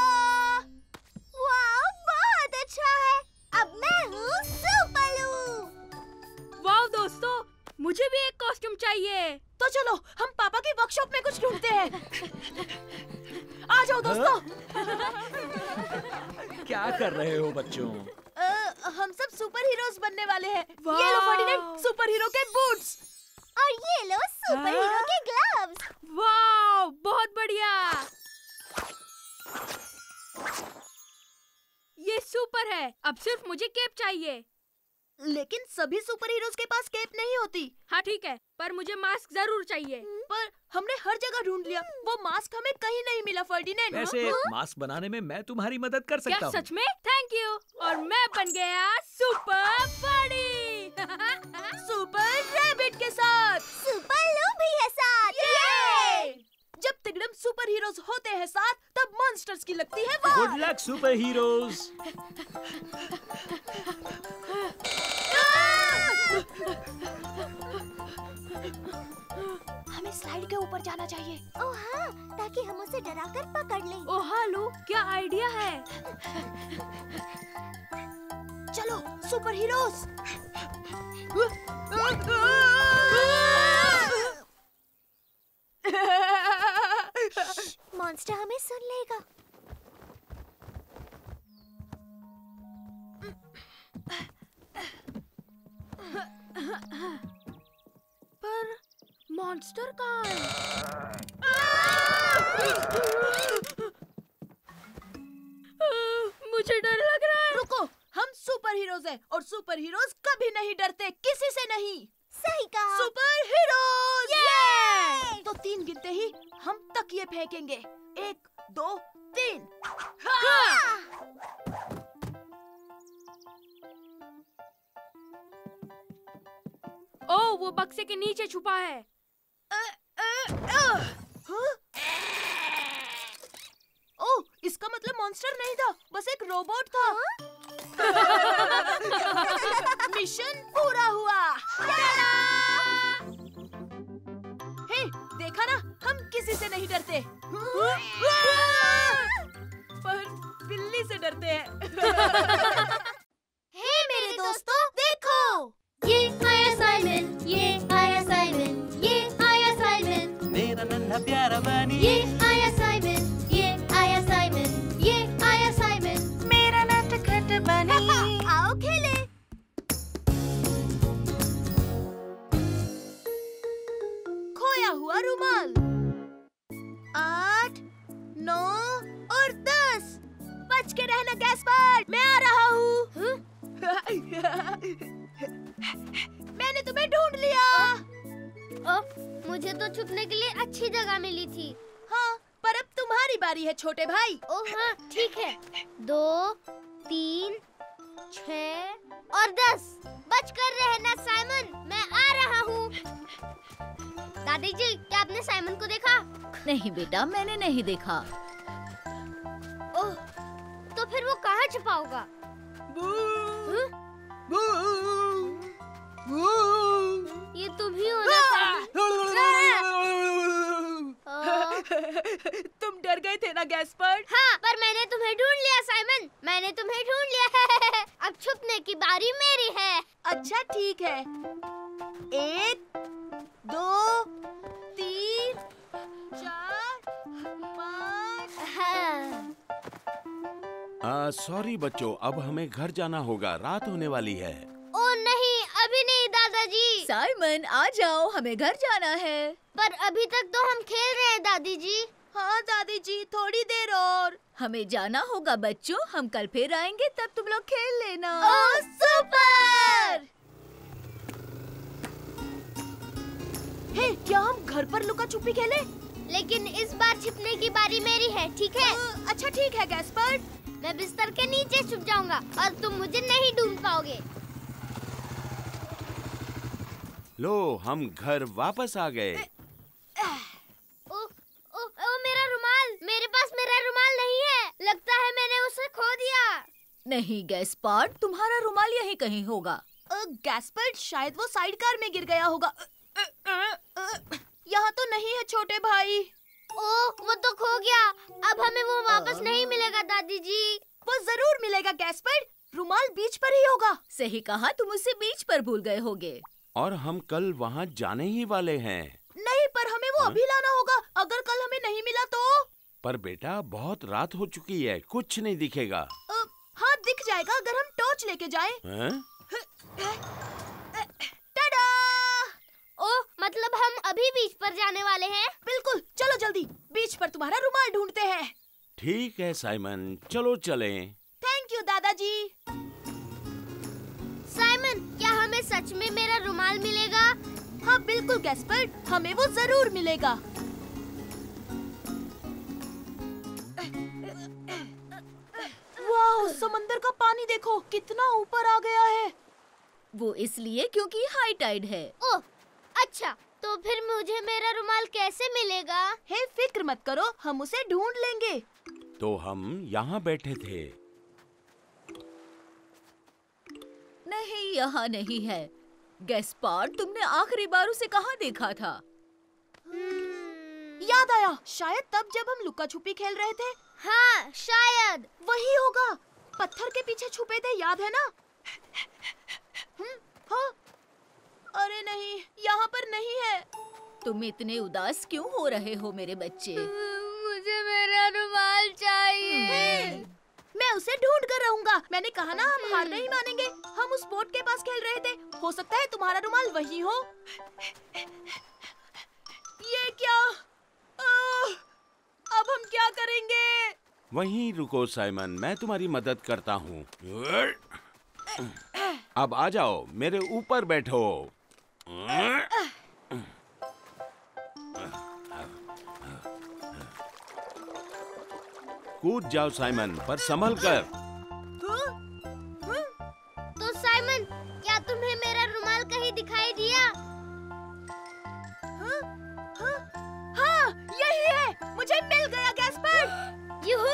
वाह, बहुत अच्छा है। अब मैं हूँ सुपर लू। वाह दोस्तों, मुझे भी एक कॉस्ट्यूम चाहिए। तो चलो हम पापा की वर्कशॉप में कुछ ढूंढते हैं। आ जाओ दोस्तों। क्या कर रहे हो बच्चों? हम सब सुपर हीरोज बनने वाले हैं। वाह! ये लो फर्डिनेंड, सुपर हीरो के बूट्स। और ये लो सुपर हीरो के ग्लव्स। वाह, बहुत बढ़िया। ये सुपर है। अब सिर्फ मुझे केप चाहिए। लेकिन सभी सुपर हीरोज के पास केप नहीं होती। हाँ ठीक है, पर मुझे मास्क जरूर चाहिए। पर हमने हर जगह ढूंढ लिया, वो मास्क हमें कहीं नहीं मिला फर्डिनेंड। वैसे मास्क बनाने में मैं तुम्हारी मदद कर सकता क्या हूँ। सच में? Thank you. और मैं बन गया सुपर बड़ी। सुपर रैबिट के साथ। सुपर लू भी है साथ। ये! जब तिगड़म सुपर हीरोज होते हैं साथ, तब मॉन्स्टर्स की लगती है वाह। Good luck super heroes. हमें स्लाइड के ऊपर जाना चाहिए। ओह हाँ, ताकि हम उसे डराकर पकड़ लें। ओह हालू, क्या आइडिया है। चलो सुपर हीरोज। मॉन्स्टर हमें सुन लेगा। पर मॉन्स्टर कहाँ है? मुझे डर लग रहा है। रुको, हम सुपर हीरोज हैं और सुपर हीरोज कभी नहीं डरते, किसी से नहीं। सही कहा। Super heroes. ये! तो 3 गिनते ही हम तकिए फेंकेंगे। 1, 2, 3। ओह, वो बक्से के नीचे छुपा है। ओह, इसका मतलब मॉन्स्टर नहीं था, बस एक रोबोट था। मिशन पूरा हुआ। हे, देखा ना, हम किसी से नहीं डरते। पर बिल्ली से डरते हैं। हे मेरे दोस्तों, देखो। ये आया साइमन, ये आया साइमन, ये आया साइमन। मेरा नन्हा प्यारा बनी। ये आया साइमन, ये आया साइमन, ये आया साइमन। मेरा नटखट बनी। आओ खेले। खोया हुआ रहना गैस्पर्ड, मैं आ रहा हूँ। मैंने तुम्हें ढूंढ लिया। मुझे तो छुपने के लिए अच्छी जगह मिली थी। हाँ, पर अब तुम्हारी बारी है छोटे भाई। ओह हाँ, ठीक है। 2, 3, 6 और 10। बच कर रहना साइमन, मैं आ रहा हूँ। दादी जी, क्या आपने साइमन को देखा? नहीं बेटा, मैंने नहीं देखा। ओह, तो फिर वो कहाँ छुपा होगा? ये तुम ही हो ना साइमन? तुम डर गए थे ना गैस्पर्ड? हाँ, पर मैंने तुम्हें ढूंढ लिया साइमन, मैंने तुम्हें ढूंढ लिया। अब छुपने की बारी मेरी है। अच्छा ठीक है। 1, 2, 3, 4, 5। सॉरी बच्चों, अब हमें घर जाना होगा, रात होने वाली है। ओ नहीं, अभी नहीं दादाजी। साइमन आ जाओ, हमें घर जाना है। पर अभी तक तो हम खेल रहे हैं दादी जी। हाँ दादी जी, थोड़ी देर और। हमें जाना होगा बच्चों, हम कल फिर आएंगे, तब तुम लोग खेल लेना। ओह सुपर! हे, क्या हम घर पर लुका छुपी खेले? लेकिन इस बार छिपने की बारी मेरी है, ठीक है? अच्छा ठीक है गैस्पर्ड। मैं बिस्तर के नीचे छुप जाऊंगा और तुम मुझे नहीं ढूंढ पाओगे। लो, हम घर वापस आ गए। ओ मेरा रुमाल, मेरे पास मेरा रुमाल नहीं है। लगता है मैंने उसे खो दिया। नहीं गैस्पर्ड, तुम्हारा रुमाल यहीं कहीं होगा। गैस्पर्ड, शायद वो साइड कार में गिर गया होगा। यहाँ तो नहीं है छोटे भाई। ओह, वो तो खो गया। अब हमें वो वापस नहीं मिलेगा दादी जी। वो जरूर मिलेगा गैस्पर्ड, रुमाल बीच पर ही होगा। सही कहा, तुम उसे बीच पर भूल गए होगे। और हम कल वहाँ जाने ही वाले हैं। नहीं, पर हमें वो अभी लाना होगा। अगर कल हमें नहीं मिला तो? पर बेटा, बहुत रात हो चुकी है, कुछ नहीं दिखेगा। हाँ, दिख जाएगा अगर हम टॉर्च लेके जाएं। टाडा! ओह, मतलब हम अभी बीच पर जाने वाले हैं? बिल्कुल, चलो जल्दी, बीच पर तुम्हारा रुमाल ढूंढते हैं। ठीक है साइमन, चलो चलें। थैंक यू दादाजी। साइमन, क्या हमें सच में मेरा रुमाल मिलेगा? हाँ बिल्कुल गैस्पर्ड, हमें वो जरूर मिलेगा। वाह, समंदर का पानी देखो, कितना ऊपर आ गया है। वो इसलिए क्योंकि हाई टाइड है। ओह, अच्छा, तो फिर मुझे मेरा रुमाल कैसे मिलेगा? हे, फिक्र मत करो, हम उसे ढूंढ लेंगे। तो हम यहाँ बैठे थे। नहीं, यहाँ नहीं है। गैस्पर्ड, तुमने आखिरी बार उसे कहाँ देखा था? याद आया, शायद तब जब हम लुका छुपी खेल रहे थे। हाँ, शायद वही होगा। पत्थर के पीछे छुपे थे, याद है ना? हाँ। अरे नहीं, यहाँ पर नहीं है। तुम इतने उदास क्यों हो रहे हो मेरे बच्चे? मुझे मेरा रुमाल चाहिए। मैं उसे ढूंढ कर रहूंगा। मैंने कहा ना, हम हार नहीं मानेंगे। हम उस बोट के पास खेल रहे थे, हो सकता है तुम्हारा रुमाल वही हो। ये क्या? अब हम क्या करेंगे? वहीं रुको साइमन, मैं तुम्हारी मदद करता हूँ। अब आ जाओ, मेरे ऊपर बैठो। कूद जाओ साइमन, पर संभल कर। तो साइमन, क्या तुम्हें मेरा रुमाल कहीं दिखाई दिया? हाँ, यही है। मुझे मिल गया गैस्पर्ड। यूहू!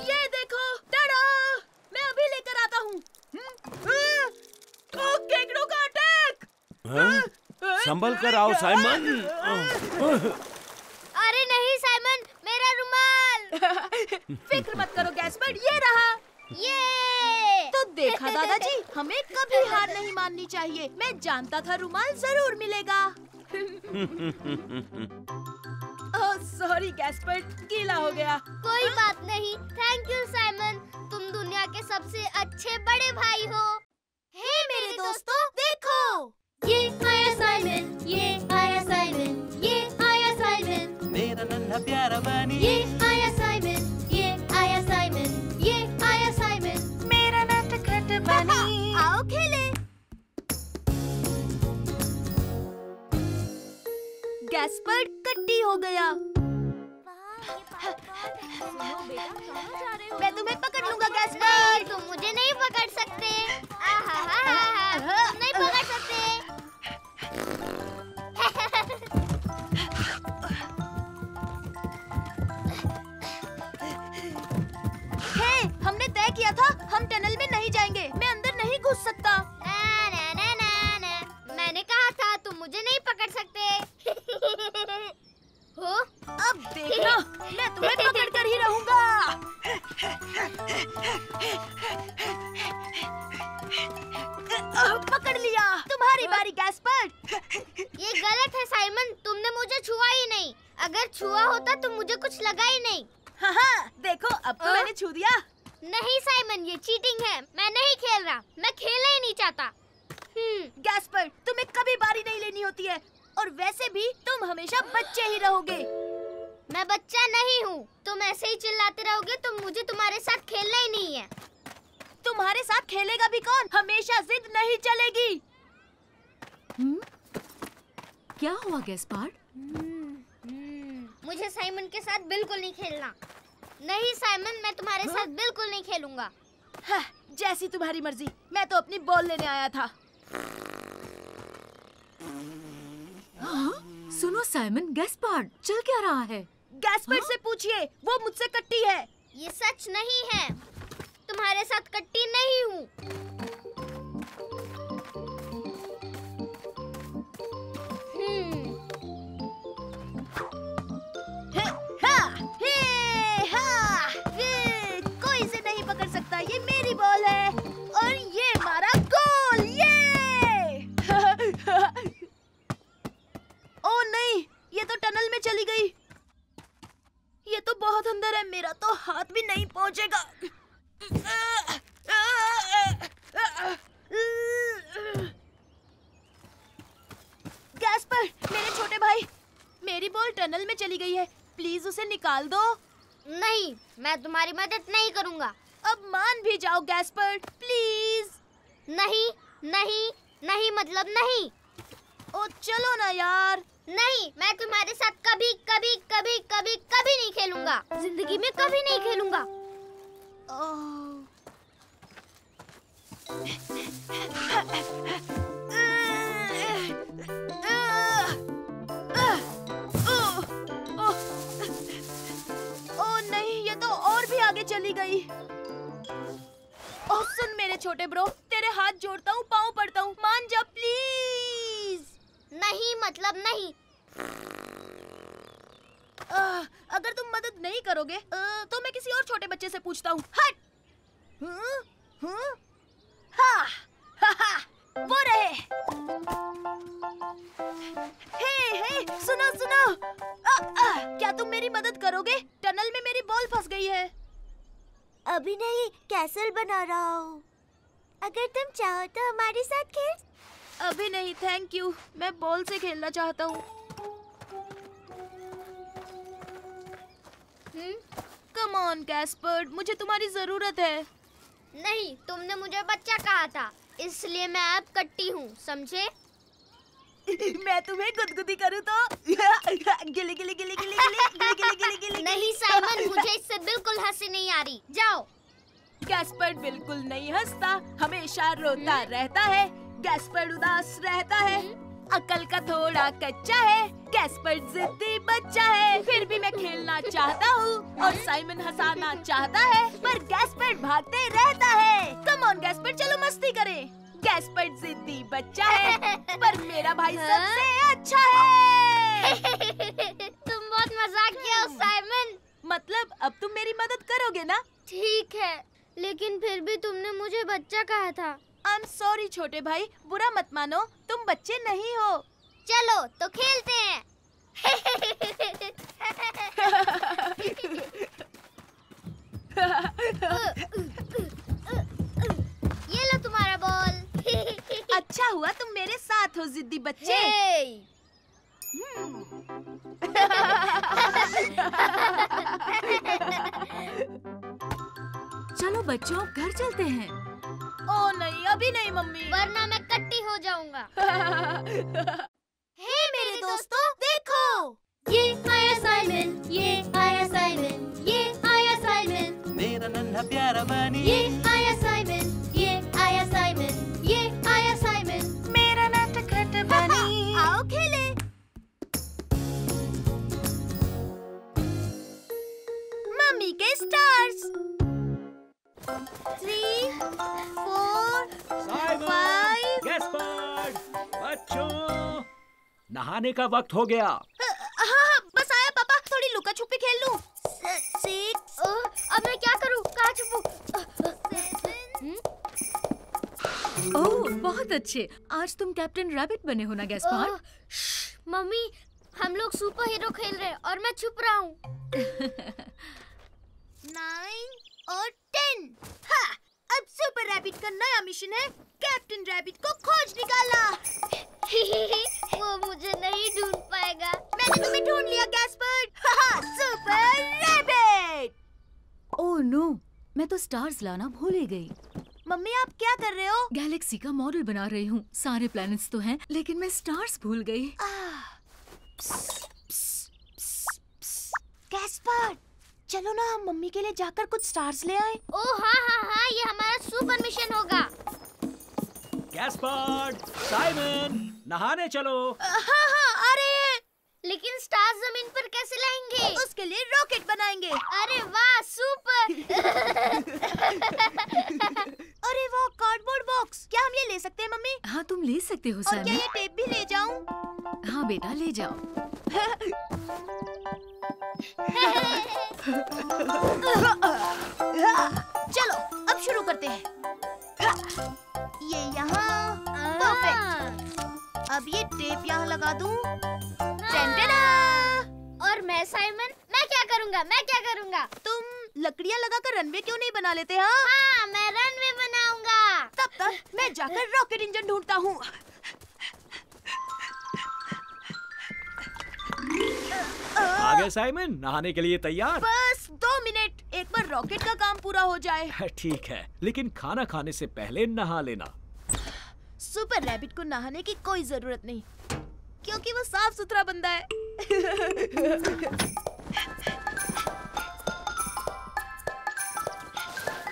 ये देखो, टाडा! मैं अभी लेकर आता हूँ। केकड़ों का अटैक! संभल कर आओ साइमन। अरे नहीं साइमन, मेरा रुमाल। फिक्र मत करो गैस्पर्ड, ये रहा। ये तो देखा दादाजी, हमें कभी हार नहीं माननी चाहिए। मैं जानता था रुमाल जरूर मिलेगा। सॉरी गैस्पर्ड, गीला हो गया। कोई बात नहीं। थैंक यू साइमन, तुम दुनिया के सबसे अच्छे बड़े भाई हो। हे मेरे दोस्तों, देखो, ये आया साइमन, ये आया साइमन, ये आया साइमन, मेरा नन्हा प्यारा बनी। ये आया गैस्पर्ड कट्टी हो गया। मैं तुम्हें पकड़ लूंगा गैस्पर्ड। तुम मुझे नहीं पकड़ सकते। तुम नहीं पकड़ सकते। हे, हमने तय किया था हम टनल में नहीं जाएंगे। मैं अंदर नहीं घुस सकता। ना। मैंने कहा था तुम मुझे नहीं पकड़ सकते। हो? अब देखना, मैं तुम्हें पकड़ कर ही रहूंगा। पकड़ लिया। तुम्हारी बारी गैस्पर्ड। ये गलत है साइमन, तुमने मुझे छुआ ही नहीं। अगर छुआ होता तो मुझे कुछ लगा ही नहीं। हाँ, देखो अब तो मैंने छू दिया। नहीं साइमन, ये चीटिंग है। मैं नहीं खेल रहा, मैं खेलना ही नहीं चाहता। गैस्पर्ड, तुम्हें कभी बारी नहीं लेनी होती है, और वैसे भी तुम हमेशा बच्चे ही रहोगे। मैं बच्चा नहीं हूँ। तुम ऐसे ही चिल्लाते रहोगे तो मुझे तुम्हारे साथ खेलना ही नहीं है। तुम्हारे साथ खेलेगा भी कौन? हमेशा जिद नहीं चलेगी। क्या हुआ गैस्पर्ड? मुझे साइमन के साथ बिल्कुल नहीं खेलना। नहीं साइमन, मैं तुम्हारे साथ बिल्कुल नहीं खेलूंगा। हाँ, जैसी तुम्हारी मर्जी। मैं तो अपनी बॉल लेने आया था। सुनो साइमन, गैस्पर्ड चल क्या रहा है? गैस्पर्ड से पूछिए, वो मुझसे कट्टी है। ये सच नहीं है। तुम्हारे साथ कट्टी नहीं हूँ। कोई इसे नहीं पकड़ सकता। ये मेरी बॉल है और ये हमारा गोल। ये ओ नहीं, ये तो टनल में चली गई। ये तो बहुत अंदर है, मेरा तो हाथ भी नहीं पहुंचेगा। गैस्पर्ड, मेरे छोटे भाई, मेरी बॉल टनल में चली गई है। प्लीज उसे निकाल दो। नहीं, मैं तुम्हारी मदद नहीं करूँगा। अब मान भी जाओ गैस्पर्ड, प्लीज। नहीं नहीं नहीं, मतलब नहीं। ओ चलो ना यार। नहीं, मैं तुम्हारे साथ कभी कभी कभी कभी कभी नहीं खेलूंगा। जिंदगी में कभी नहीं खेलूंगा। ओ नहीं, ये तो और भी आगे चली गई। ओह सुन मेरे छोटे ब्रो, तेरे हाथ जोड़ता हूँ, पाँव पड़ता हूँ, मान जा प्लीज। नहीं मतलब नहीं। अगर तुम मदद नहीं करोगे तो मैं किसी और छोटे बच्चे से पूछता हूँ। हट। वो रहे। हे, सुनो सुनो। क्या तुम मेरी मदद करोगे? टनल में मेरी बॉल फंस गई है। अभी नहीं, कैसल बना रहा हूँ। अगर तुम चाहो तो हमारे साथ खेल। अभी नहीं, थैंक यू। मैं बॉल से खेलना चाहता हूँ। कम ऑन गैस्पर्ड, मुझे तुम्हारी जरूरत है। नहीं, तुमने मुझे बच्चा कहा था, इसलिए मैं अब कट्टी हूँ, समझे? मैं तुम्हें गुदगुदी करूँ तो गिली गिली गिली गिली गिली गिली गिली गिली गिली। नहीं साइमन, मुझे इससे बिल्कुल हंसी नहीं आ रही। जाओ। गैस्पर्ड बिल्कुल नहीं हंसता, हमेशा रोता रहता है। गैस्पर्ड उदास रहता है, अकल का थोड़ा कच्चा है। गैस्पर्ड जिद्दी बच्चा है, फिर भी मैं खेलना चाहता हूँ और साइमन हंसाना चाहता है, पर गैस्पर्ड भागते रहता है। कम ऑन गैस्पर्ड, चलो मस्ती करें। गैस्पर्ड जिद्दी बच्चा है, पर मेरा भाई सबसे अच्छा है। तुम बहुत मजाक किया साइमन। मतलब अब तुम मेरी मदद करोगे ना? ठीक है, लेकिन फिर भी तुमने मुझे बच्चा कहा था। I'm sorry छोटे भाई, बुरा मत मानो, तुम बच्चे नहीं हो। चलो तो खेलते हैं। ये लो तुम्हारा बॉल। अच्छा हुआ तुम मेरे साथ हो जिद्दी बच्चे। चलो बच्चों, घर चलते हैं। ओ नहीं, अभी नहीं मम्मी, वरना मैं कट्टी हो जाऊंगा। हे मेरे दोस्तों, देखो के स्टार्स। 3, 4, साइमन, 5। गैस्पर्ड, बच्चों, नहाने का वक्त हो गया। हाँ, बस आया पापा, थोड़ी लुका छुपी खेल लूं। 6। अब मैं क्या करूं? कहाँ छुपूं? ओह, बहुत अच्छे। आज तुम कैप्टन रैबिट बने हो ना गैस्पार्ड? मम्मी, हम लोग सुपर हीरो खेल रहे हैं और मैं छुप रहा हूँ। 9 और 10। हाँ, अब सुपर रैबिट का नया मिशन है कैप्टन रैबिट को खोज निकालना। वो मुझे नहीं ढूंढ पाएगा। मैंने तुम्हें ढूंढ लिया Gaspard. Super rabbit. Oh no, मैं तो स्टार्स लाना भूल ही गई। मम्मी, आप क्या कर रहे हो? गैलेक्सी का मॉडल बना रही हूँ। सारे प्लैनेट्स तो हैं, लेकिन मैं स्टार्स भूल गई। गैस्पर्ड, चलो ना हम मम्मी के लिए जाकर कुछ स्टार्स ले आए। ओह हाँ, ये हमारा सुपर मिशन होगा। गैस्पर्ड, साइमन, नहाने चलो। हाँ, आ रहे हैं। लेकिन स्टार्स जमीन पर कैसे लाएंगे? उसके लिए रॉकेट बनाएंगे। अरे वाह, सुपर। अरे वाह, कार्डबोर्ड बॉक्स। क्या हम ये ले सकते हैं मम्मी? हाँ, तुम ले सकते हो और क्या साइमन। ये टेप भी ले जाऊं? हाँ बेटा, ले जाओ। चलो अब शुरू करते हैं। ये यहाँ, परफेक्ट। अब ये टेप यहाँ लगा दूं। और मैं साइमन, मैं क्या करूँगा? तुम लकड़ियाँ लगाकर रनवे क्यों नहीं बना लेते? हाँ, हाँ, मैं रनवे बनाऊंगा। तब तक मैं जाकर रॉकेट इंजन ढूंढता हूँ। आ गए साइमन, नहाने के लिए तैयार? बस 2 मिनट, एक बार रॉकेट का काम पूरा हो जाए। ठीक है, लेकिन खाना खाने से पहले नहा लेना। सुपर रैबिट को नहाने की कोई जरूरत नहीं, क्योंकि वो साफ सुथरा बंदा है।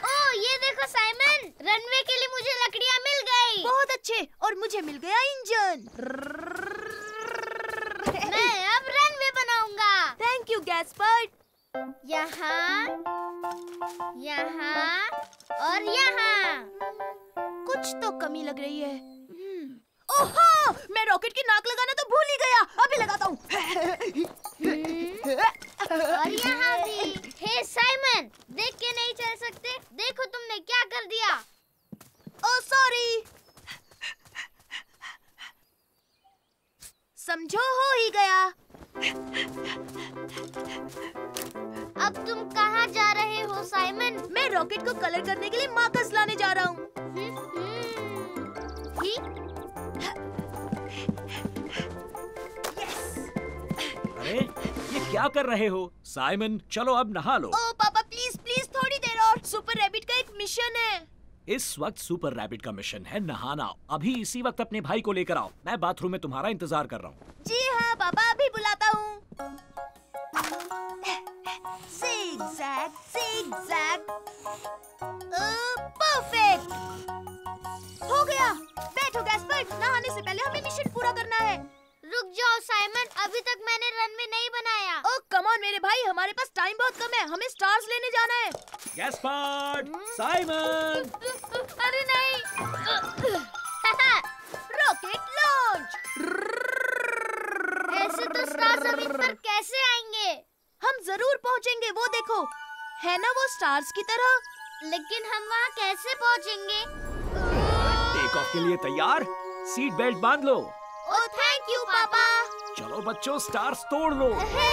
ओह, ये देखो साइमन, रनवे के लिए मुझे लकड़ियाँ मिल गई। बहुत अच्छे, और मुझे मिल गया इंजन। मैं अब रनवे बनाऊंगा। Thank you Gaspard. यहाँ, यहाँ और यहाँ। कुछ तो कमी लग रही है। ओहो, मैं रॉकेट की नाक लगाना तो भूल ही गया। अभी लगाता हूँ। और यहाँ भी। हे साइमन, देख के नहीं चल सकते? देखो तुमने क्या कर दिया। Oh sorry. समझो हो ही गया। अब तुम कहाँ जा रहे हो साइमन? मैं रॉकेट को कलर करने के लिए मार्कर्स लाने जा रहा हूँ। अरे, ये क्या कर रहे हो? साइमन, चलो अब नहा लो। ओह पापा, प्लीज प्लीज थोड़ी देर और। सुपर रैबिट का एक मिशन है। इस वक्त सुपर रैबिट का मिशन है नहाना। अभी इसी वक्त अपने भाई को लेकर आओ। मैं बाथरूम में तुम्हारा इंतजार कर रहा हूँ। जी हाँ पापा, अभी बुलाता हूँ। Zigzag, zigzag. परफेक्ट। हो गया। बैठो गैस्पर्ड, नहाने से पहले हमें मिशन पूरा करना है। रुक जाओ साइमन, अभी तक मैंने रनवे नहीं बनाया। ओह कम ऑन मेरे भाई, हमारे पास टाइम बहुत कम है। हमें स्टार्स लेने जाना है। Gaspard, Simon. अरे नहीं। Rocket launch. ऐसे तो स्टार जमीन पर कैसे आएंगे? हम जरूर पहुंचेंगे, वो देखो, है ना वो स्टार्स की तरह। लेकिन हम वहाँ कैसे पहुँचेंगे? टेक ऑफ के लिए तैयार? सीट बेल्ट बांध लो। ओह थैंक यू पापा। चलो बच्चों, स्टार्स तोड़ लो। हे,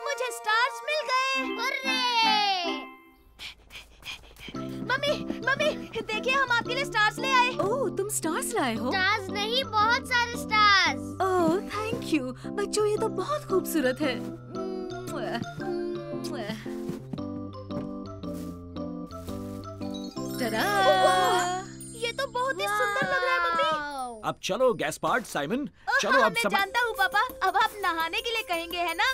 मुझे स्टार्स मिल गए। हुर्रे! मम्मी, देखिए हम आपके लिए स्टार्स ले आए। ओह, तुम स्टार्स लाए हो? स्टार्स नहीं, बहुत सारे स्टार्स। Oh, thank you. बच्चों, ये तो बहुत खूबसूरत है। टडा! ये तो बहुत ही सुंदर लग रहा है मम्मी। अब चलो गैस्पार्ड, साइमन, चलो अब मैं जानता हूँ पापा, अब आप नहाने के लिए कहेंगे, है ना?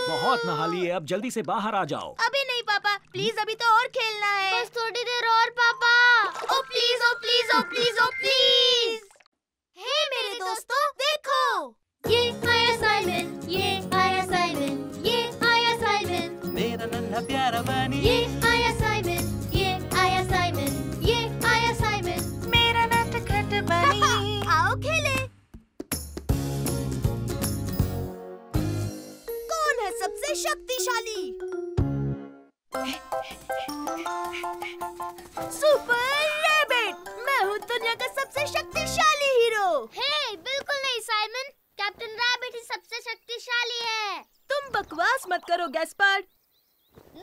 बहुत नहा लिए, अब जल्दी से बाहर आ जाओ। अभी नहीं पापा, प्लीज, अभी तो और खेलना है। बस थोड़ी देर और पापा। Oh please, oh please, oh please, oh please. हे मेरे दोस्तों, देखो, शक्तिशाली। सुपर रैबिट, मैं हूँ दुनिया का सबसे शक्तिशाली हीरो। हे, बिल्कुल नहीं साइमन, कैप्टन रैबिट ही सबसे शक्तिशाली है। तुम बकवास मत करो गैस्पर्ड।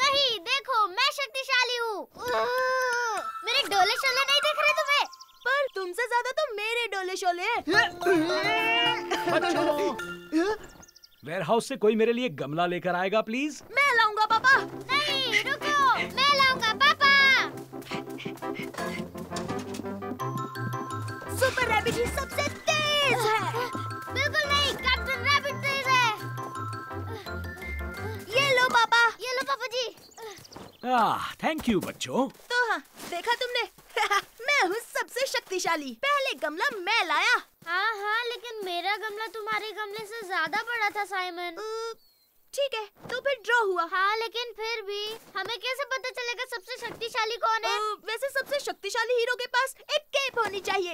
नहीं, देखो मैं शक्तिशाली हूँ। मेरे डोले शोले नहीं दिख रहे तुम्हें? पर तुमसे ज्यादा तो मेरे डोले शोले हैं। वेयर हाउस से कोई मेरे लिए गमला लेकर आएगा प्लीज? मैं लाऊंगा पापा। नहीं, रुको, मैं लाऊंगा पापा। सुपर रैबिट ही सबसे तेज है। बिल्कुल नहीं, कैप्टन रैबिट तेज है। ये लो पापा। ये लो पापा जी। थैंक यू बच्चों। तो हाँ, देखा तुमने? मैं हूँ सबसे शक्तिशाली। पहले गमला मैं लाया। हाँ, लेकिन मेरा गमला तुम्हारे गमले से ज्यादा बड़ा था साइमन। ठीक है, तो फिर ड्रॉ हुआ। हाँ, लेकिन फिर भी हमें कैसे पता चलेगा सबसे शक्तिशाली कौन है? वैसे सबसे शक्तिशाली हीरो के पास एक केप होनी चाहिए।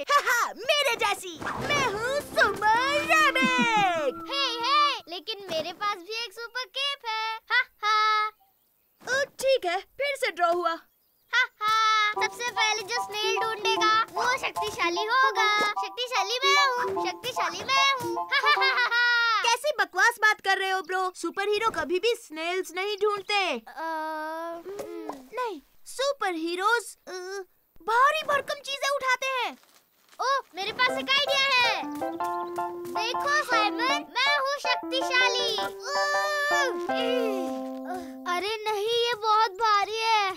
मेरे जैसी। मैं हूँ सुपर रैबिट। हे, लेकिन मेरे पास भी एक सुपर केप है। ठीक है, फिर से ड्रॉ हुआ। सबसे पहले जो स्नेल ढूंढेगा वो शक्तिशाली होगा। शक्तिशाली मैं हूँ, शक्तिशाली मैं हूँ। कैसी बकवास बात कर रहे हो ब्रो? सुपर हीरो कभी भी स्नेल्स नहीं ढूंढते। नहीं, सुपर हीरोज भारी भरकम चीजें उठाते हैं। ओह, मेरे पास एक आइडिया है। देखो साइमन, मैं हूँ शक्तिशाली। अरे नहीं, ये बहुत भारी है।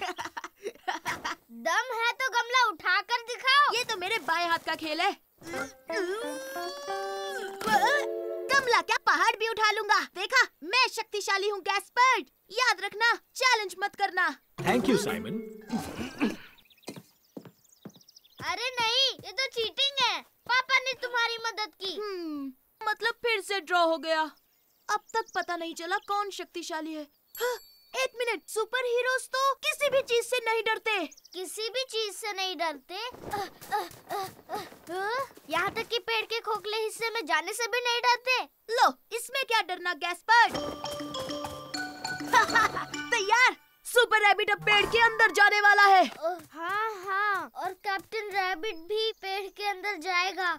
दम है तो गमला उठाकर दिखाओ। ये तो मेरे बाएं हाथ का खेल है। गमला क्या, पहाड़ भी उठा लूंगा। देखा, मैं शक्तिशाली हूँ गैस्पर्ड। याद रखना, चैलेंज मत करना। Thank you Simon. अरे नहीं, ये तो चीटिंग है। पापा ने तुम्हारी मदद की। मतलब फिर से ड्रॉ हो गया। अब तक पता नहीं चला कौन शक्तिशाली है। एक मिनट, सुपर हीरोज तो किसी भी चीज से नहीं डरते। किसी भी चीज से नहीं डरते? यहाँ तक कि पेड़ के खोखले हिस्से में जाने से भी नहीं डरते। लो, इसमें क्या डरना गैस्पर्ड। तैयार, सुपर रैबिट अब पेड़ के अंदर जाने वाला है। हाँ, और कैप्टन रैबिट भी पेड़ के अंदर जाएगा।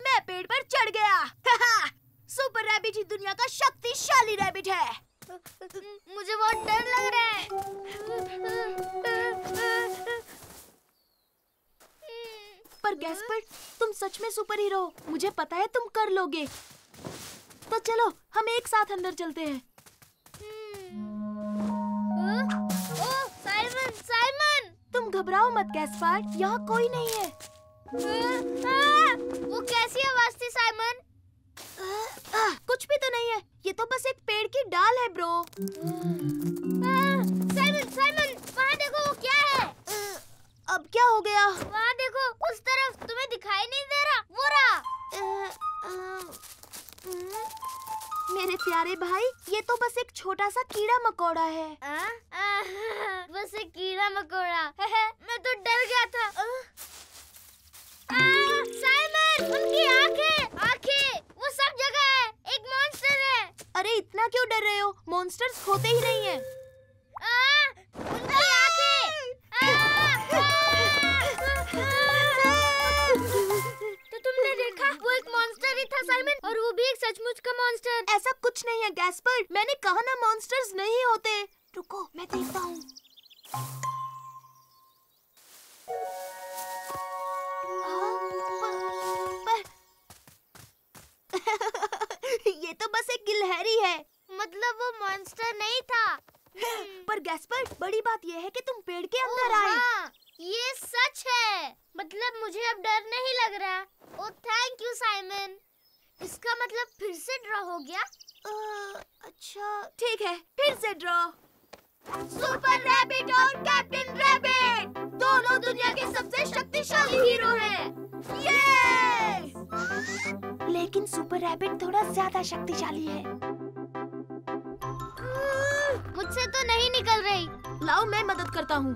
मैं पेड़ पर चढ़ गया। सुपर रैबिट ही दुनिया का शक्तिशाली रैबिट है। मुझे बहुत डर लग रहा है। पर गैस्पर्ड, तुम सच में सुपर हीरो हो। मुझे पता है तुम कर लोगे। तो चलो, हम एक साथ अंदर चलते हैं। ओह, साइमन! तुम घबराओ मत गैस्पर्ड, यहाँ कोई नहीं है। वो कैसी आवाज थी साइमन? कुछ भी तो नहीं है, ये तो बस एक पेड़ की डाल है ब्रो। साइमन, वहाँ देखो, वो क्या है? अब क्या हो गया? वहाँ देखो, उस तरफ। तुम्हें दिखाई नहीं दे रहा? वो रहा। मेरे प्यारे भाई, ये तो बस एक छोटा सा कीड़ा मकोड़ा है। बस एक कीड़ा मकोड़ा। मैं तो डर गया था। साइमन, उनकी आंखें, वो सब जगह है। एक मॉन्स्टर है। अरे इतना क्यों डर रहे हो? मॉन्स्टर्स होते ही नहीं है। उनकी आंखें। तो तुमने देखा, वो एक मॉन्स्टर ही था साइमन, और वो भी एक सचमुच का मॉन्स्टर। ऐसा कुछ नहीं है गैस्पर्ड, मैंने कहा ना मॉन्स्टर्स नहीं होते। रुको, मैं देखता हूँ। ये तो बस एक गिलहरी है। मतलब वो मॉन्स्टर नहीं था। पर गैस्पर्ड, बड़ी बात ये है कि तुम पेड़ के अंदर आए। हाँ, ये सच है। मतलब मुझे अब डर नहीं लग रहा। ओह, थैंक यू साइमन। इसका मतलब फिर से ड्रॉ हो गया? अच्छा, ठीक है, फिर से ड्रॉ। सुपर रैबिट और कैप्टन रैबिट दोनों दुनिया के सबसे शक्तिशाली हीरो हैं। ये! लेकिन सुपर रैबिट थोड़ा ज्यादा शक्तिशाली है। मुझसे तो नहीं निकल रही। लाओ, मैं मदद करता हूँ।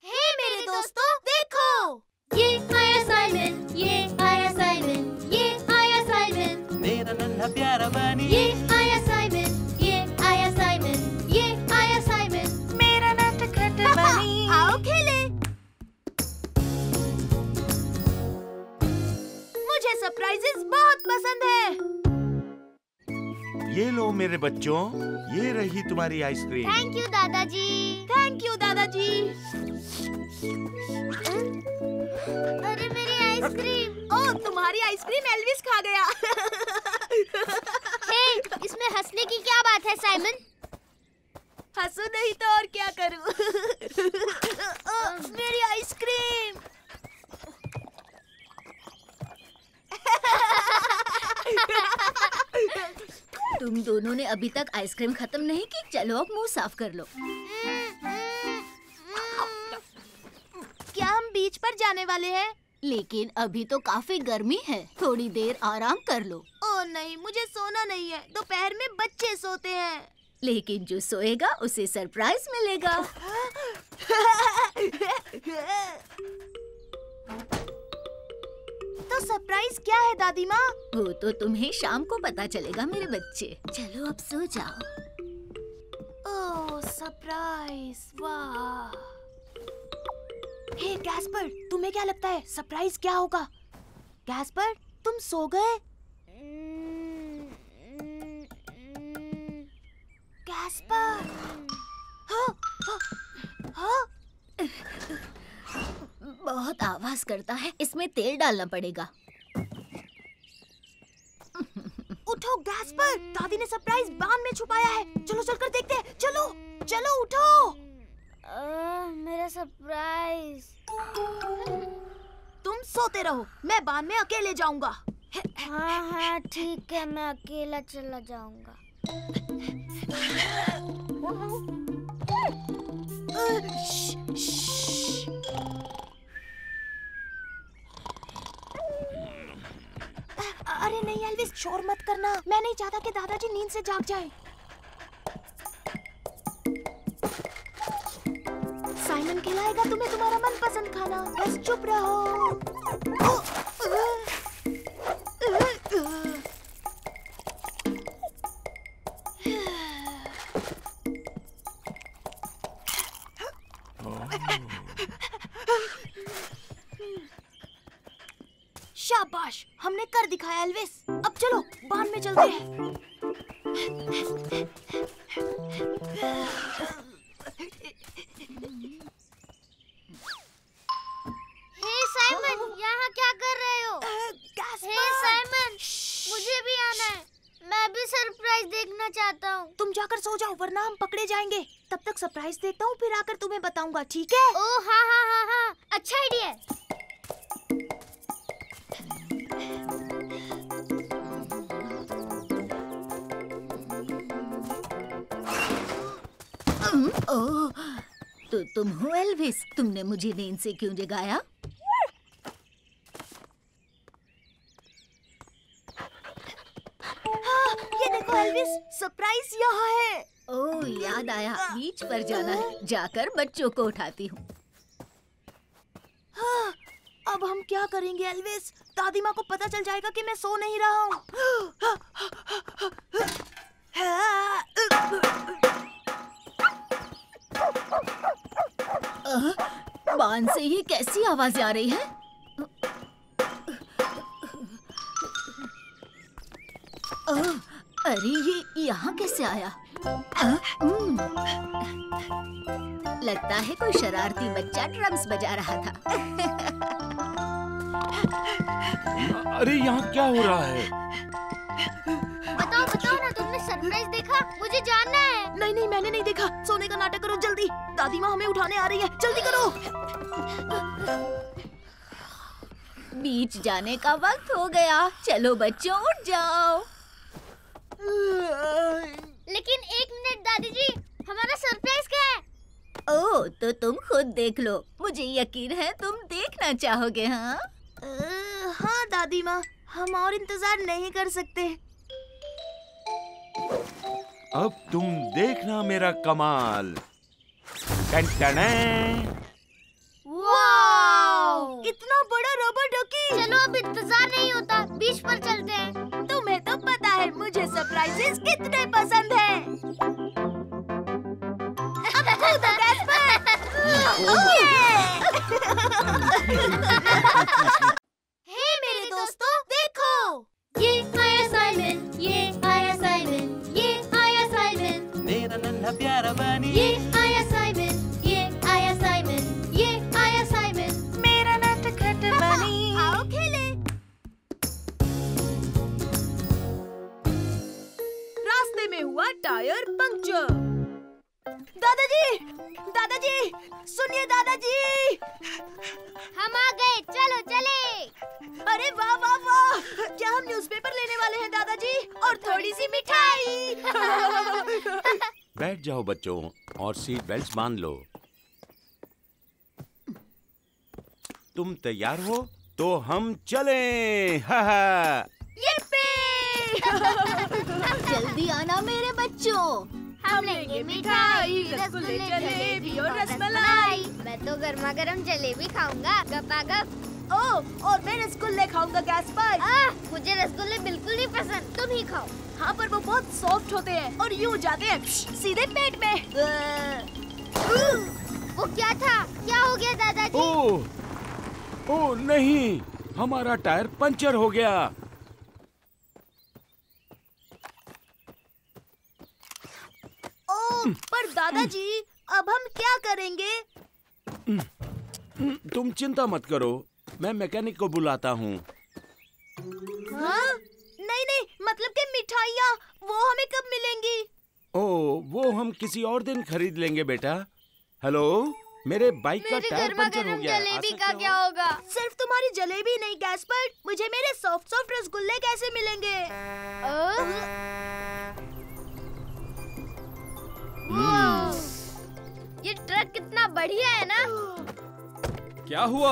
हे मेरे दोस्तों, देखो, ये लो मेरे बच्चों, ये रही तुम्हारी आइसक्रीम। थैंक यू दादाजी। थैंक यू दादाजी। अरे मेरी आइसक्रीम। ओह, तुम्हारी आइसक्रीम एल्विस खा गया। हे, इसमें हंसने की क्या बात है साइमन? हंसू नहीं तो और क्या करूं? मेरी आइसक्रीम। तुम दोनों ने अभी तक आइसक्रीम खत्म नहीं की। चलो अब मुंह साफ कर लो। क्या हम बीच पर जाने वाले हैं? लेकिन अभी तो काफी गर्मी है, थोड़ी देर आराम कर लो। ओह नहीं, मुझे सोना नहीं है। दोपहर में बच्चे सोते हैं। लेकिन जो सोएगा उसे सरप्राइज मिलेगा। तो सरप्राइज क्या है दादी माँ? वो तो तुम्हें शाम को पता चलेगा मेरे बच्चे। चलो अब सो जाओ। ओह सरप्राइज, वाह। हे गैस्पर, तुम्हें क्या लगता है सरप्राइज क्या होगा? गैस्पर, तुम सो गए? गैस्पर, हाँ, हाँ, हाँ। बहुत आवाज करता है, इसमें तेल डालना पड़ेगा। उठो गैस्पर, दादी ने सरप्राइज बांध में छुपाया है। चलो चलकर देखते हैं। चलो चलो उठो। मेरा सरप्राइज। तुम सोते रहो, मैं बांध में अकेले जाऊंगा। हाँ हाँ ठीक है, मैं अकेला चला जाऊंगा। अरे नहीं एल्विस, शोर मत करना। मैं नहीं चाहता कि दादाजी नींद से जाग जाएं। साइमन खिलाएगा तुम्हें तुम्हारा मनपसंद खाना। बस चुप रहो। शाबाश, हमने कर दिखाया एल्विस। अब चलो बांध में चलते हैं। हे साइमन, यहाँ क्या कर रहे हो? हे साइमन, मुझे भी आना है। मैं भी सरप्राइज देखना चाहता हूँ। तुम जाकर सो जाओ वरना हम पकड़े जाएंगे। तब तक सरप्राइज देखता हूँ, फिर आकर तुम्हें बताऊंगा, ठीक है? ओह हाँ हाँ हाँ हाँ, अच्छा आइडिया है। ओह, तो तुम हो एल्विस? तुमने मुझे नींद से क्यों जगाया? हाँ, ये देखो एल्विस, सरप्राइज यहाँ है। ओह याद आया, बीच पर जाना है। जाकर बच्चों को उठाती हूँ। हाँ, अब हम क्या करेंगे एल्विस? दादी माँ को पता चल जाएगा कि मैं सो नहीं रहा हूँ। बांध से ये कैसी आवाज आ रही है? अरे ये यहाँ कैसे आया? लगता है कोई शरारती बच्चा ड्रम्स बजा रहा था। अरे यहाँ क्या हो रहा है? बताओ बताओ ना, तुमने सरप्राइज देखा? मुझे जानना है। नहीं नहीं, मैंने नहीं देखा। सोने का नाटक करो जल्दी। दादी माँ हमें उठाने आ रही है, जल्दी करो। बीच जाने का वक्त हो गया। चलो बच्चों उठ जाओ। लेकिन एक मिनट दादी जी, हमारा सरप्राइज क्या है? ओह, तो तुम खुद देख लो। मुझे यकीन है तुम देखना चाहोगे। हाँ हाँ दादी माँ, हम और इंतजार नहीं कर सकते। अब तुम देखना मेरा कमाल। वाव! इतना बड़ा रबर डकी। चलो अब इंतजार नहीं होता, बीच पर चलते हैं। तुम्हें तो पता है मुझे सरप्राइजेस कितने पसंद हैं। अब कूदो गैस्पर। हे मेरे दोस्तों, देखो, ये आया साइमन, ये आया साइमन, पहला प्यारा बनी। ये आया साइमन, ये आया साइमन, ये आया साइमन। मेरा नटखट बनी। आओ खेले। रास्ते में हुआ टायर पंक्चर। दादाजी, दादाजी, सुनिए दादाजी। हम आ गए, चलो चले। अरे वाह वाह वाह, क्या हम न्यूज़पेपर लेने वाले हैं दादाजी? और थोड़ी सी मिठाई। बैठ जाओ बच्चों और सीट बेल्ट बांध लो। तुम तैयार हो तो हम चलें। हा हा। जल्दी आना मेरे बच्चों। हम लेंगे मिठाई, रसगुल्ले, जलेबी और रसमलाई। मैं तो गर्मा गर्म जलेबी खाऊंगा, गपागप। ओह, और मैं रसगुल्ले खाऊंगा गैस्पर। मुझे रसगुल्ले बिल्कुल नहीं पसंद, तुम ही खाओ। हाँ, पर वो बहुत सॉफ्ट होते हैं और यूं जाते हैं सीधे पेट में। वो क्या था? क्या हो गया दादाजी? ओह नहीं, हमारा टायर पंचर हो गया। ओह, पर दादाजी अब हम क्या करेंगे? तुम चिंता मत करो, मैं मैकेनिक को बुलाता हूँ। हाँ? नहीं नहीं, मतलब कि मिठाइयाँ वो हमें कब मिलेंगी? ओह, वो हम किसी और दिन खरीद लेंगे बेटा। हेलो, मेरे बाइक का टायर पंचर हो गया है। जलेबी का क्या होगा? सिर्फ तुम्हारी जलेबी नहीं गैस्पर, मुझे मेरे सॉफ्ट सॉफ्ट रसगुल्ले कैसे मिलेंगे? ये ट्रक कितना बढ़िया है ना? क्या हुआ?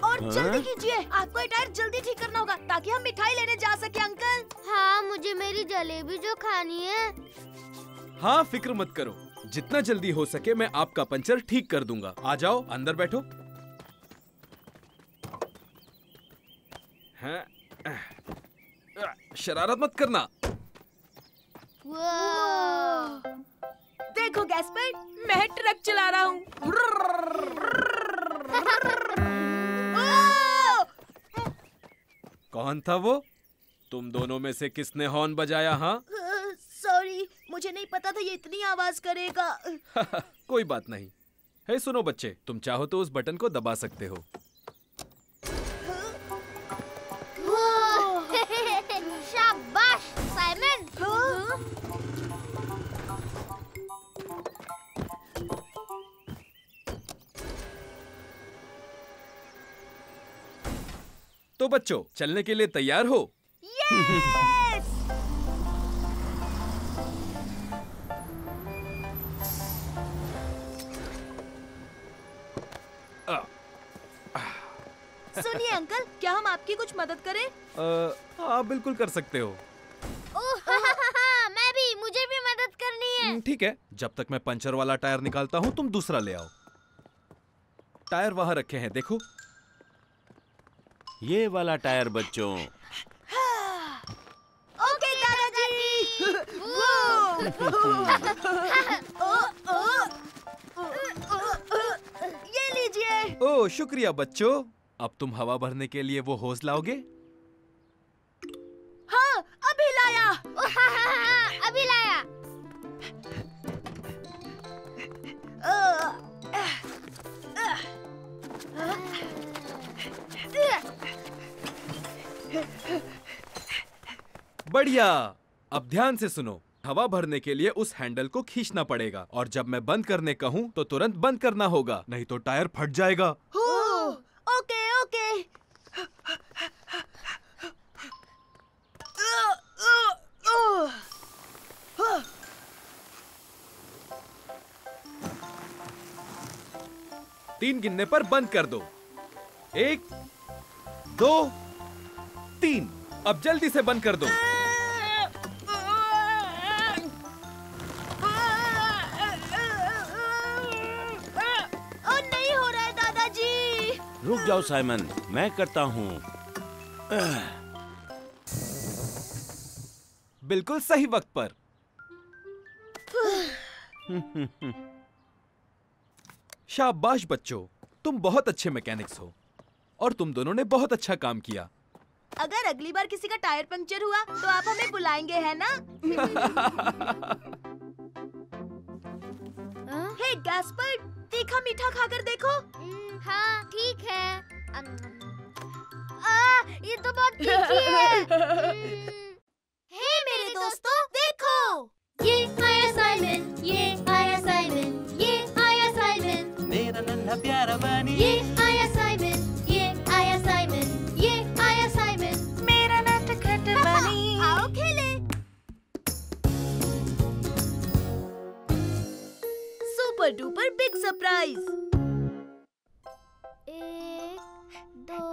और जल्दी कीजिए, आपको ये टायर जल्दी ठीक करना होगा ताकि हम मिठाई लेने जा सके अंकल। हाँ, मुझे मेरी जलेबी जो खानी है। हाँ, फिक्र मत करो, जितना जल्दी हो सके मैं आपका पंचर ठीक कर दूंगा। आ जाओ, अंदर बैठो। हैं? शरारत मत करना। देखो गैस्पर, मैं ट्रक चला रहा हूँ। कौन था वो? तुम दोनों में से किसने हॉर्न बजाया? हाँ? सॉरी, मुझे नहीं पता था ये इतनी आवाज करेगा। कोई बात नहीं। हे सुनो बच्चे, तुम चाहो तो उस बटन को दबा सकते हो। शाबाश साइमन। तो बच्चों, चलने के लिए तैयार हो? यस! सुनिए अंकल, क्या हम आपकी कुछ मदद करें? हाँ, बिल्कुल कर सकते हो। मैं भी, मुझे भी मदद करनी है। ठीक है, जब तक मैं पंचर वाला टायर निकालता हूँ तुम दूसरा ले आओ। टायर वहाँ रखे हैं, देखो। ये वाला टायर बच्चों। ओके दादाजी। ये लीजिए। ओह, शुक्रिया बच्चों। अब तुम हवा भरने के लिए वो होज लाओगे? हाँ, अभी लाया। अभी लाया। बढ़िया। अब ध्यान से सुनो, हवा भरने के लिए उस हैंडल को खींचना पड़ेगा और जब मैं बंद करने कहूँ तो तुरंत बंद करना होगा, नहीं तो टायर फट जाएगा। Okay okay. तीन गिनने पर बंद कर दो। 1, 2, 3। अब जल्दी से बंद कर दो। नहीं हो रहा है दादाजी। रुक जाओ साइमन, मैं करता हूँ। बिल्कुल सही वक्त पर। शाबाश बच्चों, तुम बहुत अच्छे मैकेनिक्स हो और तुम दोनों ने बहुत अच्छा काम किया। अगर अगली बार किसी का टायर पंक्चर हुआ तो आप हमें बुलाएंगे, है ना? मीठा खाकर देखो। हाँ ठीक है। ये तो बहुत तीखी है। हे मेरे दोस्तों, देखो। ये आया साइमन, ये आया साइमन, ये आया साइमन, मेरा नन्हा प्यारा बनी। ये आया साइमन, ये आया साइमन, ये आया साइमन, मेरा नटखट बनी। आओ खेले। Super duper big surprise. 1 2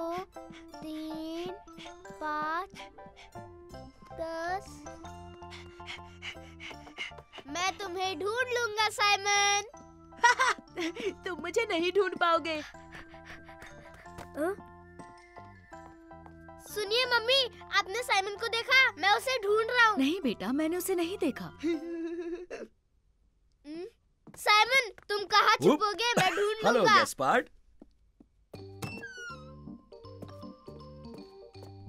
3 5 10। मैं तुम्हें ढूंढ लूंगा साइमन। तुम मुझे नहीं ढूंढ पाओगे। सुनिए मम्मी, आपने साइमन को देखा? मैं उसे ढूंढ रहा हूँ। नहीं बेटा, मैंने उसे नहीं देखा। साइमन, तुम कहाँ छुपोगे? मैं ढूंढ हेलो लूंगा। गैस्पार्ड।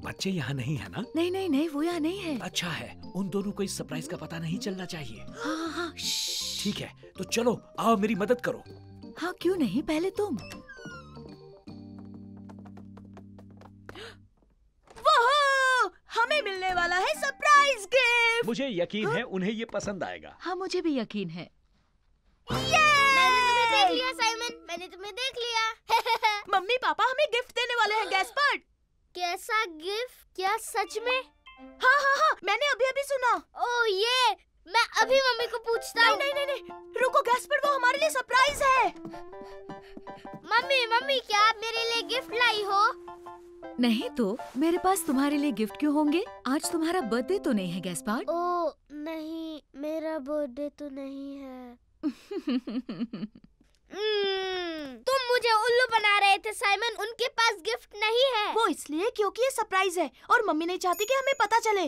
बच्चे यहाँ नहीं है ना? नहीं नहीं नहीं, वो यहाँ नहीं है। अच्छा है, उन दोनों को इस सरप्राइज का पता नहीं चलना चाहिए। हाँ हाँ। ठीक है, तो चलो आओ मेरी मदद करो। हाँ क्यों नहीं, पहले तुम। वो हमें मिलने वाला है सरप्राइज गिफ्ट। मुझे यकीन है उन्हें ये पसंद आएगा। हाँ मुझे भी यकीन है। मैंने तुम्हें देख लिया साइमन, मैंने तुम्हें देख लिया। मम्मी पापा हमें गिफ्ट देने वाले हैं गैस्पार्ड। कैसा गिफ्ट? क्या सच में? हाँ हाँ हाँ, मैंने अभी अभी सुना। ओह ये, मैं अभी मम्मी को पूछता हूँ। नहीं नहीं नहीं, रुको गैस्पार्ड, वो हमारे लिए सरप्राइज है। मम्मी मम्मी, क्या आप मेरे लिए गिफ्ट लाई हो? नहीं तो मेरे पास तुम्हारे लिए गिफ्ट क्यों होंगे? आज तुम्हारा बर्थडे तो नहीं है गैस्पार्ड? ओह नहीं, मेरा बर्थडे तो नहीं है। तुम मुझे उल्लू बना रहे थे साइमन, उनके पास गिफ्ट नहीं है। वो इसलिए क्योंकि ये सरप्राइज है और मम्मी नहीं चाहती कि हमें पता चले।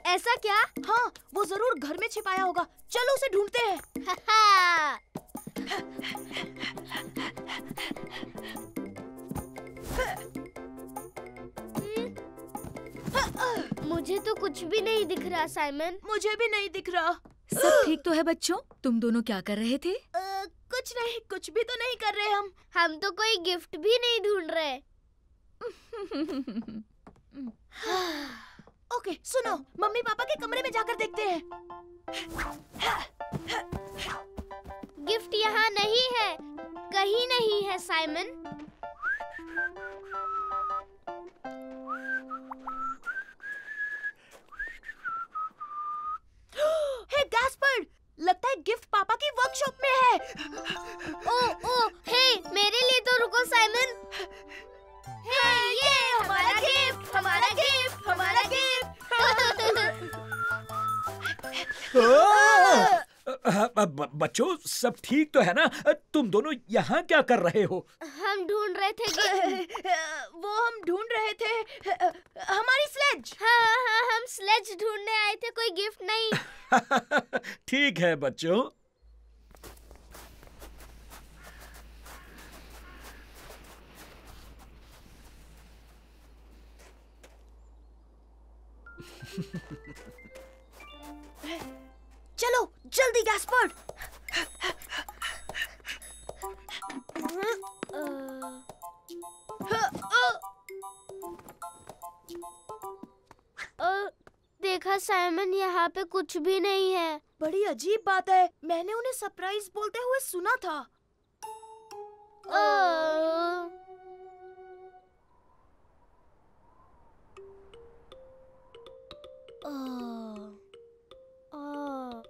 ऐसा क्या? हाँ, वो जरूर घर में छिपाया होगा। चलो उसे ढूंढते हैं। मुझे तो कुछ भी नहीं दिख रहा साइमन। मुझे भी नहीं दिख रहा। सब ठीक तो है बच्चों? तुम दोनों क्या कर रहे थे? कुछ नहीं, कुछ भी तो नहीं कर रहे हम। हम तो कोई गिफ्ट भी नहीं ढूंढ रहे। ओके सुनो, मम्मी पापा के कमरे में जाकर देखते हैं। गिफ्ट यहाँ नहीं है, कहीं नहीं है साइमन। हे गैस्पार्ड, लगता है गिफ्ट पापा की वर्कशॉप में है। ओ हे, मेरे लिए तो रुको साइमन। हे, ये हमारा गिफ्ट, हमारा गिफ्ट, हमारा गिफ्ट। बच्चों सब ठीक तो है ना? तुम दोनों यहाँ क्या कर रहे हो? हम ढूंढ रहे थे गिफ्ट। वो हम ढूंढ रहे थे हमारी स्लेज। हाँ, हम स्लेज ढूंढने आए थे, कोई गिफ्ट नहीं। ठीक है बच्चों। चलो जल्दी गैस्पार्ड। देखा साइमन, यहाँ पे कुछ भी नहीं है। बड़ी अजीब बात है, मैंने उन्हें सरप्राइज बोलते हुए सुना था।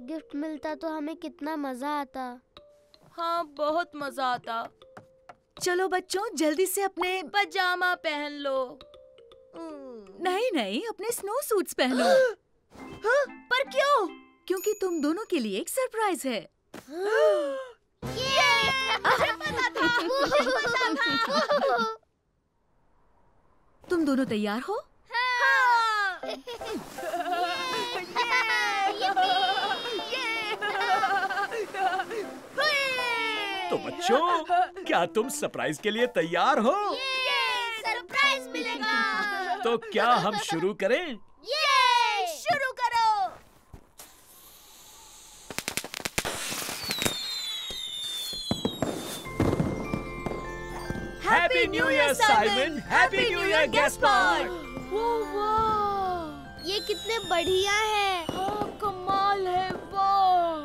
गिफ्ट मिलता तो हमें कितना मजा आता। हाँ बहुत मजा आता। चलो बच्चों जल्दी से अपने पजामा पहन लो। नहीं नहीं, अपने स्नो सूट्स पहनो। हाँ? पर क्यों? क्योंकि तुम दोनों के लिए एक सरप्राइज है। मुझे पता था, मुझे पता था। तुम दोनों तैयार हो? तो बच्चों, क्या तुम सरप्राइज के लिए तैयार हो? सरप्राइज मिलेगा। तो क्या हम शुरू करें? शुरू करो। Happy new year Simon, happy new year Gaspard. ये कितने बढ़िया है। कमाल है, वाह।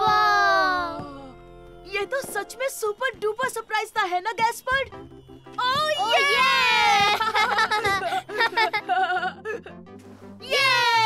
वाह। ये तो सच में सुपर डुपर सरप्राइज था, है ना गैस्पर्ड? ये